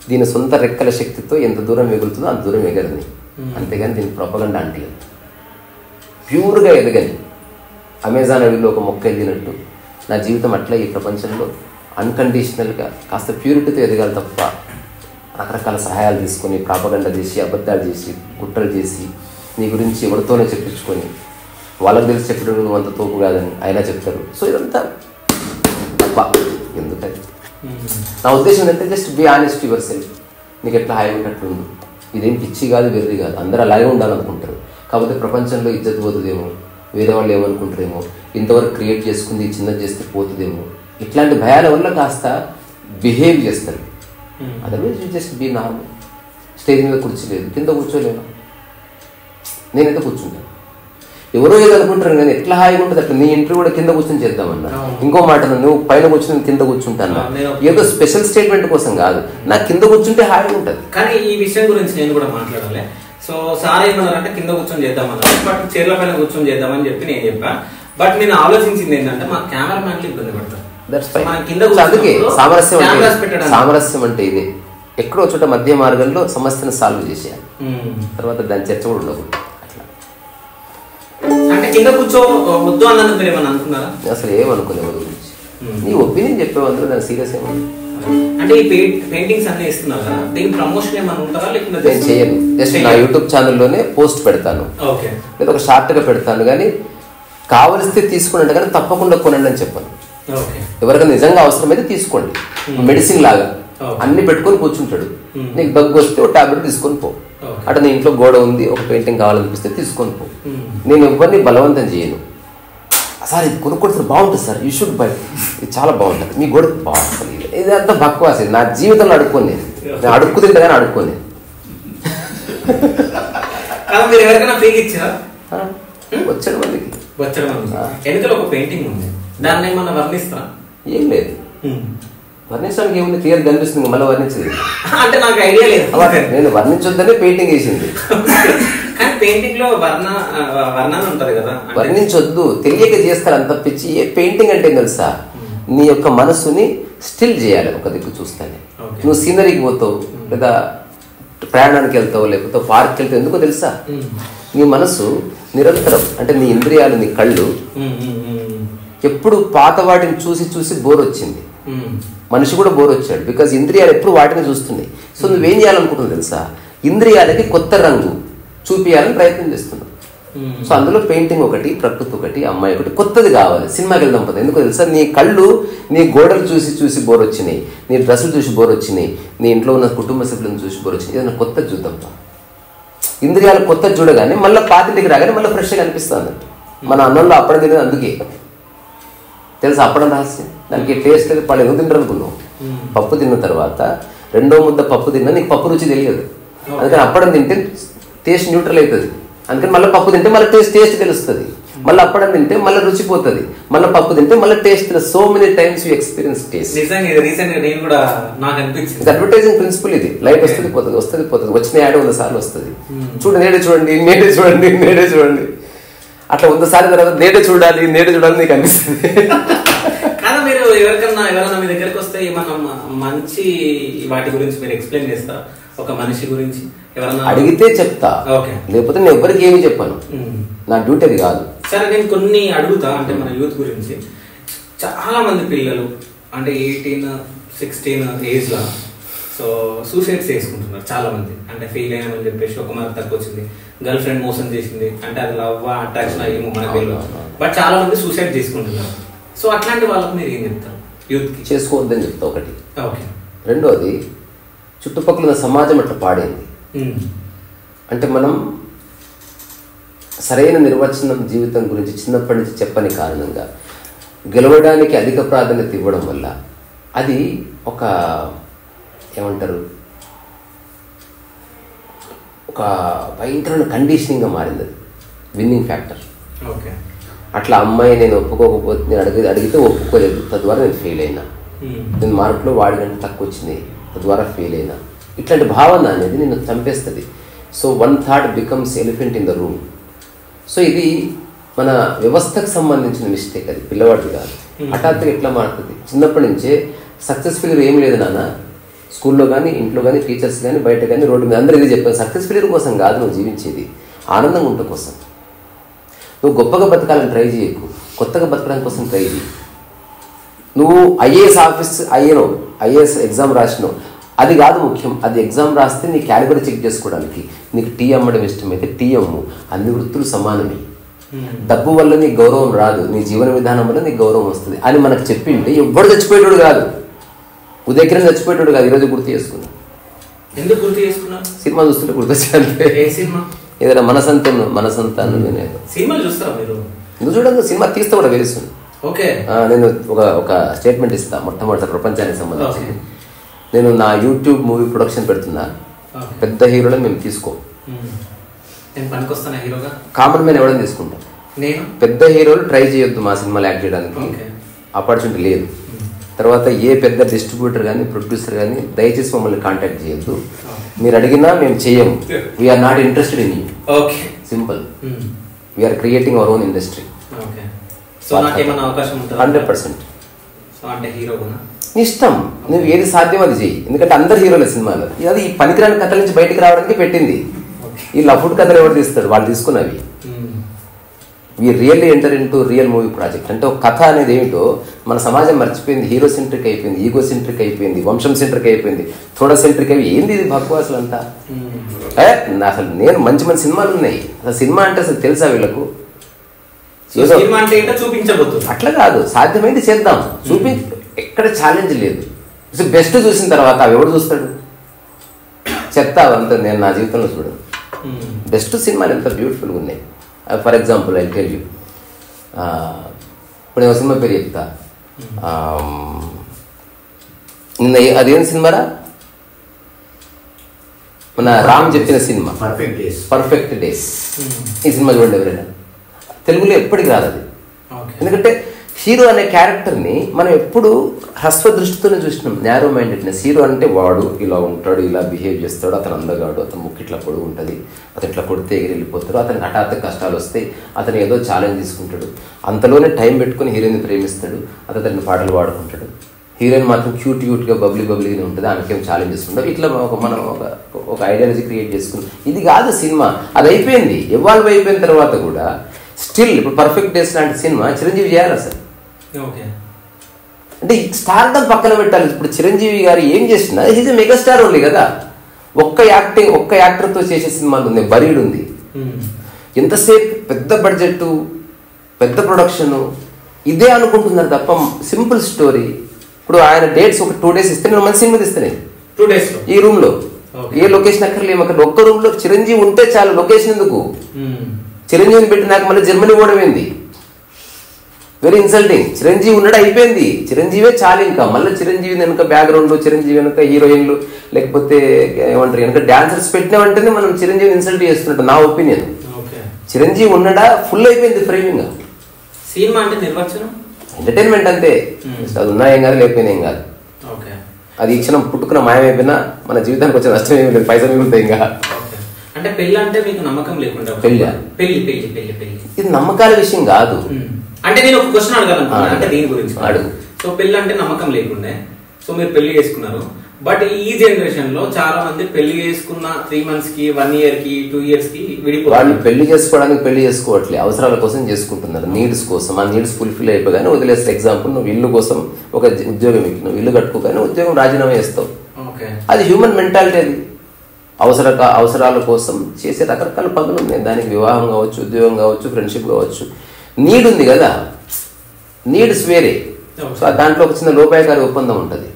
దీని సొంత రెక్కల శక్తితో ఎంత దూరం ఎగురుతుందో అంత దూరం ఎగరని, అంతేగాని దీని ప్రొపగండా అంటే ప్యూర్గా ఎదగని. అమెజాన్ అడవిలో ఒక మొక్క ఎదిగినట్టు నా జీవితం అట్లా ఈ ప్రపంచంలో అన్కండిషనల్గా కాస్త ప్యూరిటీతో ఎదగాలి తప్ప రకరకాల సహాయాలు తీసుకొని ప్రాపగండా చేసి అబద్ధాలు చేసి కుట్రలు చేసి నీ గురించి ఎవరితోనే చెప్పించుకొని వాళ్ళకి తెలిసి చెప్పడం నువ్వు అంత తోపు కాదని అయినా చెప్తారు. సో ఇదంతా ఎందుకని నా ఉద్దేశం ఏంటంటే just be honest yourself. నీకు ఎట్లా హాయి ఉన్నట్లుండు. ఇదేం పిచ్చి కాదు, వెర్రి కాదు, అందరూ అలాగే ఉండాలనుకుంటారు. కాకపోతే ప్రపంచంలో ఇజ్జత్ పోతుందేమో, వేరే వాళ్ళు ఏమనుకుంటారేమో, ఇంతవరకు క్రియేట్ చేసుకుంది చిన్నది చేస్తే పోతుందేమో, ఇట్లాంటి భయాల వల్ల కాస్త బిహేవ్ చేస్తారు. Otherwise you just be normal. Stage మీద కూర్చోలేదు, కింద కూర్చోలేను, నేనైతే కూర్చుంటాను. ఎవరో ఏదో అనుకుంటారు కానీ ఎట్లా హాయిగా ఉంటుంది అట్లా. నీ ఇంట్లో కూడా కింద కూర్చొని చేద్దామన్నా, ఇంకో మాట నువ్వు పైన కూర్చొని కింద కూర్చుంటాను. ఏదో స్పెషల్ స్టేట్మెంట్ కోసం కాదు, నాకు కింద కూర్చుంటే హాయిగా ఉంటుంది. కానీ ఈ విషయం గురించి నేను కూడా మాట్లాడాలి. సో సార్ ఏమన్నారంటే కింద కూర్చొని చేద్దామన్నారు, బట్ చైర్ల పైన కూర్చొని చేద్దామని చెప్పి నేను చెప్పా. బట్ నేను ఆలోచించింది ఏంటంటే మా కెమెరా మ్యాన్లు ఇబ్బంది పడతారు. అందుకే సామరస్యం అంటే ఇదే. ఎక్కడో చోట మధ్య మార్గంలో సమస్యను సాల్వ్ చేసేయాలి, తర్వాత దాని చర్చ కూడా ఉండకూడదు. అంటే కింద కూర్చో వద్దు అన్నది మీరు ఏమన్నా అనుకున్నారా? అసలు ఏమనుకునే వాళ్ళ గురించి నీ ఒపీనియన్ చెప్పేవాళ్ళు దాని సీరియస్ ఏమన్నా. అంటే ఈ పెయింటింగ్స్ అన్ని ఇస్తున్నారు కదా, దీని ప్రమోషన్ ఏమన్నా ఉంటారా? లేకపోతే నేను చేయను, జస్ట్ నా యూట్యూబ్ ఛానల్లోనే పోస్ట్ పెడతాను, లేదా ఒక షార్ట్గా పెడతాను. కానీ కావలిస్తే తీసుకున్నట్టు కానీ తప్పకుండా కొనండి అని చెప్పాను. ఎవరికైనా నిజంగా అవసరమైతే తీసుకోండి. మెడిసిన్ లాగా అన్ని పెట్టుకొని కూర్చుంటాడు, నీకు దగ్గు వస్తే ఒక టాబ్లెట్ తీసుకొని పో. అటు నీ ఇంట్లో గోడ ఉంది, ఒక పెయింటింగ్ కావాలనిపిస్తే తీసుకొని పో. నేను ఎవరిని బలవంతం చేయను. సార్ ఇది కొనుక్కోండి సార్, బాగుంటుంది సార్, యూ షుడ్ బై, ఇది చాలా బాగుంటుంది, మీ గోడ బాగుంటుంది. ఇది అంతా బక్వాస్. నా జీవితంలో అడుక్కోను, నేను అడుక్కు తింటా కానీ అడుక్కోను. వచ్చాడు మందికి వెనకాల ఒక పెయింటింగ్ ఉంది, దాన్ని ఏమన్నా వర్ణిస్తారా? ఏం లేదు, వర్ణించడానికి ఏముంది, క్లియర్ కనిపిస్తుంది, మళ్ళీ వర్ణించలేదు. అంటే నాకు ఐడియా లేదు, నేను వర్ణించొద్దనే పెయింటింగ్ వేసింది. కానీ పెయింటింగ్ లో వర్ణన ఉంటది కదా, వర్ణించొద్దు, తెలియక చేస్తారు అంత పిచ్చి. ఏ పెయింటింగ్ అంటే తెలుసా, నీ యొక్క మనసుని స్టిల్ చేయాలి. ఒక దిక్కు చూస్తానే నువ్వు సీనరీకి పోతావు, లేదా ప్రయాణానికి వెళ్తావు, లేకపోతే పార్క్కి వెళ్తావు. ఎందుకో తెలుసా, నీ మనసు నిరంతరం అంటే నీ ఇంద్రియాలు, నీ కళ్ళు ఎప్పుడు పాత వాటిని చూసి చూసి బోర్ వచ్చింది. మనిషి కూడా బోర్ వచ్చాడు, బికాజ్ ఇంద్రియాలు ఎప్పుడు వాటిని చూస్తున్నాయి. సో నువ్వేం చేయాలనుకుంటున్నావు తెలుసా, ఇంద్రియాలకి కొత్త రంగు చూపించాలని ప్రయత్నం చేస్తున్నావు. సో అందులో పెయింటింగ్ ఒకటి, ప్రకృతి ఒకటి, అమ్మాయి ఒకటి, కొత్తది కావాలి. సినిమాకి వెళ్దాం పద. ఎందుకో తెలుసా, నీ కళ్ళు నీ గోడలు చూసి చూసి బోర్ వచ్చినాయి, నీ డ్రెస్సులు చూసి బోర్ వచ్చినాయి, నీ ఇంట్లో ఉన్న కుటుంబ సభ్యులను చూసి బోర్ వచ్చినాయి. ఏదైనా కొత్తది చూద్దాం. ఇంద్రియాలు కొత్తది చూడగానే మళ్ళీ పాతింటికి రాగానే మళ్ళీ ఫ్రెష్గా అనిపిస్తుంది. మన అన్నంలో అప్పడం తినేది అందుకే తెలుసా, అప్పడం రహస్యం. దానికి టేస్ట్ లేదు, పళ్ళు ఎందుకు తింటారు అనుకున్నావు. పప్పు తిన్న తర్వాత 2వ ముద్ద పప్పు తిన్నా నీకు పప్పు రుచి తెలియదు. అందుకని అప్పడం తింటే టేస్ట్ న్యూట్రల్ అవుతుంది. అందుకని మళ్ళీ పప్పు తింటే మళ్ళీ టేస్ట్ తెలుస్తుంది. మళ్ళీ అప్పడం తింటే మళ్ళీ రుచిపోతుంది, మళ్ళీ పప్పు తింటే మళ్ళీ taste. So many times you experience taste. Advertising principle ఇది. లైట్ వస్తుంది పోతుంది, వస్తుంది పోతుంది, వచ్చిన యాడ్ 100 సార్లు వస్తుంది. నేడే చూడండి, నేడే చూడండి, నేడే చూడండి, అట్లా 100 సార్లు తర్వాత నేడే చూడాలి, నేడే చూడాలి నీకు అనిపిస్తుంది. కాదా మీరు ఎవరైనా మీ దగ్గరికి వస్తే ఏమన్నా మంచి వాటి గురించి మీరు ఎక్స్ప్లెయిన్ చేస్తారా? ఒక మనిషి గురించి ఎవరన్నా అడిగితే చెప్తా, లేకపోతే నేను ఎవరికి ఏమి చెప్పాను, నా డ్యూటీ అది కాదు. సరే నేను కొన్ని అడుగుతా. అంటే మన యూత్ గురించి చాలా మంది పిల్లలు అంటే 18-16 ఏజ్ లో సో సూసైడ్స్ చేసుకుంటున్నారు చాలా మంది. అంటే ఫెయిల్ అయ్యామని చెప్పేసి ఒక మార్క్ తక్కువ వచ్చింది, గర్ల్ ఫ్రెండ్ మోసం చేసింది అంటే అది లవ్ అట్రాక్షన్ అయ్యేమో మనకు తెలియదు, బట్ చాలా మంది సూసైడ్ చేసుకుంటున్నారు. సో అట్లాంటి వాళ్ళకి మీరు ఏం చెప్తారు? యూత్ కి చేసుకోవద్దని చెప్తా ఒకటి. ఓకే. రెండోది, చుట్టుపక్కల ఉన్న సమాజం అట్లా పాడైంది. అంటే మనం సరైన నిర్వచనం జీవితం గురించి చిన్నప్పటి నుంచి చెప్పని కారణంగా గెలవడానికి అధిక ప్రాధాన్యత ఇవ్వడం వల్ల అది ఒక ఏమంటారు, ఒక భయంకరమైన కండిషనింగ్గా మారింది. అది విన్నింగ్ ఫ్యాక్టర్. ఓకే. అట్లా అమ్మాయి నేను ఒప్పుకోకపోతే, నేను అడిగితే ఒప్పుకోలేదు, తద్వారా నేను ఫెయిల్ అయినా, నేను మార్కులో వాడికంటే తక్కువ వచ్చింది, తద్వారా ఫెయిల్ అయినా, ఇట్లాంటి భావన అనేది నేను చంపేస్తుంది. So 1 thought becomes elephant in the room. So ఇది మన వ్యవస్థకు సంబంధించిన మిస్టేక్, అది పిల్లవాడిది కాదు. హఠాత్తుగా ఎట్లా మారుతుంది? చిన్నప్పటి నుంచే సక్సెస్ ఫెయిల్యూర్ ఏం లేదు నాన్న, స్కూల్లో కానీ ఇంట్లో కానీ టీచర్స్ కానీ బయట కానీ రోడ్డు మీద అందరూ ఇది చెప్పాను, సక్సెస్ ఫెయిల్యూర్ కోసం కాదు నువ్వు జీవించేది, ఆనందంగా ఉండటం కోసం. నువ్వు గొప్పగా బతకాలని ట్రై చేయకు, కొత్తగా బతకడం కోసం ట్రై చేయి. నువ్వు ఐఏఎస్ ఎగ్జామ్ రాసినావు, అది కాదు ముఖ్యం. అది ఎగ్జామ్ రాస్తే నీ క్యాలిబర్ చెక్ చేసుకోవడానికి. నీకు టీ అమ్మడం ఇష్టమైతే టీ అమ్ము, అన్ని వృత్తులు సమానమే. డబ్బు వల్ల నీకు గౌరవం రాదు, నీ జీవన విధానం వల్ల నీకు గౌరవం వస్తుంది అని మనకు చెప్పింటే ఎవ్వడు చచ్చిపోయేటోడు కాదు, ఉదయకిరణ్ చచ్చిపోయేటోడు కాదు. ఈరోజు గుర్తు చేసుకున్నా. ఎందుకు గుర్తు చేసుకున్నా? సినిమా చూస్తుంటే గుర్తొచ్చానంటే, ఏదైనా మనసంతానం సినిమాలు చూస్తారా మీరు? నువ్వు చూడండి, సినిమా తీస్తే కూడా తెలుస్తుంది. ఓకే. నేను ఒక స్టేట్మెంట్ ఇస్తా మొట్టమొదటి ప్రపంచానికి సంబంధించి. నేను నా యూట్యూబ్ మూవీ ప్రొడక్షన్ పెడుతున్నా, పెద్ద హీరోలు మేము తీసుకో, కామన్ మ్యాన్ ఎవడని తీసుకుంటాం. పెద్ద హీరోలు ట్రై చేయొద్దు మా సినిమాలు యాక్ట్ చేయడానికి, ఆపర్చునిటీ లేదు. తర్వాత ఏ పెద్ద డిస్ట్రిబ్యూటర్ కానీ ప్రొడ్యూసర్ కానీ దయచేసి మమ్మల్ని కాంటాక్ట్ చేయొద్దు, మీరు అడిగినా మేము చేయము. We are not interested in you. Simple. We are creating our own industry. 100%. ఇష్టం, నువ్వు ఏది సాధ్యం అది చెయ్యి. ఎందుకంటే అందరు హీరోల సినిమాలు అది ఈ పనికిరాని కథల నుంచి బయటకు రావడానికి పెట్టింది. ఈ లఫుడ్ కథలు ఎవరు తీస్తాడు? వాళ్ళు తీసుకున్నవి. We really enter into real movie project. అంటే ఒక కథ అనేది ఏమిటో మన సమాజం మర్చిపోయింది. హీరో సెంట్రిక్ అయిపోయింది, ఈగో సెంట్రిక్ అయిపోయింది, వంశం సెంట్రిక్ అయిపోయింది, థోడా సెంట్రిక్ అయిపోయి ఏంది ఇది భక్వాసులు అంతా. అసలు నేను మంచి మంచి సినిమాలు ఉన్నాయి. అసలు సినిమా అంటే అసలు తెలుసా వీళ్ళకు? అట్లా కాదు, సాధ్యమైంది చేద్దాం, ఎక్కడ ఛాలెంజ్ లేదు. బెస్ట్ చూసిన తర్వాత అవి ఎవడు చూస్తాడు? చెప్తా అంత నేను నా జీవితంలో చూడను. బెస్ట్ సినిమాలు ఎంత బ్యూటిఫుల్గా ఉన్నాయి. For example I tell you, ఇప్పుడు నేను సినిమా పేరు చెప్తా. నిన్న అదేం సినిమారా, మన రామ్ చెప్పిన సినిమా పర్ఫెక్ట్ డేస్. ఈ సినిమా చూడండి ఎవరైనా. తెలుగులో ఎప్పటికి రాదు అది. ఎందుకంటే హీరో అనే క్యారెక్టర్ని మనం ఎప్పుడు హ్రస్వ దృష్టితోనే చూసినాం, నేరో మైండెడ్నెస్. హీరో అంటే వాడు ఇలా ఉంటాడు, ఇలా బిహేవ్ చేస్తాడు, అతను అందగాడు, అతను ముక్కు ఇట్లా పొడుగు ఉంటుంది, అతను ఇట్లా కొడితే ఎగిరి వెళ్ళిపోతాడు, అతనికి హఠాత్తు కష్టాలు వస్తాయి, అతను ఏదో ఛాలెంజ్ తీసుకుంటాడు, అంతలోనే టైం పెట్టుకుని హీరోయిన్ ప్రేమిస్తాడు, అతని పాటలు పాడుకుంటాడు. హీరోయిన్ మాత్రం క్యూట్గా బబ్లీగా ఉంటుంది, ఆమెకేం ఛాలెంజెస్ ఉండవు. ఇట్లా మనం ఒక ఐడియాలజీ క్రియేట్ చేసుకున్నాం. ఇది కాదు సినిమా, అది అయిపోయింది. ఎవాల్వ్ అయిపోయిన తర్వాత కూడా స్టిల్ ఇప్పుడు పర్ఫెక్ట్ డేస్ లాంటి సినిమా చిరంజీవి చేయాలి అసలు. అంటే స్టార్డమ్ పక్కన పెట్టాలి. ఇప్పుడు చిరంజీవి గారు ఏం చేసినా ఈజ్ ఎ మెగాస్టార్ ఓన్లీ కదా. ఒక్క యాక్టర్తో చేసే సినిమాలు ఉన్నాయి. బరీడ్ ఉంది, ఎంతసేపు పెద్ద బడ్జెట్, పెద్ద ప్రొడక్షన్, ఇదే అనుకుంటున్నారు తప్ప సింపుల్ స్టోరీ. ఇప్పుడు ఆయన డేట్స్ ఒక 2 days ఇస్తే నేను మంచి సినిమా తీస్తాను 2 days ఈ రూమ్ లో. ఏ లొకేషన్ అక్కర్లేము, అక్కడ ఒక్క రూమ్ లో చిరంజీవి ఉంటే చాలు. లొకేషన్ ఎందుకు? చిరంజీవిని పెట్టి నాకు మళ్ళీ జర్మనీ పోవడం ఏంది? Very insulting. చిరంజీవి ఉన్నాడు, అయిపోయింది. చిరంజీవే చాలు. ఇంకా మళ్ళీ చిరంజీవి వెనుక బ్యాక్గ్రౌండ్, చిరంజీవి వెనుక హీరోయిన్లు, లేకపోతే ఏమంటారు వెనుక డాన్సర్స్ పెట్టినామంటేనే మనం చిరంజీవిని ఇన్సల్ట్ చేస్తున్నట్టు నా ఒపీనియన్. చిరంజీవి ఉండడా ఫుల్ అయిపోయింది ఫ్రేమింగ్. సినిమా అంటే నిర్వచనం ఎంటర్టైన్మెంట్ అంతే, అది ఉన్నాయేం కాదు లేకపోయినా ఏం కాదు. అది ఇచ్చిన పుట్టుకున్న మాయమైపోయినా మన జీవితానికి వచ్చిన నష్టం ఏమి లేదు, పైసలు మిగులుతాయి. ఇంకా అంటే పెళ్ళి అంటే మీకు నమ్మకం లేకుండా పెళ్ళి ఇది నమ్మకాల విషయం కాదు. అంటే నేను ఒక క్వశ్చన్ అడగాలనుకున్నాను, అంటే దీని గురించి అడుగు. సో పెళ్ళి అంటే నమ్మకం లేకుండే, సో మీరు పెళ్లి చేసుకున్నారు. బట్ ఈ జనరేషన్ లో చాలా మంది పెళ్లి చేసుకున్న 3 months కి 1 year కి 2 years కి విడిపోతారు. వాళ్ళు పెళ్లి చేసుకోవడానికి పెళ్లి చేసుకోవట్లే, అవసరాల కోసం చేసుకుంటున్నారు, నీడ్స్ కోసం. ఆ నీడ్స్ ఫుల్ఫిల్ అయిపోగానే వదిలేస్తే. ఎగ్జాంపుల్, నువ్వు ఇల్లు కోసం ఒక ఉద్యోగం ఇచ్చి నువ్వు ఇల్లు కట్టుకోగానే ఉద్యోగం రాజీనామా చేస్తావు. అది హ్యూమన్ మెంటాలిటీ. అది అవసరాల కోసం చేసే రకరకాల పనులు ఉన్నాయి. దానికి వివాహం కావచ్చు, ఉద్యోగం కావచ్చు, ఫ్రెండ్షిప్ కావచ్చు. నీడ్ ఉంది కదా, నీడ్స్ వేరే. సో దాంట్లో ఒక చిన్న లోపాయకారి ఒప్పందం ఉంటుంది.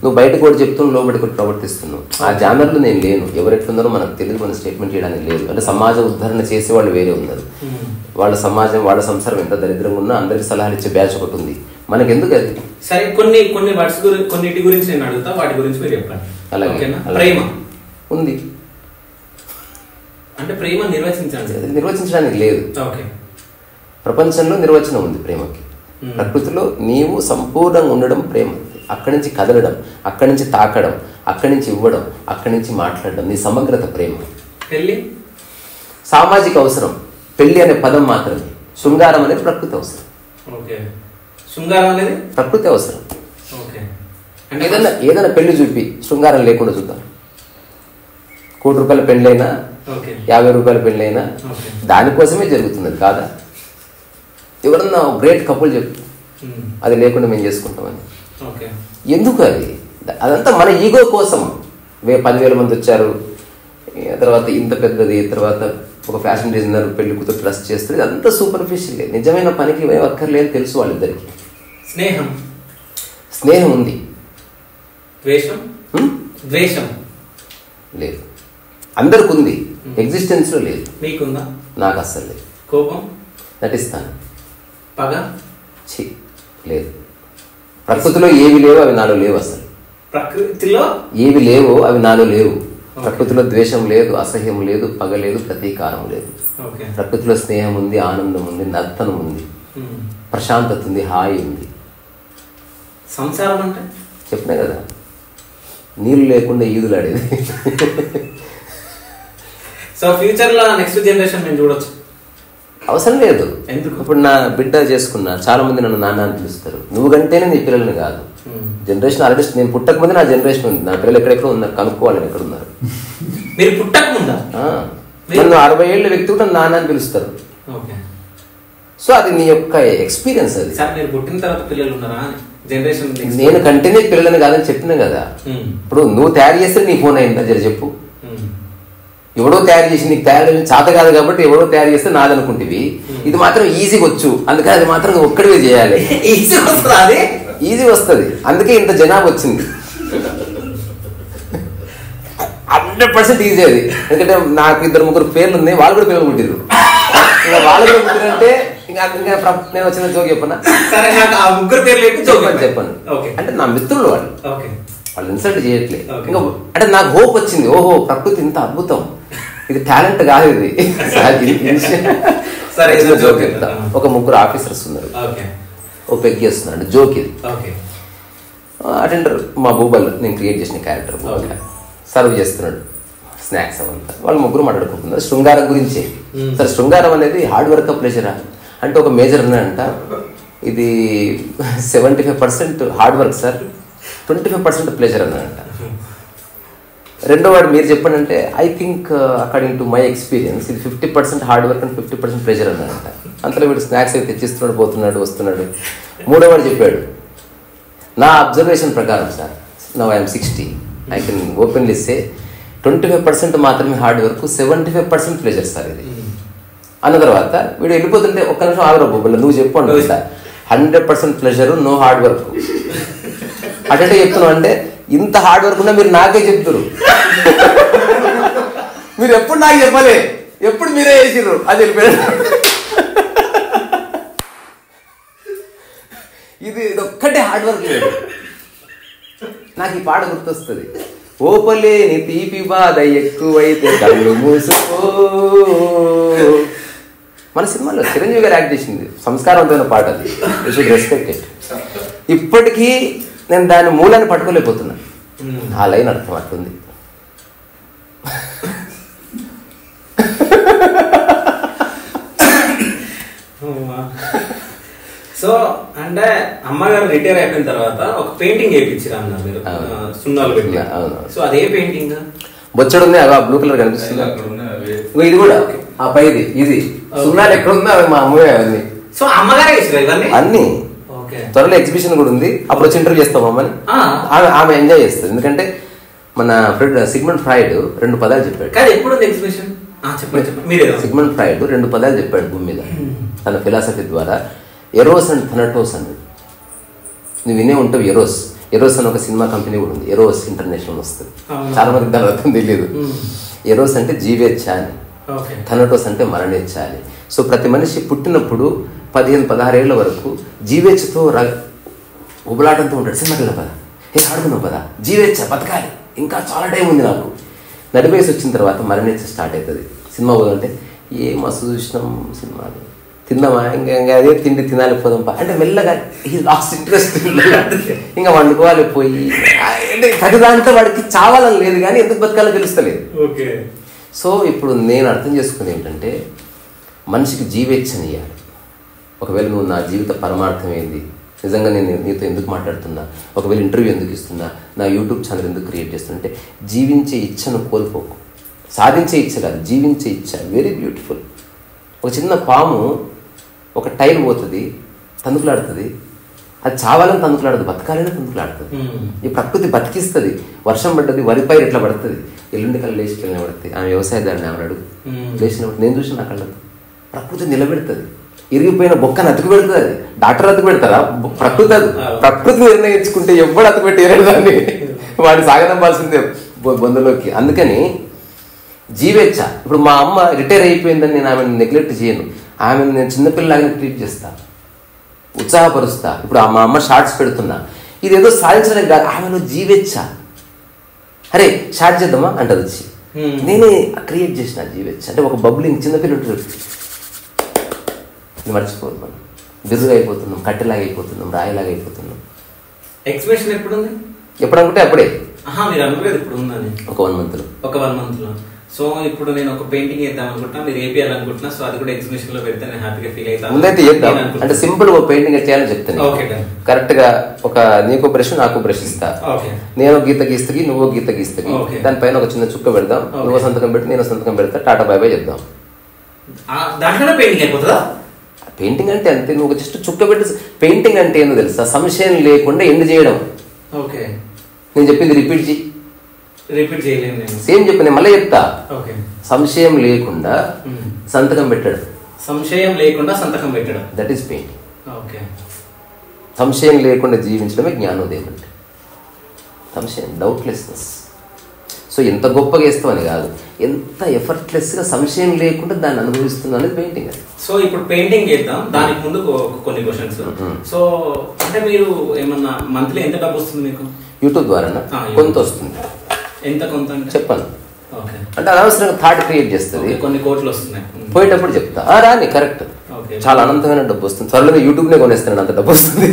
నువ్వు బయటకు కూడా చెప్తున్నావు, లోపలికి కూడా ప్రవర్తిస్తున్నావు. ఆ జానర్లో నేను లేను. ఎవరెట్లున్నారో మనకు తెలియదు, మనం స్టేట్మెంట్ చేయడానికి లేదు. అంటే సమాజ ఉద్ధరణ చేసే వాళ్ళు వేరే ఉన్నారు. వాళ్ళ సమాజం, వాళ్ళ సంసారం ఎంత దరిద్రంగా ఉన్నా అందరికి సలహాలు ఇచ్చే బ్యాచ్ ఒకటి ఉంది. మనకి ఎందుకు అది? సరే, కొన్ని వర్డ్స్ కొన్నిటి గురించి నేను అడుగుతా, వాటి గురించి మీరు చెప్పండి. అలాగే ప్రేమ ఉంది అంటే ప్రేమ నిర్వచించడానికి లేదు. ప్రపంచంలో నిర్వచనం ఉంది ప్రేమకి. ప్రకృతిలో నీవు సంపూర్ణంగా ఉండడం ప్రేమ. అక్కడి నుంచి కదలడం, అక్కడి నుంచి తాకడం, అక్కడి నుంచి ఇవ్వడం, అక్కడి నుంచి మాట్లాడడం, నీ సమగ్రత ప్రేమ. పెళ్లి సామాజిక అవసరం. పెళ్లి అనే పదం మాత్రమే. శృంగారం అనేది ప్రకృతి అవసరం. శృంగారం అనేది ప్రకృతి అవసరం. ఏదైనా పెళ్లి చూపి శృంగారం లేకుండా చూద్దాం. 1 కోటి రూపాయల పెళ్ళైనా, 50 రూపాయల పెళ్ళైనా దానికోసమే జరుగుతుంది కాదా? ఎవరన్నా గ్రేట్ కపుల్ చెప్పు అది లేకుండా మేము చేసుకుంటామని. ఎందుకు అది? అదంతా మన ఈగో కోసం. 10,000 మంది వచ్చారు, తర్వాత ఇంత పెద్దది, తర్వాత ఒక ఫ్యాషన్ డిజైనర్ పెళ్లి కూతురు ట్రస్ట్ చేస్తుంది. అదంతా సూపర్ఫిషియల్. నిజమైన పనికి ఏం అక్కర్లేదు తెలుసు వాళ్ళిద్దరికి. స్నేహం ఉంది, ద్వేషం లేదు. అందరికి ఉంది, ఎగ్జిస్టెన్స్ లో లేదు. మీకుందా? నాకు అస్సలు లేదు. కోపం నటిస్తాను, పగ లేదు. ప్రకృతిలో ఏవి లేవు అవి నాలో లేవు. అసలు ప్రకృతిలో ఏవి లేవు అవి నాలో లేవు. ప్రకృతిలో ద్వేషం లేదు, అసహ్యం లేదు, పగ లేదు, ప్రతీకారం లేదు. ప్రకృతిలో స్నేహం ఉంది, ఆనందం ఉంది, నర్తనం ఉంది, ప్రశాంతత ఉంది, హాయి ఉంది. సంసారం అంటే చెప్పినా కదా, నీళ్ళు లేకుండా ఈదులాడేది. సో ఫ్యూచర్ లో నెక్స్ట్ జనరేషన్ నేను చూడొచ్చు. అవసరం లేదు. ఎందుకు? ఇప్పుడు నా బిడ్డ చేసుకున్నా, చాలా మంది నన్ను నాన్న అని పిలుస్తారు. నువ్వు కంటేనే నీ పిల్లల్ని కాదు. జనరేషన్ ఆల్రెడీ నేను పుట్టక ముందు నా జనరేషన్ ఉంది. నా పిల్లలు ఎక్కడెక్కడ ఉన్నారు కనుక్కోవాలని ఎక్కడ ఉన్నారు. మీరు పుట్టక ముందా? నన్ను 60 ఏళ్ళ వ్యక్తి కూడా నాన్న అని పిలుస్తారు. సో అది నీ యొక్క ఎక్స్పీరియన్స్. అది మీరు పుట్టిన తర్వాత పిల్లలు ఉన్నారా? జనరేషన్ నేను కంటేనే పిల్లలని కాదని చెప్పినా కదా. ఇప్పుడు నువ్వు తయారు చేస్తే నీ ఫోన్ అయిందా జర చెప్పు. ఎవడో తయారు చేసి నీకు తయారు చేత కాదు కాబట్టి ఎవడో తయారు చేస్తే నాదనుకుంటేవి. ఇది మాత్రం ఈజీగా వచ్చు, అందుకని అది మాత్రం ఒక్కడివే చేయాలి. ఈజీ వస్తుంది, అందుకే ఇంత జనాభా వచ్చింది. 100% ఈజీ అది. ఎందుకంటే నాకు 2-3 పేర్లు ఉన్నాయి, వాళ్ళు కూడా పిల్లలు పుట్టిరు. ఇంకా వాళ్ళు కూడా పుట్టిరంటే ఇంకా నేను వచ్చిన జోక్ చెప్పనా? చెప్పాను. అంటే నా మిత్రులు వాళ్ళు ఇన్సల్ట్ చేయట్లేదు. ఇంకా అంటే నాకు హోప్ వచ్చింది. ఓహో, ప్రకృతి ఇంత అద్భుతం, ఇది టాలెంట్ కాదు ఇది. జోక్ చెప్తా. ఒక 3 ఆఫీసర్స్ ఉన్నారు, ఓ పెగ్ చేస్తున్నాడు. జోక్ ఇది. అటెండర్ మా భూబల్, నేను క్రియేట్ చేసిన క్యారెక్టర్ సర్వ్ చేస్తున్నాడు స్నాక్స్ అవంతా. వాళ్ళు 3 మాట్లాడుకుంటున్నారు శృంగారం గురించే. సరే, శృంగారం అనేది హార్డ్ వర్క్ ప్లెజరా అంటే ఒక మేజర్ ఉన్నాడంట. ఇది 75% హార్డ్ వర్క్ సార్, 25% ప్లెజర్ అన్నాడంట. రెండో వాడు మీరు చెప్పండి అంటే, I think according to my experience ఇది 50% హార్డ్ వర్క్ అండ్ 50% ప్లెజర్ అన్నాడంట. అంతలో వీడు స్నాక్స్ అయితే తెచ్చిస్తున్నాడు, పోతున్నాడు, వస్తున్నాడు. మూడో వాడు చెప్పాడు, నా అబ్జర్వేషన్ ప్రకారం sir, now I'm 60, I can openly సే 25% మాత్రమే హార్డ్ వర్క్, 75% ప్లెజర్ సార్ ఇది అన్న తర్వాత వీడు వెళ్ళిపోతుంటే ఒక్క నిమిషం ఆగరా బొబ్బుల, నువ్వు చెప్పు అంటే 100% ప్లెజరు, నో హార్డ్ వర్క్. అటే చెప్తున్నావు అంటే ఇంత హార్డ్ వర్క్ ఉన్నా మీరు నాకే చెప్తారు. మీరు ఎప్పుడు నాకు చెప్పలే, ఎప్పుడు మీరే చేసిర్రు అది వెళ్ళిపోయారు. ఇది ఒక్కటే హార్డ్ వర్క్ లేదు. నాకు ఈ పాట గుర్తొస్తుంది. ఓపలేని తీపి బాధ ఎక్కువైతే కళ్ళు మూసుకో, మన సినిమాలో చిరంజీవి గారు యాక్ట్ చేసింది సంస్కారవంతమైన పాట, అది యూ షుడ్ రెస్పెక్ట్ ఇట్. ఇప్పటికీ నేను దాని మూలాన్ని పట్టుకోలేకపోతున్నా. ఆ లైన్ అర్థం అట్లుంది. సో అంటే అమ్మగారు రిటైర్ అయిపోయిన తర్వాత ఒక పెయింటింగ్ వేయించారు అన్నారు మీరు, సున్నాలు పెట్టి. సో అదే పెయింటింగ్ బొచ్చడు ఉంది, ఆ బ్లూ కలర్ కనిపిస్తుంది. ఇది కూడా ఆ పైది ఇది సున్నాలు ఎక్కడ ఉందో అవి మా అమ్మవే అవన్నీ. సో అమ్మగారే వేసారు ఇవన్నీ అన్ని. త్వరలో ఎగ్జిబిషన్ కూడా ఉంది, అప్పుడు వచ్చి ఇంటర్వ్యూ చేస్తాం అమ్మని. ఆమె ఎంజాయ్ చేస్తుంది, ఎందుకంటే మన ఫ్రెండ్ సిగ్మండ్ ఫ్రాయిడ్ 2 పదాలు చెప్పాడు. ఎప్పుడు ఎగ్జిబిషన్? సిగ్మండ్ ఫ్రాయిడ్ 2 పదాలు చెప్పాడు భూమి మీద తన ఫిలాసఫీ ద్వారా, ఎరోస్ అండ్ థనటోస్ అన్నాడు. నువ్వు వినే ఉంటావు ఎరోస్. ఎరోస్ అని ఒక సినిమా కంపెనీ కూడా ఉంది, ఎరోస్ ఇంటర్నేషనల్ వస్తుంది. చాలా మందికి దాని అర్థం తెలియదు. ఎరోస్ అంటే జీవేచ్ఛ అని, థనటోస్ అంటే మరణేచ్ఛ అని. సో ప్రతి మనిషి పుట్టినప్పుడు 15-16 ఏళ్ల వరకు జీవేచ్ఛతో ఉబలాటంతో ఉంటాడు. సినిమాకి వెళ్ళిన పద, ఆడుకున్నావు పద, జీవేచ్ఛ బతకాలి, ఇంకా చాలా టైం ఉంది నాకు. నడిపేసి వచ్చిన తర్వాత మరణేచ్ఛ స్టార్ట్ అవుతుంది. సినిమా పోదంటే ఏ మస్తు చూసినాం సినిమాలు, తిందామా, ఇంకా అదే తిండి తినాలి పోదాంపా అంటే మెల్లగా ఈ లాస్ట్ ఇంట్రెస్ట్ ఇంకా వండుకోవాలి పోయి అంటే ప్రతి దాంట్లో వాడికి చావాలని లేదు, కానీ ఎందుకు బతకాలో తెలుస్తలేదు. సో ఇప్పుడు నేను అర్థం చేసుకునేది ఏంటంటే మనిషికి జీవేచ్ఛని ఇవ్వాలి. ఒకవేళ నువ్వు నా జీవిత పరమార్థం ఏంది, నిజంగా నేను నీతో ఎందుకు మాట్లాడుతున్నా, ఒకవేళ ఇంటర్వ్యూ ఎందుకు ఇస్తున్నా, నా యూట్యూబ్ ఛానల్ ఎందుకు క్రియేట్ చేస్తున్నా, జీవించే ఇచ్చను కోల్పోకు. సాధించే ఇచ్చ కాదు, జీవించే ఇచ్చ వెరీ బ్యూటిఫుల్. ఒక చిన్న పాము ఒక టైల్ పోతుంది, తన్నుకులాడుతుంది. అది చావాలని తన్నుకులాడదు, బతకాలని తన్నుకులాడుతుంది. ఈ ప్రకృతి బతికిస్తుంది. వర్షం పడ్డది, వరి పైరు ఎట్లా పడుతుంది, ఎల్లుండి కల్లా లేచికెళ్ళిన పడుతుంది. ఆమె వ్యవసాయదారిని ఆమె అడుగు లేచినప్పుడు నేను చూసిన నా కళ్ళతో. ప్రకృతి నిలబెడుతుంది. ఇరిగిపోయిన బొక్కను అతుకు పెడుతుంది. అది డాక్టర్ అతుకు పెడతారా? ప్రకృతి. అది ప్రకృతి నిర్ణయించుకుంటే ఎవ్వడు అతుకు పెట్టేయడు దాన్ని, వాడిని సాగనంపాల్సిందే బొందలోకి. అందుకని జీవేచ్ఛ. ఇప్పుడు మా అమ్మ రిటైర్ అయిపోయిందని నేను ఆమెను నెగ్లెక్ట్ చేయను. ఆమెను నేను చిన్నపిల్లలాగానే ట్రీట్ చేస్తా, ఉత్సాహపరుస్తా. ఇప్పుడు మా అమ్మ షార్ట్స్ పెడుతున్నా, ఇదేదో సాధించడానికి కాదు, ఆమెలో జీవేచ్ఛ. అరే షార్ట్ చేద్దామా అంటది వచ్చి, నేనే క్రియేట్ చేసిన జీవేచ్ఛ. అంటే ఒక బబ్లింగ్ చిన్నపిల్ల ఉంటుంది, మర్చిపోదు. మనం బిజుగా అయిపోతున్నాం, కట్టెలాగా అయిపోతున్నాం, రాయిలాగా అయిపోతున్నాం. ఎక్స్ప్రెషన్ ఎప్పుడుంది? ఎప్పుడు అనుకుంటే అప్పుడే. మీరు అనుకోలేదు ఇప్పుడు ఉందని? ఒక 1 month లో. ఒక 1 month లో. సో ఇప్పుడు నేను ఒక పెయింటింగ్ వేద్దాం అనుకుంటున్నా, మీరు ఏపీయాలనుకుంటున్నా. సో అది కూడా ఎగ్జిబిషన్ లో పెడితే నేను హ్యాపీగా ఫీల్ అవుతాను. ముందైతే చేద్దాం. అంటే సింపుల్ గా పెయింటింగ్ చేయాలని చెప్తాను. కరెక్ట్ గా ఒక నీకు బ్రష్ నాకు బ్రష్ ఇస్తా, నేను గీత గీస్తకి నువ్వు గీత గీస్తకి, దానిపైన ఒక చిన్న చుక్క పెడదాం, నువ్వు సంతకం పెట్టి నేను సంతకం పెడతా, టాటా బాయ్ బాయ్ చెప్దాం. దాంట్లో పెయింటింగ్ అయిపోతుందా? పెయింటింగ్ అంటే అంతే, నువ్వు జస్ట్ చుక్క పెట్టి. పెయింటింగ్ అంటే ఏందో తెలుసా? సంశయం లేకుండా ఎండ్ చేయడం. ఓకే, నేను చెప్పింది రిపీట్ చేయి. రిపీట్ చేయలేను, సేమ్ చెప్పి నేను మళ్ళీ చెప్తా. సంశయం లేకుండా సంతకం పెట్టడం. సంశయం లేకుండా సంతకం పెట్టడం, దట్ ఈస్ పెయింటింగ్. ఓకే, సంశయం లేకుండా జీవించడమే జ్ఞానోదయం అంటే. సంశయం, డౌట్లెస్నెస్. సో ఎంత గొప్పగా వేస్తామని కాదు, ఎంత ఎఫర్ట్లెస్గా సంశయం లేకుండా దాన్ని అనుభవిస్తున్నా అనేది పెయింటింగ్. అది. సో ఇప్పుడు పెయింటింగ్ చేద్దాం, దానికి ముందు కొన్ని క్వశ్చన్స్. సో అంటే మీరు ఏమన్నా మంత్లీ ఎంత డబ్బు వస్తుంది మీకు? యూట్యూబ్ ద్వారా కొంత వస్తుంది. ఎంత కొంత చెప్పాను అంటే అనవసరంగా థాట్ క్రియేట్ చేస్తుంది. కొన్ని కోట్లు వస్తున్నాయి, పోయేటప్పుడు చెప్తా. రాని కరెక్ట్, చాలా అనంతమైన డబ్బు వస్తుంది. త్వరలో యూట్యూబ్ నే కొనేస్తాను, అంత డబ్బు వస్తుంది.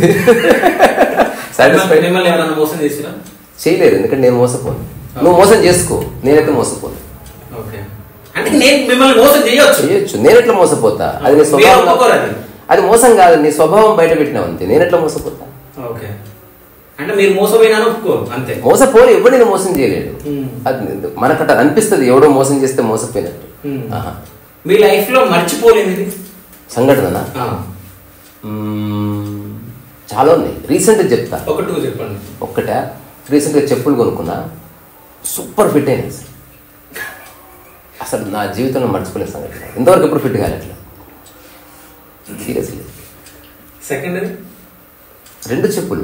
మోసం చేసినా చేయలేరు, ఎందుకంటే నేను మోసపోను. నువ్వు మోసం చేసుకో, నేనైతే మోసపోను. అంటే నేను మిమ్మల్ని మోసం చేయొచ్చు, నేను ఎట్లా మోసపోతా? అది నీ స్వభావం. అది మోసం కాదు, నీ స్వభావం బయట పెట్టినావు అంతే. నేను ఎట్లా మోసపోతా? అంటే మీరు మోసపోయినా ఒప్పుకో అంతే. మోసపోరు, ఎవరు నేను మోసం చేయలేడు. అది మనకట అనిపిస్తుంది, ఎవడో మోసం చేస్తే మోసపోయినట్టు. మీ లైఫ్ లో మర్చిపోలేనిది సంఘటన చాలా ఉన్నాయి. రీసెంట్ గా చెప్తా, ఒకటి చెప్పండి. ఒక్కట రీసెంట్ గా చెప్పులు కొనుక్కున్నా, సూపర్ ఫిట్ అయినా. అసలు నా జీవితంలో మర్చిపోలేదు సంఘటన. ఇంతవరకు ఎప్పుడు ఫిట్ కాలేదు అట్లా, సీరియస్లీ. సెకండ్ 2 చెప్పులు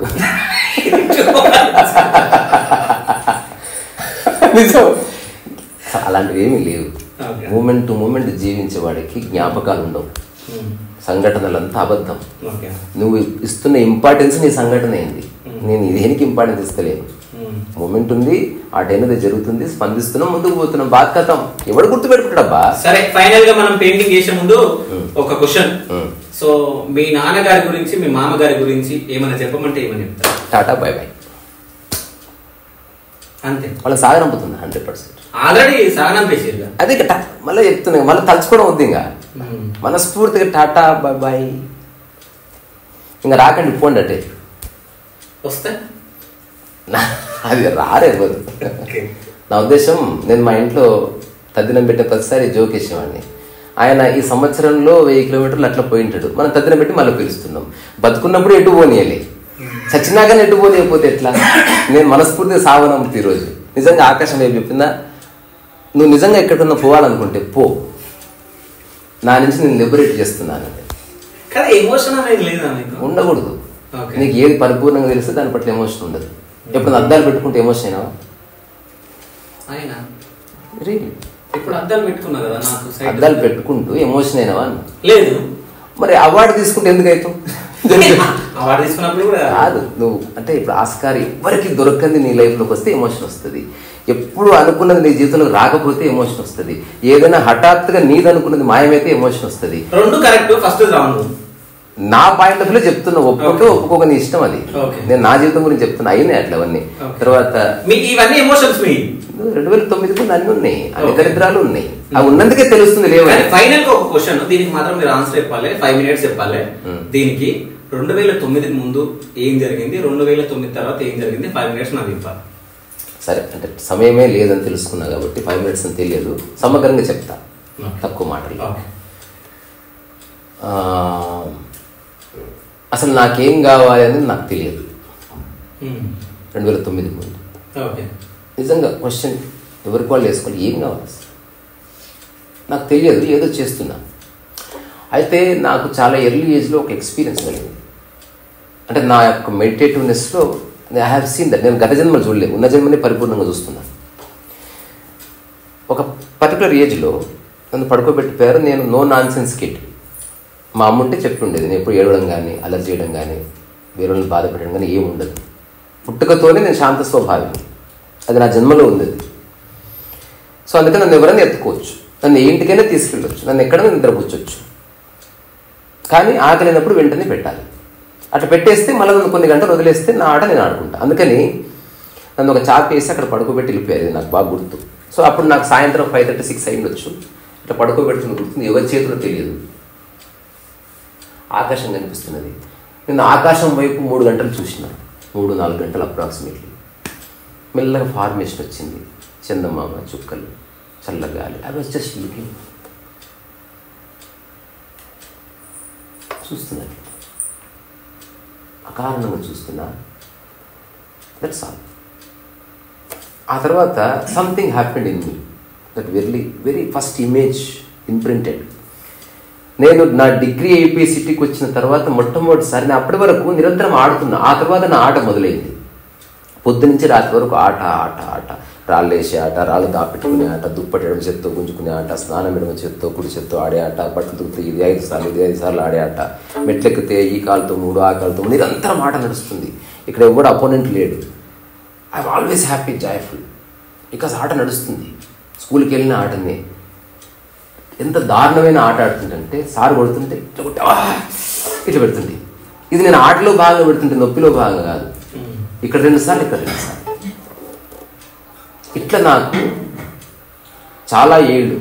నిజం. అలాంటివి ఏమీ లేవు. మూమెంట్ టు మూమెంట్ జీవించేవాడికి జ్ఞాపకాలు ఉండవు. సంఘటనలంతా అబద్ధం. నువ్వు ఇస్తున్న ఇంపార్టెన్స్ నీ సంఘటన ఏంది. నేను దేనికి ఇంపార్టెన్స్ ఇస్తలేను. మూమెంట్ ఉంది, ఆ టైం అది జరుగుతుంది, స్పందిస్తున్నాం, ముందుకు పోతున్నాం, బాధ్యతం. ఎవడు గుర్తుపెట్టుకుంటాడబ్బా? సరే, ఫైనల్ గా మనం పెయింటింగ్ చేసే ముందు ఒక క్వశ్చన్. సో మీ నాన్నగారి గురించి, మీ మామగారి గురించి ఏమైనా చెప్పమంటే ఏమని చెప్తారు? టాటా బై బై అంతే. వాళ్ళ సాగనంపుతుంది 100%. ఆల్రెడీ సాగనంపేసారు. అదే మళ్ళీ చెప్తున్నా, మళ్ళీ తలుచుకోవడం వద్దు. ఇంకా మనస్ఫూర్తిగా టాటా బై బై, ఇంకా రాకండి పోండి అంటే వస్తే అది రాలేదు. నా ఉద్దేశం, నేను మా ఇంట్లో తద్దినం పెట్టే ప్రతిసారి జోక్ వేసేవాడిని. ఆయన ఈ సంవత్సరంలో 1000 కిలోమీటర్లు అట్లా పోయి ఉంటాడు, మనం తద్దినం పెట్టి మళ్ళీ పిలుస్తున్నాం. బతుకున్నప్పుడు ఎటు పోనీయాలి, చచ్చినాకనే ఎటు పోనీయకపోతే ఎట్లా? నేను మనస్ఫూర్తిగా సావనమ్ముతుంది ఈరోజు. నిజంగా ఆకాశం ఏం చెప్పిందా, నువ్వు నిజంగా ఎక్కడున్నా పోవాలనుకుంటే పో, నా నుంచి నేను లిబరేట్ చేస్తున్నాను. ఉండకూడదు. నీకు ఏది పరిపూర్ణంగా తెలిస్తే దాని పట్ల ఎమోషన్ ఉండదు. ఎప్పుడు అద్దాలు పెట్టుకుంటే ఎమోషన్ అయినా ఇప్పుడు అద్దాలు పెట్టుకున్నా కదా, అద్దాలు పెట్టుకుంటూ ఎమోషన్ అయినావా? లేదు. మరి అవార్డు తీసుకుంటే ఎందుకు అవుతావు? అవార్డు తీసుకున్నప్పుడు కాదు, నువ్వు అంటే ఇప్పుడు ఆస్కార్ ఎవరికి దొరకంది నీ లైఫ్లోకి వస్తే ఎమోషన్ వస్తుంది. ఎప్పుడు అనుకున్నది నీ జీవితంలో రాకపోతే ఎమోషన్ వస్తుంది. ఏదైనా హఠాత్తుగా నీది అనుకున్నది మాయమైతే ఎమోషన్ వస్తుంది. రెండు కరెక్ట్, ఫస్ట్ రాంగ్. నా పాయింట్ ఆఫ్ వ్యూ చెప్తున్నా, ఒప్పుకోక నీ ఇష్టం అది. నేను నా జీవితం గురించి చెప్తున్నా, అయినాయి అట్లా అవన్నీ. తర్వాత ఇవన్నీ ఎమోషన్స్ 2009 అన్ని ఉన్నాయి, అన్ని దరిద్రాలు ఉన్నాయి. అవి ఉన్నందుకే తెలుస్తుంది. లేవు. ఫైనల్ గా ఒక క్వశ్చన్, దీనికి మాత్రం మీరు ఆన్సర్ చెప్పాలి. 5 minutes చెప్పాలి. దీనికి 2009 ముందు ఏం జరిగింది, 2009 తర్వాత ఏం జరిగింది, 5 minutes నాకు చెప్పాలి. సరే, అంటే సమయమే లేదని తెలుసుకున్నా కాబట్టి 5 minutes అని తెలియదు, సమగ్రంగా చెప్తా, తక్కువ మాటలు. అసలు నాకేం కావాలి అనేది నాకు తెలియదు 2009 ముందు. నిజంగా క్వశ్చన్ ఎవరికి వాళ్ళు వేసుకోవాలి, ఏం కావాలి నాకు తెలియదు, ఏదో చేస్తున్నా. అయితే నాకు చాలా ఎర్లీ ఏజ్లో ఒక ఎక్స్పీరియన్స్ కలిగింది. అంటే నా యొక్క మెడిటేటివ్నెస్లో ఐ హ్యావ్ సీన్ దట్. నేను గత జన్మలు చూడలేదు, ఉన్న జన్మని పరిపూర్ణంగా చూస్తున్నాను. ఒక పర్టికులర్ ఏజ్లో నన్ను పడుకోబెట్టిపోయారు. నేను నో నాన్ సెన్స్ కిడ్. మా అమ్మ ఉంటే చెప్పి ఉండేది, నేను ఎప్పుడు ఏడవడం కానీ, అలర్జీ చేయడం కానీ, వేరే వాళ్ళని బాధ పెట్టడం కానీ ఏమి ఉండదు. పుట్టుకతోనే నేను శాంత స్వభావిని, అది నా జన్మలో ఉంది. సో అందుకని నన్ను ఎవరైనా ఎత్తుకోవచ్చు, నన్ను ఏ ఇంటికైనా తీసుకెళ్ళవచ్చు, నన్ను ఎక్కడైనా నిద్రపుచ్చవచ్చు. కానీ ఆకలినప్పుడు వెంటనే పెట్టాలి. అట్లా పెట్టేస్తే మళ్ళీ నన్ను కొన్ని గంటలు వదిలేస్తే నా ఆట నేను ఆడుకుంటా. అందుకని నన్ను ఒక చాప వేసి అక్కడ పడుకోబెట్టి వెళ్ళిపోయారు, నాకు బాగా గుర్తు. సో అప్పుడు నాకు సాయంత్రం 5:30, 6 అయ్యిండొచ్చు. ఇట్లా పడుకోబెడుతున్న గుర్తుంది, ఎవరి చేతిలో తెలియదు. ఆకాశం కనిపిస్తున్నది. నేను ఆకాశం వైపు 3 గంటలు చూసిన, 3-4 గంటలు అప్రాక్సిమేట్లీ. మెల్లగా ఫార్మేషన్ వచ్చింది, చందమామ, చుక్కలు, చల్లగాలి. ఐ వాజ్ జస్ట్ లుకింగ్, చూస్తున్నాను, అకారణంగా చూస్తున్నా. That's all. ఆ తర్వాత something happened in me, that very first image imprinted. నేను నా డిగ్రీ అయిపోయి సిటీకి వచ్చిన తర్వాత మొట్టమొదటిసారి, నేను అప్పటి వరకు నిరంతరం ఆడుతున్నా. ఆ తర్వాత నా ఆట మొదలైంది. పొద్దునుంచి రాత్రి వరకు ఆట ఆట ఆట, రాళ్ళు వేసే ఆట, రాళ్ళు దాపెట్టుకునే ఆట, దుప్పటి ఎడమ చేత్తో గుంజుకునే ఆట, స్నానం ఎడమ చేత్తో కుడి చేత్తో ఆడే ఆట, బట్టలు దుక్కితే ఇది 5 సార్లు, ఇది 5 సార్లు ఆడే ఆట, మెట్లెక్కితే ఈ కాలుతో 3, ఆ కాలుతో 3, నిరంతరం ఆట నడుస్తుంది. ఇక్కడ ఎవరు అపోనెంట్ లేడు. I always happy, joyful, because ఆట నడుస్తుంది. స్కూల్కి వెళ్ళిన ఆటనే. ఎంత దారుణమైన ఆట ఆడుతుంటే, సార్ కొడుతుంటే ఇట్లా పెడుతుంది. ఇది నేను ఆటలో భాగంగా పెడుతుంటే, నొప్పిలో భాగంగా కాదు. ఇక్కడ 2 సార్లు, ఇక్కడ 2 సార్లు. ఇట్లా నాకు చాలా ఏళ్ళు,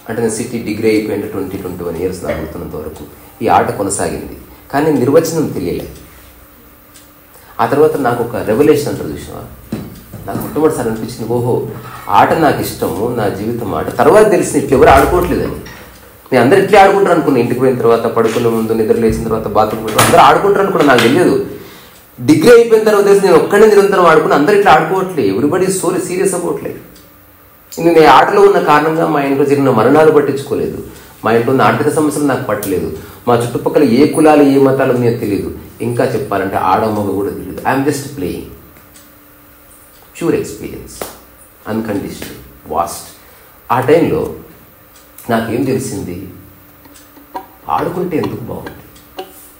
అంటే నేను సిటీ డిగ్రీ అయిపోయింది 20-21 years నాకు గుర్తున్నంత వరకు ఈ ఆట కొనసాగింది. కానీ నిర్వచనం తెలియలేదు. ఆ తర్వాత నాకు ఒక రెవల్యూషన్ అంటారు చూసినా, నాకు మొట్టమొదటిసారి అనిపించింది, ఓహో ఆట నాకు ఇష్టము, నా జీవితం ఆట. తర్వాత తెలిసిన ఇట్లా ఎవరు ఆడుకోవట్లేదని. నేను అందరు ఇట్లా ఆడుకుంటారు అనుకున్నాను. ఇంటికి పోయిన తర్వాత, పడుకునే ముందు, నిద్ర లేచిన తర్వాత, బాత్రూమ్ పోయిన అందరూ ఆడుకుంటారు అనుకున్నా. నాకు తెలియదు. డిగ్రీ అయిపోయిన తర్వాత తెలిసి నేను ఒక్కడే నిరంతరం ఆడుకుని, అందరూ ఇట్లా ఆడుకోవట్లేదు. ఎవ్రీబడి సీరియస్ అవ్వట్లేదు. నేను ఈ ఆటలో ఉన్న కారణంగా మా ఇంట్లో జరిగిన మరణాలు పట్టించుకోలేదు. మా ఇంట్లో ఉన్న ఆర్థిక సమస్యలు నాకు పట్టలేదు. మా చుట్టుపక్కల ఏ కులాలు, ఏ మతాలు ఉన్నాయో తెలియదు. ఇంకా చెప్పాలంటే ఆడమగ కూడా తెలియదు. I'm just playing. Pure experience, unconditional, vast. ఆ టైంలో నాకేం తెలిసింది, ఆడుకుంటే ఎందుకు బాగుంది.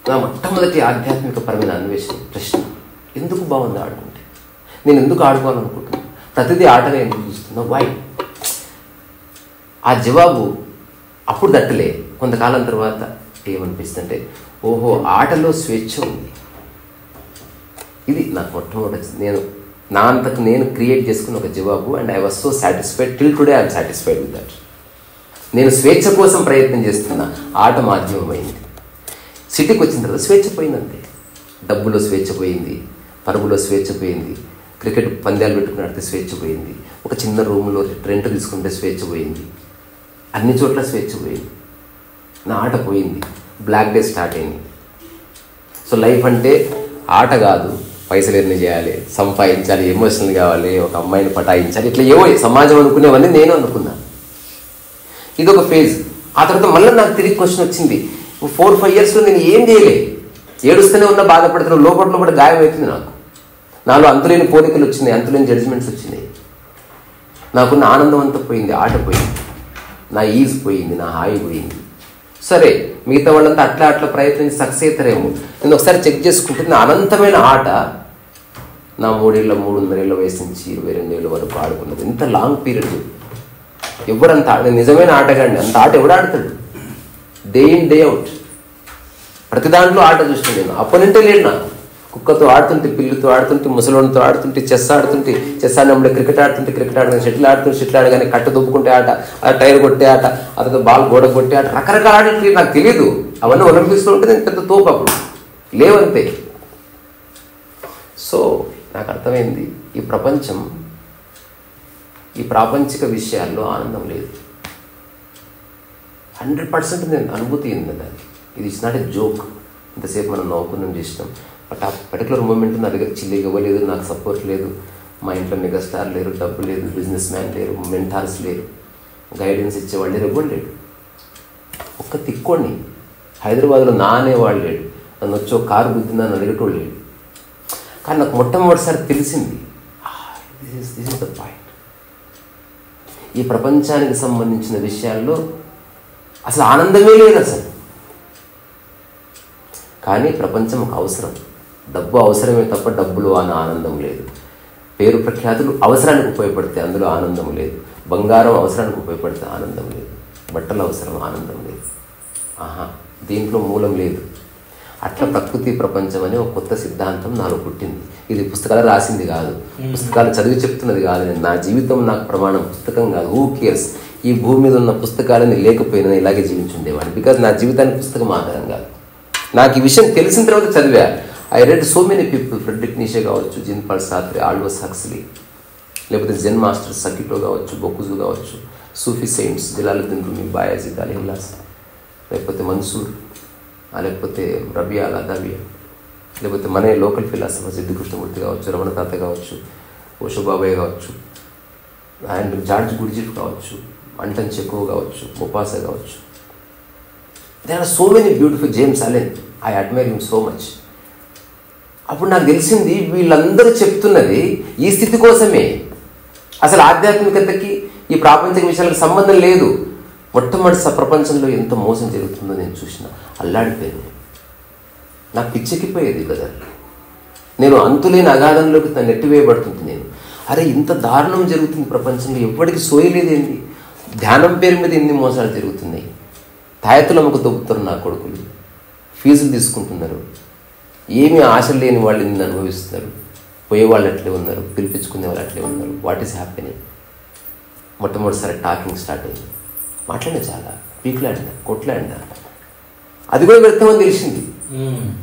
నా మొట్టమొదటి ఆధ్యాత్మిక పరమైన అన్వేషణ ప్రశ్న, ఎందుకు బాగుంది ఆడుకుంటే. నేను ఎందుకు ఆడుకోవాలనుకుంటున్నాను, ప్రతిదీ ఆటగా ఎందుకు చూస్తున్నా, వై? ఆ జవాబు అప్పుడు దట్టలే. కొంతకాలం తర్వాత ఏమనిపిస్తుందంటే, ఓహో ఆటలో స్వేచ్ఛ ఉంది. ఇది నాకు మొట్టమొదటి నా అంతకు నేను క్రియేట్ చేసుకున్న ఒక జవాబు. And I was so satisfied. Till today I'm satisfied with that. నేను స్వేచ్ఛ కోసం ప్రయత్నం చేస్తున్నా, ఆట మాధ్యమమైంది. సిటీకి వచ్చిన తర్వాత స్వేచ్ఛ పోయిందంతే. డబ్బులో స్వేచ్ఛ పోయింది, పరుగులో స్వేచ్ఛ పోయింది, క్రికెట్ పందాలు పెట్టుకుని ఆడితే స్వేచ్ఛ పోయింది, ఒక చిన్న రూమ్లో రెంట్ తీసుకుంటే స్వేచ్ఛ పోయింది, అన్ని చోట్ల స్వేచ్ఛ పోయింది. నా ఆట పోయింది. బ్లాక్ డే స్టార్ట్ అయింది. సో లైఫ్ అంటే ఆట కాదు, పైసలు ఎన్ని చేయాలి, సంపాదించాలి, ఎమోషనల్ కావాలి, ఒక అమ్మాయిని పటాయించాలి, ఇట్లా ఏవో సమాజం అనుకునేవన్నీ నేను అనుకున్నాను. ఇదొక ఫేజ్. ఆ తర్వాత మళ్ళీ నాకు తిరిగి క్వశ్చన్ వచ్చింది. 4-5 yearsలో నేను ఏం చేయలే, ఏడుస్తూనే ఉన్నా, బాధపడుతున్నా, లోపల గాయం అవుతుంది. నాలో అంతులేని పోలికలు వచ్చినాయి, అంతులేని జడ్జిమెంట్స్ వచ్చినాయి. నాకున్న ఆనందం అంతా పోయింది, ఆట పోయింది, నా ఈజ్ పోయింది, నా హాయి పోయింది. సరే, మిగతా వాళ్ళంతా అట్లా ప్రయత్నించి సక్సెస్ అవుతారేమో. నేను ఒకసారి చెక్ చేసుకుంటే నా అనంతమైన ఆట నా 3.5 ఏళ్ళ వయసు నుంచి 22 ఏళ్ళ వరకు ఆడుకున్నది. ఇంత లాంగ్ పీరియడ్ ఎవరంత నిజమైన ఆటగాడిని అంత ఆట ఎవడు ఆడతాడు? డే ఇన్ డే అవుట్ ప్రతి దాంట్లో ఆట చూస్తాను నేను. అప్పనంటే లేడు నాకు. కుక్కతో ఆడుతుంటే, పిల్లితో ఆడుతుంటే, ముసలోడితో ఆడుతుంటే, చెస్ ఆడుతుంటే, చెస్ ఆడినప్పుడు క్రికెట్ ఆడుతుంటే, షటిల్ ఆడుతుంటే, షటిల్ ఆడగానే కట్ట దుబ్బుకుంటే ఆట, టైర్ కొట్టే ఆట, అతను బాల్ గోడ కొట్టే ఆట, రకరకాల ఆటలు నాకు తెలియదు. అవన్నీ ఒలింపిక్స్లో ఉంటే నేను పెద్ద తోపు అప్పుడు లేవంతే. సో నాకు అర్థమైంది, ఈ ప్రపంచం, ఈ ప్రాపంచిక విషయాల్లో ఆనందం లేదు. 100% నేను అనుభూతి ఉంది దాన్ని. ఇది ఇట్స్ నాట్ ఎ జోక్. ఇంతసేపు మనం నవ్వుకున్నాం చేసినాం. బట్ ఆ పర్టికులర్ మూమెంట్ నా దగ్గర చిల్లిగా ఇవ్వలేదు, నాకు సపోర్ట్ లేదు, మా ఇంట్లో మెగాస్టార్ లేరు, డబ్బు లేదు, బిజినెస్ మ్యాన్ లేరు, మెంటార్స్ లేరు, గైడెన్స్ ఇచ్చేవాళ్ళు లేరు, ఎవరు లేడు. ఒక్క తిక్కోండి హైదరాబాద్లో నా అనేవాళ్ళు లేడు, నన్ను వచ్చో కారు గుద్దిందా నన్ను అడిగేటోళ్ళు లేడు. కానీ నాకు మొట్టమొదటిసారి తెలిసింది, దిస్ ఇస్ ద పాయింట్. ఈ ప్రపంచానికి సంబంధించిన విషయాల్లో అసలు ఆనందమే లేదు అసలు. కానీ ప్రపంచం ఒక అవసరం, డబ్బు అవసరమే తప్ప డబ్బులో ఆనందం లేదు. పేరు ప్రఖ్యాతులు అవసరానికి ఉపయోగపడితే అందులో ఆనందం లేదు. బంగారం అవసరానికి ఉపయోగపడితే ఆనందం లేదు. బట్టలు అవసరం, ఆనందం లేదు. దీంట్లో మూలం లేదు. అట్లా ప్రకృతి ప్రపంచం అనే ఒక కొత్త సిద్ధాంతం నాలో పుట్టింది. ఇది పుస్తకాలు రాసింది కాదు, పుస్తకాలు చదివి చెప్తున్నది కాదు. నా జీవితం నాకు ప్రమాణం, పుస్తకం కాదు. Who cares? ఈ భూమి మీద ఉన్న పుస్తకాలని లేకపోయినా ఇలాగే జీవించుండేవాడిని. బికాజ్ నా జీవితానికి పుస్తకం ఆధారం కాదు. నాకు ఈ విషయం తెలిసిన తర్వాత చదివా. I read so many people. Friedrich Nietzsche కావచ్చు, Jean Paul Sartre, Aldous Huxley, లేకపోతే జెన్ మాస్టర్ సకిటో కావచ్చు, బొకుజు కావచ్చు, Sufi saints, Jalaluddin Rumi, Bayazid Ali హిల్లాస్, లేకపోతే మన్సూర్, లేకపోతే రబియా అల్ అదావియా, లేకపోతే మన లోకల్ ఫిలాసఫర్ సిద్ధి కృష్ణమూర్తి కావచ్చు, రమణ తాత కావచ్చు, ఓషో బాబాయ్ కావచ్చు, అండ్ జార్జ్ గుర్జిఫ్ కావచ్చు, అంటన్ చెకో కావచ్చు, మొపాసా కావచ్చు. There are so many beautiful. James Allen, I admire him so much. అప్పుడు నాకు తెలిసింది వీళ్ళందరూ చెప్తున్నది ఈ స్థితి కోసమే. అసలు ఆధ్యాత్మికతకి ఈ ప్రాపంచిక విషయాలకు సంబంధం లేదు. మొట్టమొదటి ప్రపంచంలో ఎంత మోసం జరుగుతుందో నేను చూసిన, అల్లాడిపోయాను. నాకు పిచ్చెక్కిపోయేది కదా. నేను అంతులేని అగాధంలోకి నెట్టివేయబడుతుంది. నేను అరే ఇంత దారుణం జరుగుతుంది ప్రపంచంలో, ఎవ్వడికి సోయలేదేంటి? ధ్యానం పేరు మీద ఎన్ని మోసాలు జరుగుతున్నాయి. తాయెత్తులు అమ్మకు దొబ్బుతారు నా కొడుకులు, ఫీజులు తీసుకుంటున్నారు, ఏమీ ఆశ లేని వాళ్ళు నిన్ను అనుభవిస్తున్నారు. పోయేవాళ్ళు అట్లే ఉన్నారు, పిలిపించుకునే వాళ్ళు అట్లే ఉన్నారు. What is happening? మొట్టమొదటిసారి టాకింగ్ స్టార్ట్ అయింది. మాట్లాడినా, చాలా పీకులాడినా, కొట్లాడినా. అది కూడా వ్యర్థమని తెలిసింది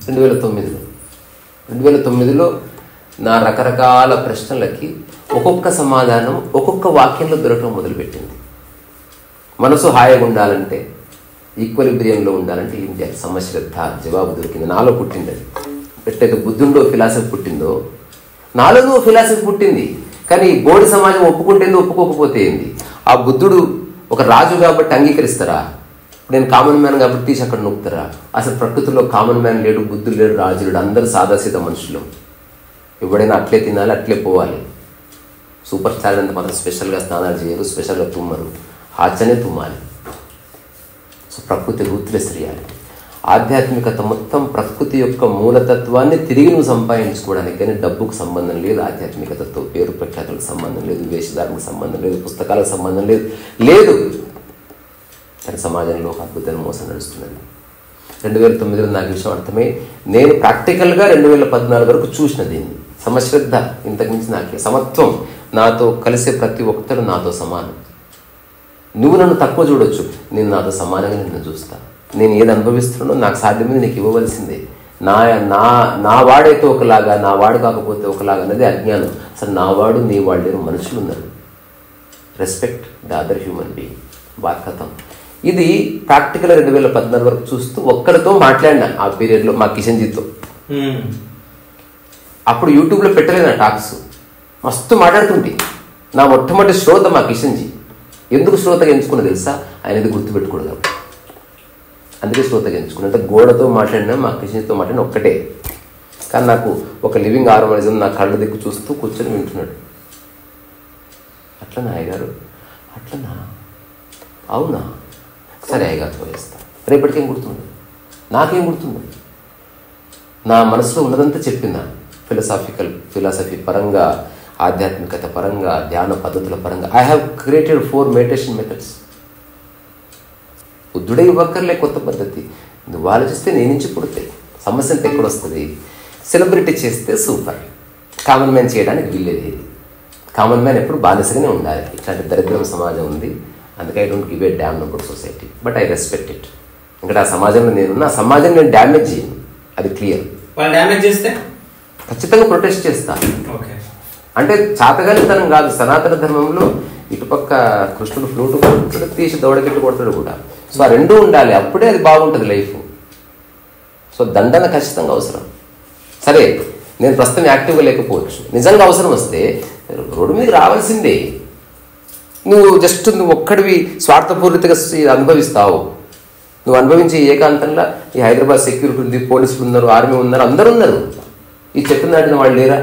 2009లో. నా రకరకాల ప్రశ్నలకి ఒక్కొక్క సమాధానం ఒక్కొక్క వాక్యంలో దొరకడం మొదలుపెట్టింది. మనసు హాయిగా ఉండాలంటే, ఈక్వలిబ్రియంలో ఉండాలంటే ఏం చేయాలి? సమశ్రద్ధ జవాబు దొరికింది. నాలో పుట్టింది అది. ఎట్టయితే బుద్ధుండో ఫిలాసఫీ పుట్టిందో, నాలోనూ ఫిలాసఫీ పుట్టింది. కానీ బోడి సమాజం ఒప్పుకుంటేంది, ఒప్పుకోకపోతే ఏంది? ఆ బుద్ధుడు ఒక రాజు కాబట్టి అంగీకరిస్తారా? నేను కామన్ మ్యాన్ కాబట్టి తీసి అక్కడ నొక్కుతారా? అసలు ప్రకృతిలో కామన్ మ్యాన్ లేడు, బుద్ధుడు లేడు, రాజు లేడు, అందరూ సాదాసీద మనుషులు. ఎవడైనా అట్లే తినాలి, అట్లే పోవాలి. సూపర్ స్టార్ అంత మాత్రం స్పెషల్గా స్నానాలు చేయరు, స్పెషల్గా తుమ్మరు, హాచనే తుమ్మాలి. సో ప్రకృతి రూత్లెస్ రియాలిటీ. ఆధ్యాత్మికత మొత్తం ప్రకృతి యొక్క మూలతత్వాన్ని తిరిగి నువ్వు సంపాదించుకోవడానికి, కానీ డబ్బుకు సంబంధం లేదు. ఆధ్యాత్మికతతో పేరు ప్రఖ్యాతులకు సంబంధం లేదు, వేషధారణకు సంబంధం లేదు, పుస్తకాలకు సంబంధం లేదు. కానీ సమాజంలో ఒక అద్భుతమైన మోసం నడుస్తున్నది. 2009లో నాకు విషయం అర్థమై నేను ప్రాక్టికల్గా 2014 వరకు చూసిన దీన్ని. సమశ్రద్ధ ఇంతకుమించి నాకే సమత్వం. నాతో కలిసే ప్రతి ఒక్కరు నాతో సమానం. నువ్వు నన్ను తక్కువ చూడొచ్చు, నేను నాతో సమానంగా నిన్ను చూస్తా. నేను ఏది అనుభవిస్తున్నానో నాకు సాధ్యమైంది నీకు ఇవ్వవలసిందే. నా వాడైతే ఒకలాగా, నా వాడు కాకపోతే ఒకలాగా అన్నది అజ్ఞానం. అసలు నా వాడు నీ వాళ్ళు మనుషులు ఉన్నారు. Respect the other human being. బాధ్యతం. ఇది ప్రాక్టికల్ 2014 వరకు చూస్తూ ఒక్కరితో మాట్లాడినా ఆ పీరియడ్లో మా కిషన్జీతో. అప్పుడు యూట్యూబ్లో పెట్టలేదు నా టాక్స్. మస్తు మాట్లాడుతుంటే నా మొట్టమొదటి శ్రోత మా కిషన్జీ. ఎందుకు శ్రోతగా ఎంచుకున్నా తెలుసా? ఆయన ఇది గుర్తుపెట్టుకోవడం. అందుకే శ్రోతగా ఎంచుకున్నా. అంటే గోడతో మాట్లాడినా మా కిషన్జీతో మాట్లాడిన ఒక్కటే. కానీ నాకు ఒక లివింగ్ ఆర్గనైజం నా కళ్ళు దిక్కు చూస్తూ కూర్చొని వింటున్నాడు. అట్లనా అయ్యగారు? అట్లనా? అవునా? సరే అయ్యగారితో వేస్తా. రేపటికేం గుర్తుండదు, నాకేం గుర్తుండదు. నా మనసులో ఉన్నదంతా చెప్పిన ఫిలాసఫీ పరంగా, ఆధ్యాత్మికత పరంగా, ధ్యాన పద్ధతుల పరంగా I have created 4 meditation methods. బుద్ధుడే ఇవ్వక్కర్లే కొత్త పద్ధతి. నువ్వు ఆలోచిస్తే నేను నుంచి పుడతాయి. సమస్య అంతా ఎక్కడొస్తుంది? సెలబ్రిటీ చేస్తే సూపర్. కామన్ మ్యాన్ చేయడానికి వీల్లేదు. కామన్ మ్యాన్ ఎప్పుడు బానిసగానే ఉండాలి. ఇట్లాంటి దరిద్రం సమాజం ఉంది. అందుకే I don't give a dam about society, but I respect it. ఇక్కడ ఆ సమాజంలో నేనున్నా, ఆ సమాజం నేను డ్యామేజ్ చేయను, అది క్లియర్. డ్యామేజ్ చేస్తే ఖచ్చితంగా ప్రొటెస్ట్ చేస్తా. అంటే చాతగానితనం కాదు. సనాతన ధర్మంలో ఇటుపక్క కృష్ణుడు ఫ్లూటు కొడుతాడు, తీసి దౌడకెట్టు కొడతాడు కూడా. సో ఆ రెండూ ఉండాలి, అప్పుడే అది బాగుంటుంది లైఫ్. సో దండన ఖచ్చితంగా అవసరం. సరే, నేను ప్రస్తుతం యాక్టివ్గా లేకపోవచ్చు. నిజంగా అవసరం వస్తే రోడ్డు మీద రావాల్సిందే. నువ్వు జస్ట్ నువ్వు ఒక్కడివి స్వార్థపూరితగా అనుభవిస్తావు. నువ్వు అనుభవించే ఏకాంతంలో ఈ హైదరాబాద్ సెక్యూరిటీ ఉంది, పోలీసులు ఉన్నారు, ఆర్మీ ఉన్నారు, అందరూ ఉన్నారు. ఈ చెట్టు నాటిన వాళ్ళు లేరా?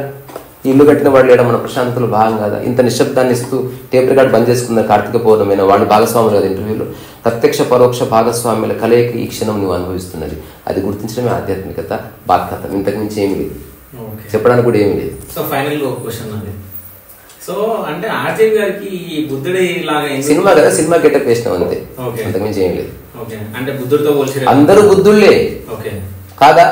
ఈ ఇల్లు కట్టిన వాళ్ళు లేరా? మన ప్రశాంతతలో భాగం కదా. ఇంత నిశ్శబ్దాన్ని ఇస్తూ టేప్ రికార్డు బంద్ చేసుకున్న కార్తీక పౌర్ణమైన వాళ్ళు భాగస్వాములు కదా ఇంటర్వ్యూలో. ప్రత్యక్ష పరోక్ష భాగస్వామ్యుల కలయిక ఈ క్షణం నువ్వు అనుభవిస్తున్నది. అది గుర్తించడమే ఆధ్యాత్మికత, బాధ్యత. ఇంతకు మించి ఏమి లేదు, చెప్పడానికి కూడా ఏమి లేదు. సో ఫైనల్ క్వశ్చన్ అది. సో అంటే ఆర్జీవి గారికి ఈ బుద్ధుడి లాగా సినిమా కదా, సినిమా గెటప్ వేసినాం అంతే, అంతకుమించి ఏం లేదు. అంటే బుద్ధుడితో పోల్చి అందరూ బుద్ధుళ్ళే కాదా?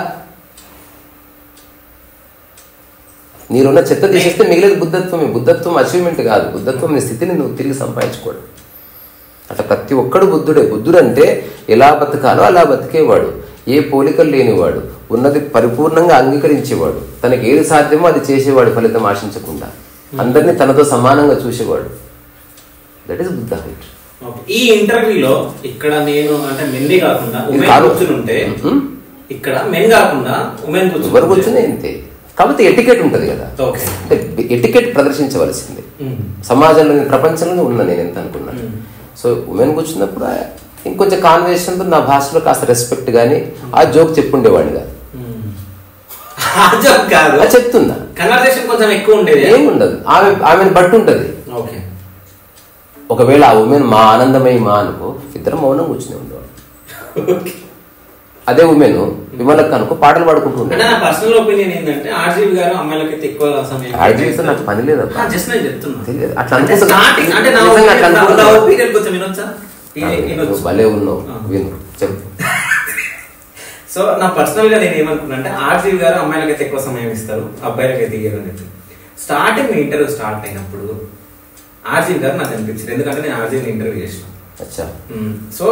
నీరున్న చెత్త తీసేస్తే మిగిలేదు బుద్ధత్వమే. బుద్ధత్వం అచీవ్మెంట్ కాదు. బుద్ధత్వం నీ స్థితిని నువ్వు తిరిగి సంపాదించుకోవడం. అట్లా ప్రతి ఒక్కడు బుద్ధుడే. బుద్ధుడు అంటే ఎలా బతకాలో అలా బతికేవాడు, ఏ పోలికలు లేనివాడు, ఉన్నది పరిపూర్ణంగా అంగీకరించేవాడు, తనకి ఏది సాధ్యమో అది చేసేవాడు, ఫలితం ఆశించకుండా అందరినీ తనతో సమానంగా చూసేవాడు. That is Buddha height. ఈ ఇంటర్వ్యూలో ఇక్కడ నేను అంటే మెన్ కాకుండా ఉంటే ఇక్కడ మెన్ కాకుండా ఉమెన్ ఎవరు కూర్చునే అంతే. కాబట్టి ఎటికెట్ ఉంటుంది కదా, అంటే ఎటికెట్ ప్రదర్శించవలసింది. సమాజంలో ప్రపంచంలో ఉన్నా నేను ఎంత అనుకున్నాను. సో ఉమెన్ కూర్చున్నప్పుడు ఇంకొంచెం కాన్వర్సేషన్తో నా భాషలో కాస్త రెస్పెక్ట్ కానీ ఆ జోక్ చెప్పుండేవాడిని కాదు. చెప్తున్నా కొంచెం ఎక్కువ ఉండేది ఏముండదు. ఆమెను బట్టి ఉంటుంది. ఒకవేళ ఆ ఉమెన్ మా ఆనందమయ్యి మా అనుకో, ఇద్దరు మౌనం కూర్చునే ఉండేవాడు. అదే ఉమెన్ విమలక్క అనుకో పాటలు పాడుకుంటూ ఉండే. ఆర్జీవితో నాకు పని లేదు. భలే ఉన్నావు, విను చెప్పు. సో నా పర్సనల్ గా నేను ఏమనుకున్నా అంటే ఆర్జీవి గారు అమ్మాయిలకైతే ఎక్కువ సమయం ఇస్తారు, అబ్బాయిలకైతే ఇయ్యరు అని. స్టార్టింగ్ ఇంటర్వ్యూ స్టార్ట్ అయినప్పుడు ఆర్జీవి గారు నాకు అనిపించింది, ఎందుకంటే నేను ఆర్జీవిని ఇంటర్వ్యూ చేసిన. సో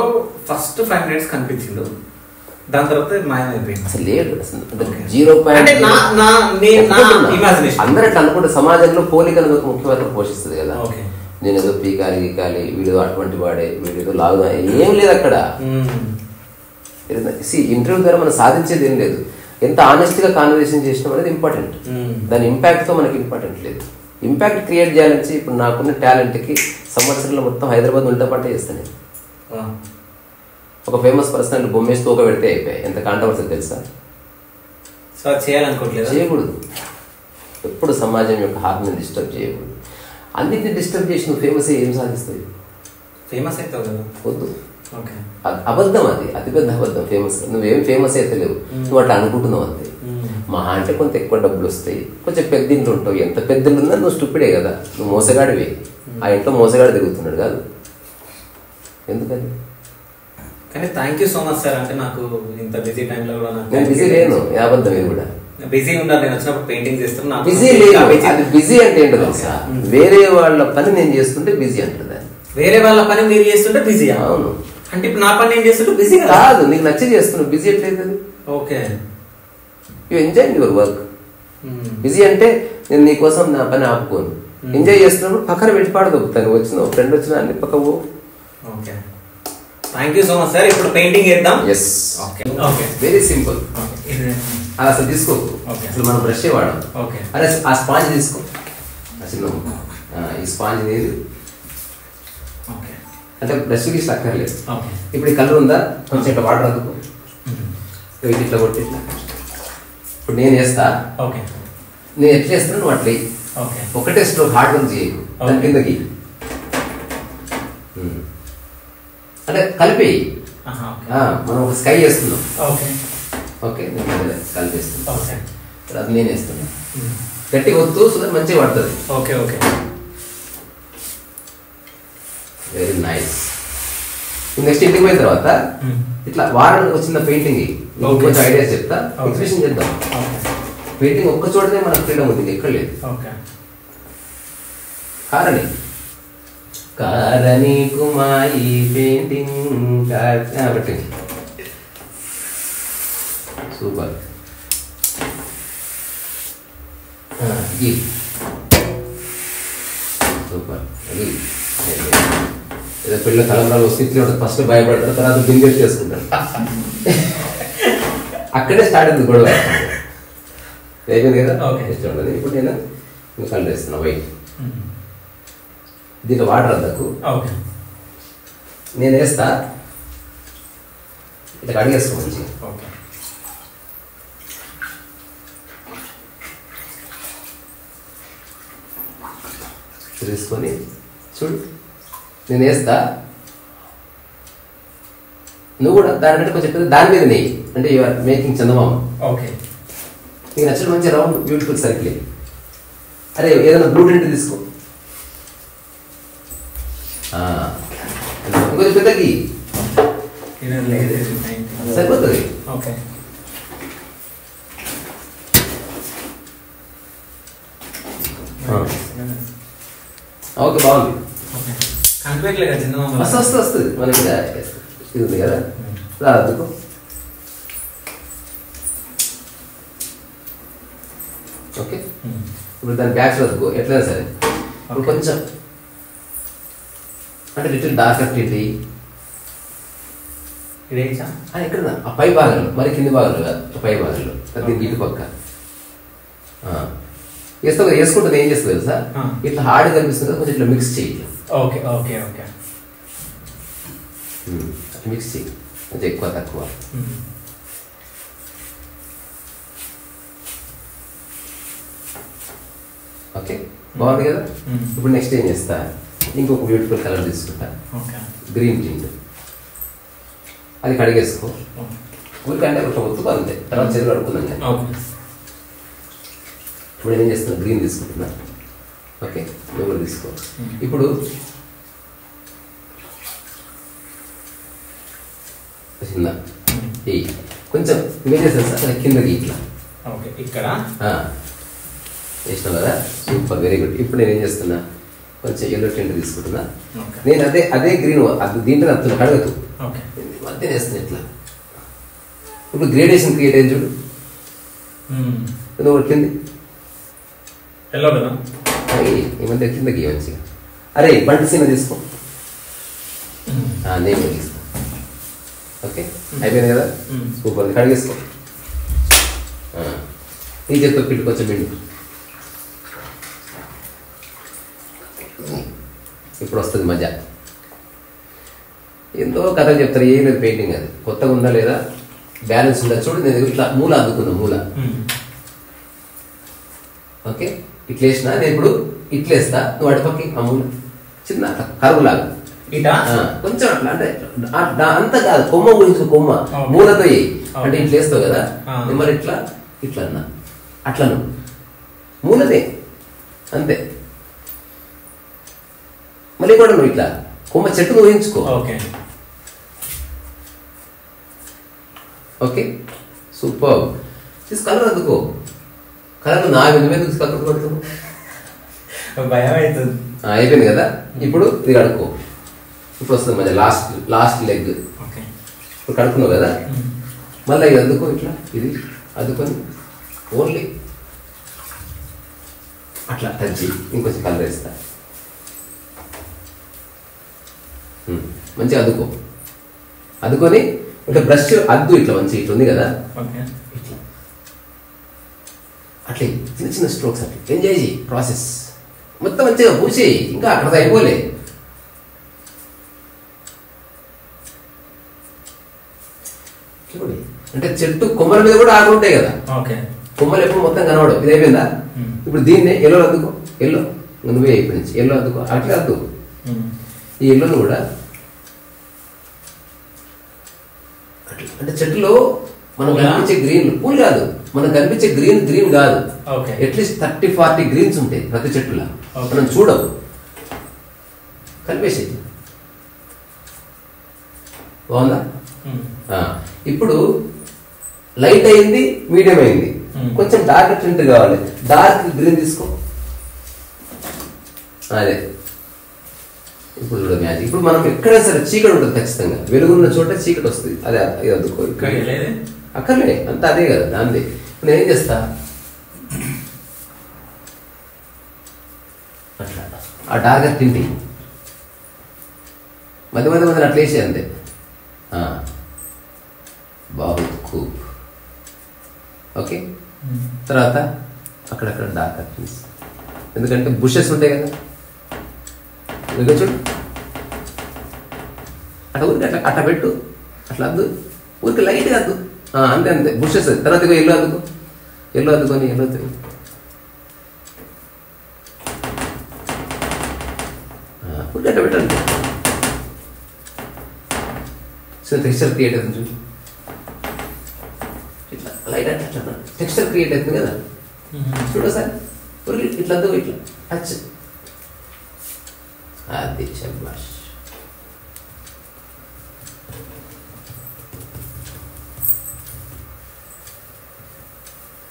ఫస్ట్ 5 minutes కనిపించిండు, దాని తర్వాత మాయమైపోయింది. అసలు లేదు, 0.0. అందరూ అట్లా అనుకుంటే సమాజంలో పోలికలు ముఖ్య పాత్ర పోషిస్తుంది కదా. నేను ఏదో పీకాలి గీకాలి, వీడియో అటువంటి వాడే, వీడియో లాగా ఏం లేదు అక్కడ. ఇంటర్వ్యూ ద్వారా మనం సాధించేది ఏం లేదు. ఎంత ఆనెస్ట్గా కాన్వర్సేషన్ చేసినాం అనేది ఇంపార్టెంట్. దాని ఇంపాక్ట్తో మనకి ఇంపార్టెంట్ లేదు. ఇంపాక్ట్ క్రియేట్ చేయాలని ఇప్పుడు నాకున్న టాలెంట్కి సంవత్సరంలో మొత్తం హైదరాబాద్ ఉల్టా పట్టే చేస్తాను. ఒక ఫేమస్ పర్సనాలిటీ బొమ్మేసి తోక పెడితే అయిపోయాయి. ఎంత కాంట్రవర్సీ తెలుసా? సో చేయాలనుకోవట్లేదు, చేయకూడదు. ఎప్పుడు సమాజం యొక్క హార్ట్ని డిస్టర్బ్ చేయకూడదు. అన్నింటినీ డిస్టర్బ్ చేసి నువ్వు ఫేమస్ ఏం సాధిస్తావు? ఫేమస్ అవుతావు కదా. వద్దు, అబద్ధం, అది అతిపెద్ద అబద్ధం. ఫేమస్ నువ్వేం ఫేమస్ అయితే లేవు, నువ్వు అట్లా అనుకుంటున్నావు అంతే. మహా అంటే కొంత ఎక్కువ డబ్బులు వస్తాయి, కొంచెం పెద్ద ఇంట్లో ఉంటావు. ఎంత పెద్ద ఉన్నా నువ్వు స్టూపిడే కదా, నువ్వు మోసగాడివే. ఆ ఇంట్లో మోసగాడు తిరుగుతున్నాడు కాదు, ఎందుకని? కానీ thank you so much sir. అంటే నాకు ఇంత బిజీ టైంలో కూడా నేను బిజీ లేను, అబద్ధం ఇది కూడా. బిజీ ఉండాలి, నేను వచ్చినప్పుడు పెయింటింగ్ చేస్తాను. బిజీ లేదు, అది బిజీ అంటే ఏంటో తెలుసా? వేరే వాళ్ళ పని నేను చేస్తుంటే బిజీ అంటుంది. వేరే వాళ్ళ పని మీరు చేస్తుంటే బిజీ? అవును. అంటే ఇప్పుడు నా పని నేను చేస్తుంటే బిజీ కాదు, నీకు నచ్చి చేస్తున్నావు. బిజీ ఎట్లేదు అది. Okay, you enjoy your work. Busy అంటే నేను నీకోసం నా పని ఆపుకోను, ఎంజాయ్ చేస్తున్నప్పుడు పక్కన పెట్టి పాడదొక్కుతాను. వచ్చిన ఫ్రెండ్ వచ్చిన అన్ని పక్కవు. Okay, thank you so much sir. ఇప్పుడు పెయింటింగ్ చేద్దాం. Yes, very simple. అలా అసలు తీసుకోకు, అసలు మనం బ్రష్ వాడడం. అరే ఆ స్పాంజ్ తీసుకో, చిన్న ఈ స్పాంజ్ లేదు అంటే బ్రష్కి ఇట్లా అక్కర్లేదు. ఇప్పుడు ఈ కలర్ ఉందా, కొంచెం ఇట్లా వాటర్ అందుకో, ఇట్లా కొట్టి ఇట్లా. ఇప్పుడు నేను వేస్తా, నేను ఎట్లా వేస్తాను నువ్వు అట్లా. ఒకటే స్ట్రోక్ హార్డ్ వర్క్ చేయకు, దాని కిందకి అంటే కలిపి మనం ఒక స్కై వేస్తున్నాం. ఓకే, నేను కలిపేస్తున్నాను, అది నేను వేస్తున్నా. గట్టిగా వద్దు, సో మంచిగా పడుతుంది. Okay okay, very nice. Next ఇంటికి పోయిన తర్వాత ఇట్లా వారానికి వచ్చిన పెయింటింగ్ కొంచెం ఐడియాస్ చెప్తా, ఎగ్జిబిషన్ చేద్దాం. పెయింటింగ్ ఒక్క చోటనే మనకు ఫ్రీడమ్ ఉంది, ఎక్కడ లేదు. కారణి కుమాయి పెయింటింగ్ పెట్టింది, సూపర్. సూపర్. ఏదో పిల్లల తలంబరాలు వస్తే ఇట్లా ఉంటుంది, ఫస్ట్ భయపడతారు, తర్వాత బింగెట్ చేసుకుంటారు. అక్కడే స్టార్ట్ అయింది గొడవ. అయిపోయింది కదా, చూడండి. ఇప్పుడు నేను ఇంకా కలర్ వేస్తున్నా వైట్. దీంట్లో వాటర్ అద్దకు, నేను వేస్తా. ఇట్లా కడిగేసుకో మంచిగా. తీసుకొని చూడు, నేను వేస్తా. నువ్వు కూడా దానికంటే కొంచెం పెద్ద దాని మీద నెయ్యి, అంటే యు ఆర్ మేకింగ్ చందమామ. నీకు నచ్చిన మంచి రౌండ్ బ్యూటిఫుల్ సర్కిల్. అరే ఏదైనా బ్లూ టెంట్ తీసుకో, ఇంకొంచెం పెద్దకి సరిపోతుంది. ఓకే, బాగుంది. వస్తుంది మనకి ఇది ఉంది కదా, రాదుకో. ఓకే, ఇప్పుడు దాని బ్యాక్స్ వద్దుకో ఎట్లయినా సరే. ఇప్పుడు కొంచెం అంటే లిటిల్ డార్క్ టింటి ఇక్కడ ఆ పై భాగంలో, మరి కింది భాగంలో కాదు, పై భాగంలో దీనికి ఇటు పక్క వేస్తావు. వేసుకుంటుంది ఏం చేస్తుంది తెలుసా, ఇట్లా హార్డ్ కనిపిస్తుంది కదా, కొంచెం ఇట్లా మిక్స్ చేయి. ఓకే ఓకే ఓకే, మిక్స్ చేయి కొంచెం ఎక్కువ తక్కువ. ఓకే, బాగుంది కదా. ఇప్పుడు నెక్స్ట్ ఏం చేస్తా, ఇంకొక బ్యూటిఫుల్ కలర్ తీసుకుంటా, గ్రీన్ టింట్. అది కడిగేసుకో ఊరికంటే ఒక ఒత్తుకు అంతే, తర్వాత చేతులు కడుక్కుందాం. ఇప్పుడు నేను ఏం చేస్తున్నా, గ్రీన్ తీసుకుంటున్నా. ఓకే, నువ్వు కూడా తీసుకో. ఇప్పుడు చిన్న కొంచెం ఇవే చేస్తాను సార్, కిందకి ఇట్లా ఇక్కడ వేసినావు కదా, సూపర్, వెరీ గుడ్. ఇప్పుడు నేను ఏం చేస్తున్నా, కొంచెం ఎల్లో టెంట్ తీసుకుంటున్నా. నేను అదే గ్రీన్ అది దీంట్లో వస్తున్నా, కడగదు మధ్య వేస్తున్నా ఇట్లా. ఇప్పుడు గ్రేడేషన్ క్రియేట్ అయ్యింది చూడు, నువ్వు కింది ఈ మధ్య కిందకి మంచిగా. అరే బంటి సీన తీసుకో, నేను తీసుకో. ఓకే, అయిపోయింది కదా, సూపర్. కడిగేసుకో, నీ చేతితో పిట్టు కొంచెం పిండి. ఇప్పుడు వస్తుంది మజా. ఎంతో కథలు చెప్తారు, ఏం లేదు పెయింటింగ్. అది కొత్తగా ఉందా లేదా, బ్యాలెన్స్ ఉందా చూడు. నేను ఇట్లా మూల అందుకున్నా, మూల. ఓకే, ఇట్లా వేసిన నేను ఇప్పుడు ఇట్లా వేస్తా, నువ్వు అటుపక్కి ఆ మూల చిన్న కరువులాగా ఇటా కొంచెం అట్లా అంటే అంత కాదు, కొమ్మ ఊహించుకో, కొమ్మ మూలతో అంటే ఇట్లా వేస్తావు కదా, మరి ఇట్లా ఇట్లా అన్నా అట్లను మూలదే అంతే. మళ్ళీ కూడా నువ్వు ఇట్లా కొమ్మ చెట్టును ఊహించుకో. Okay super. కలర్ అందుకో, కలర్ నా మీద పడుతుంది, భయం అవుతుంది. అయిపోయింది కదా. ఇప్పుడు ఇది కడుక్కో. ఇప్పుడు వస్తుంది మళ్ళీ లాస్ట్ లెగ్. ఇప్పుడు కడుక్కున్నావు కదా, మళ్ళీ ఇది అందుకో, ఇట్లా ఇది అందుకొని ఓన్లీ అట్లా టచ్ ఇంకొంచెం కలర్ వేస్తా. మంచిగా అద్దుకో. అద్దుకొని ఇట్లా బ్రష్ అద్దు ఇట్లా మంచి ఇట్లా ఉంది కదా, ఇట్లా అట్లే చిన్న చిన్న స్ట్రోక్స్ అట్లా ఎంజాయ్ చేయి ప్రాసెస్ మొత్తం. మంచిగా పూసేయి, ఇంకా అక్కడ అయిపోలే. అంటే చెట్టు కొమ్మల మీద కూడా ఆకులు ఉంటాయి కదా, కొమ్మలు ఎప్పుడు మొత్తం కనబడవు. ఇది అయిపోయిందా? ఇప్పుడు దీన్ని ఎల్లో అద్దుకో. ఎల్లో నువ్వే అయిపోయింది, ఎల్లో అద్దుకో. అట్లా అద్దు. ఈ ఎల్లోను కూడా అట్లా అంటే చెట్టులో మనం కనిపించే గ్రీన్ పూలు కాదు, మనకు కనిపించే గ్రీన్ కాదు, అట్లీస్ట్ 30-40 గ్రీన్స్ ఉంటాయి ప్రతి చెట్టులా. మనం చూడవు, కలిపేసేది. బాగుందా? ఇప్పుడు లైట్ అయింది, మీడియం అయింది, కొంచెం డార్క్ టింట్ కావాలి. డార్క్ గ్రీన్ తీసుకో. అదే ఇప్పుడు చూడ మ్యాజిక్. ఇప్పుడు మనం ఎక్కడైనా సరే చీకటి ఉంటుంది ఖచ్చితంగా, వెలుగున్న చోట చీకటి వస్తుంది. అదే ఇది అందుకో, అక్కర్లే అంతా అదే కదా దాందే. ఇప్పుడు నేను ఏం చేస్తా, అట్లా ఆ డార్క్ టింటి మధ్య అట్లా వేసే అంతే. బాగుంది. ఓకే. తర్వాత అక్కడక్కడ డార్క్ టింట్స్, ఎందుకంటే బుషెస్ ఉంటాయి కదా. చూడు అట్లా ఊరికి అట్లా అట్లా పెట్టు, అట్లా అద్దు, ఊరికి లైట్గా అద్దు, అంతే అంతే. బుషెస్ తర్వాత ఎల్లో అద్దుకో, ఎల్లో అద్దుకొని ఎల్లో ఊరికి అట్లా పెట్టండి. టెక్స్చర్ క్రియేట్ అవుతుంది చూడు, ఇట్లా లైట్ అట్లా టెక్స్చర్ క్రియేట్ అవుతుంది కదా. చూడ సార్ ఊరికి ఇట్లా అద్దు, ఇట్లా టచ్. అది శభాష్.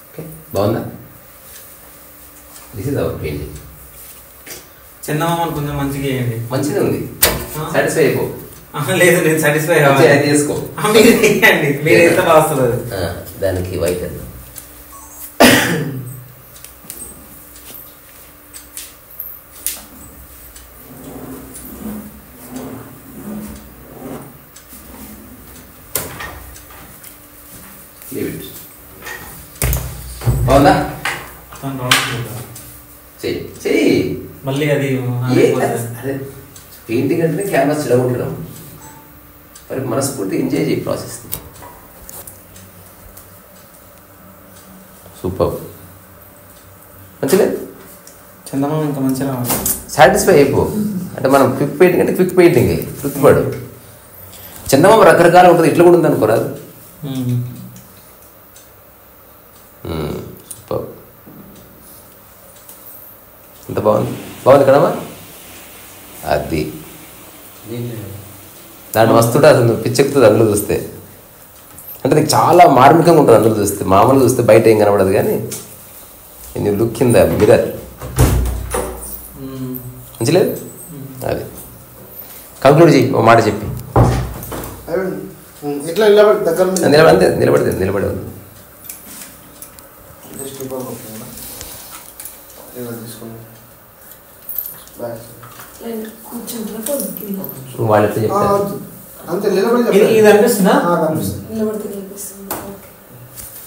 ఓకే బాగుందా? This is our painting. చందమామ కొంచెం మంచిగా వేయండి. మంచిగా ఉంది, సాటిస్ఫై అయిపో. లేదు నేను సాటిస్ఫై చేసుకో. మీరు ఎంత బాగా వస్తుంది దానికి వైట్ అన్న. బాగుందా? చెయ్యి మళ్ళీ. అది పెయింటింగ్ అంటే క్యాన్వాస్ చెడగొట్టడం. మరి మనస్ఫూర్తి ఎంజాయ్ చేయి ప్రాసెస్. సూపర్. మంచిగా చందమామ ఇంకా మంచిగా సాటిస్ఫై అయిపో. అంటే మనం క్విక్ పెయింటింగ్ అంటే క్విక్ పెయింటింగ్ తృప్తిపడు. చందమామ రకరకాలు ఉంటుంది, ఇట్లా కూడా ఉంది అనుకోరాదు. సూపర్. ఎంత బాగుంది కదమ్మా. అది దాంట్లో వస్తుంటే అసలు పిచ్చెక్కుతుంది అందులో చూస్తే. అంటే నీకు చాలా మార్మికంగా ఉంటుంది అందులో చూస్తే. మామూలుగా చూస్తే బయట ఏం కనబడదు, కానీ నీ లుక్ ఇన్ ద మిర్రర్ మంచిలేదు. అది కంక్లూడ్ చెయ్యి, ఓ మాట చెప్పి. అంతే నిలబడి ఉంది. వాళ్ళు ఎట్లా చెప్తారు? ఇది అనిపిస్తుందా?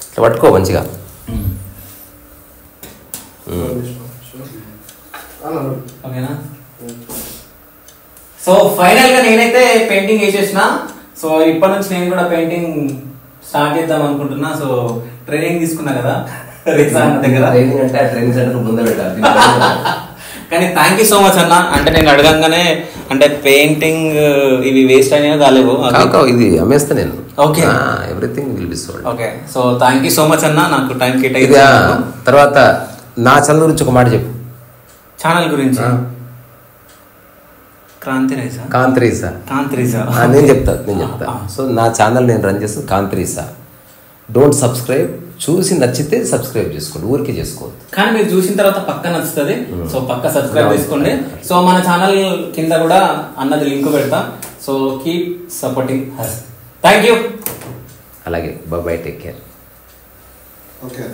ఇట్లా పట్టుకో మంచిగా. ఓకేనా? సో ఫైనల్ గా నేనైతే పెయింటింగ్ వేసేసిన. సో ఇప్పటి నుంచి నేను కూడా పెయింటింగ్ స్టార్ట్ చేద్దాం అనుకుంటున్నా. సో ట్రైనింగ్ తీసుకున్నా కదా రిజాన్ దగ్గర. ట్రైనింగ్ అంటే ట్రైనింగ్ సెంటర్ ముందు పెట్టాలి. కానీ థ్యాంక్ యూ సో మచ్ అన్న. అంటే నేను అడగంగానే అంటే పెయింటింగ్ ఇవి వేస్ట్ అయినా కాలేవు, ఇది అమ్మేస్తా నేను. Okay, everything will be sold. Okay, so thank you so much అన్న, నాకు టైం కేటాయి. తర్వాత నా ఛానల్ గురించి ఒక మాట చెప్పు. ఛానల్ గురించి కాంత్రీసా నేను చెప్తా. సో నా ఛానల్ నేను రన్ చేస్తాను కాంత్రీసా. డోంట్ సబ్స్క్రైబ్, చూసి నచ్చితే సబ్స్క్రైబ్ చేసుకోండి, ఊరికే చేసుకోవద్దు. కానీ మీరు చూసిన తర్వాత పక్క నచ్చుతుంది, సో పక్క సబ్స్క్రైబ్ చేసుకోండి. సో మన ఛానల్ కింద కూడా అన్నది లింక్ పెడతా. So keep supporting her. Thank you. అలాగే, bye bye, take care. Okay.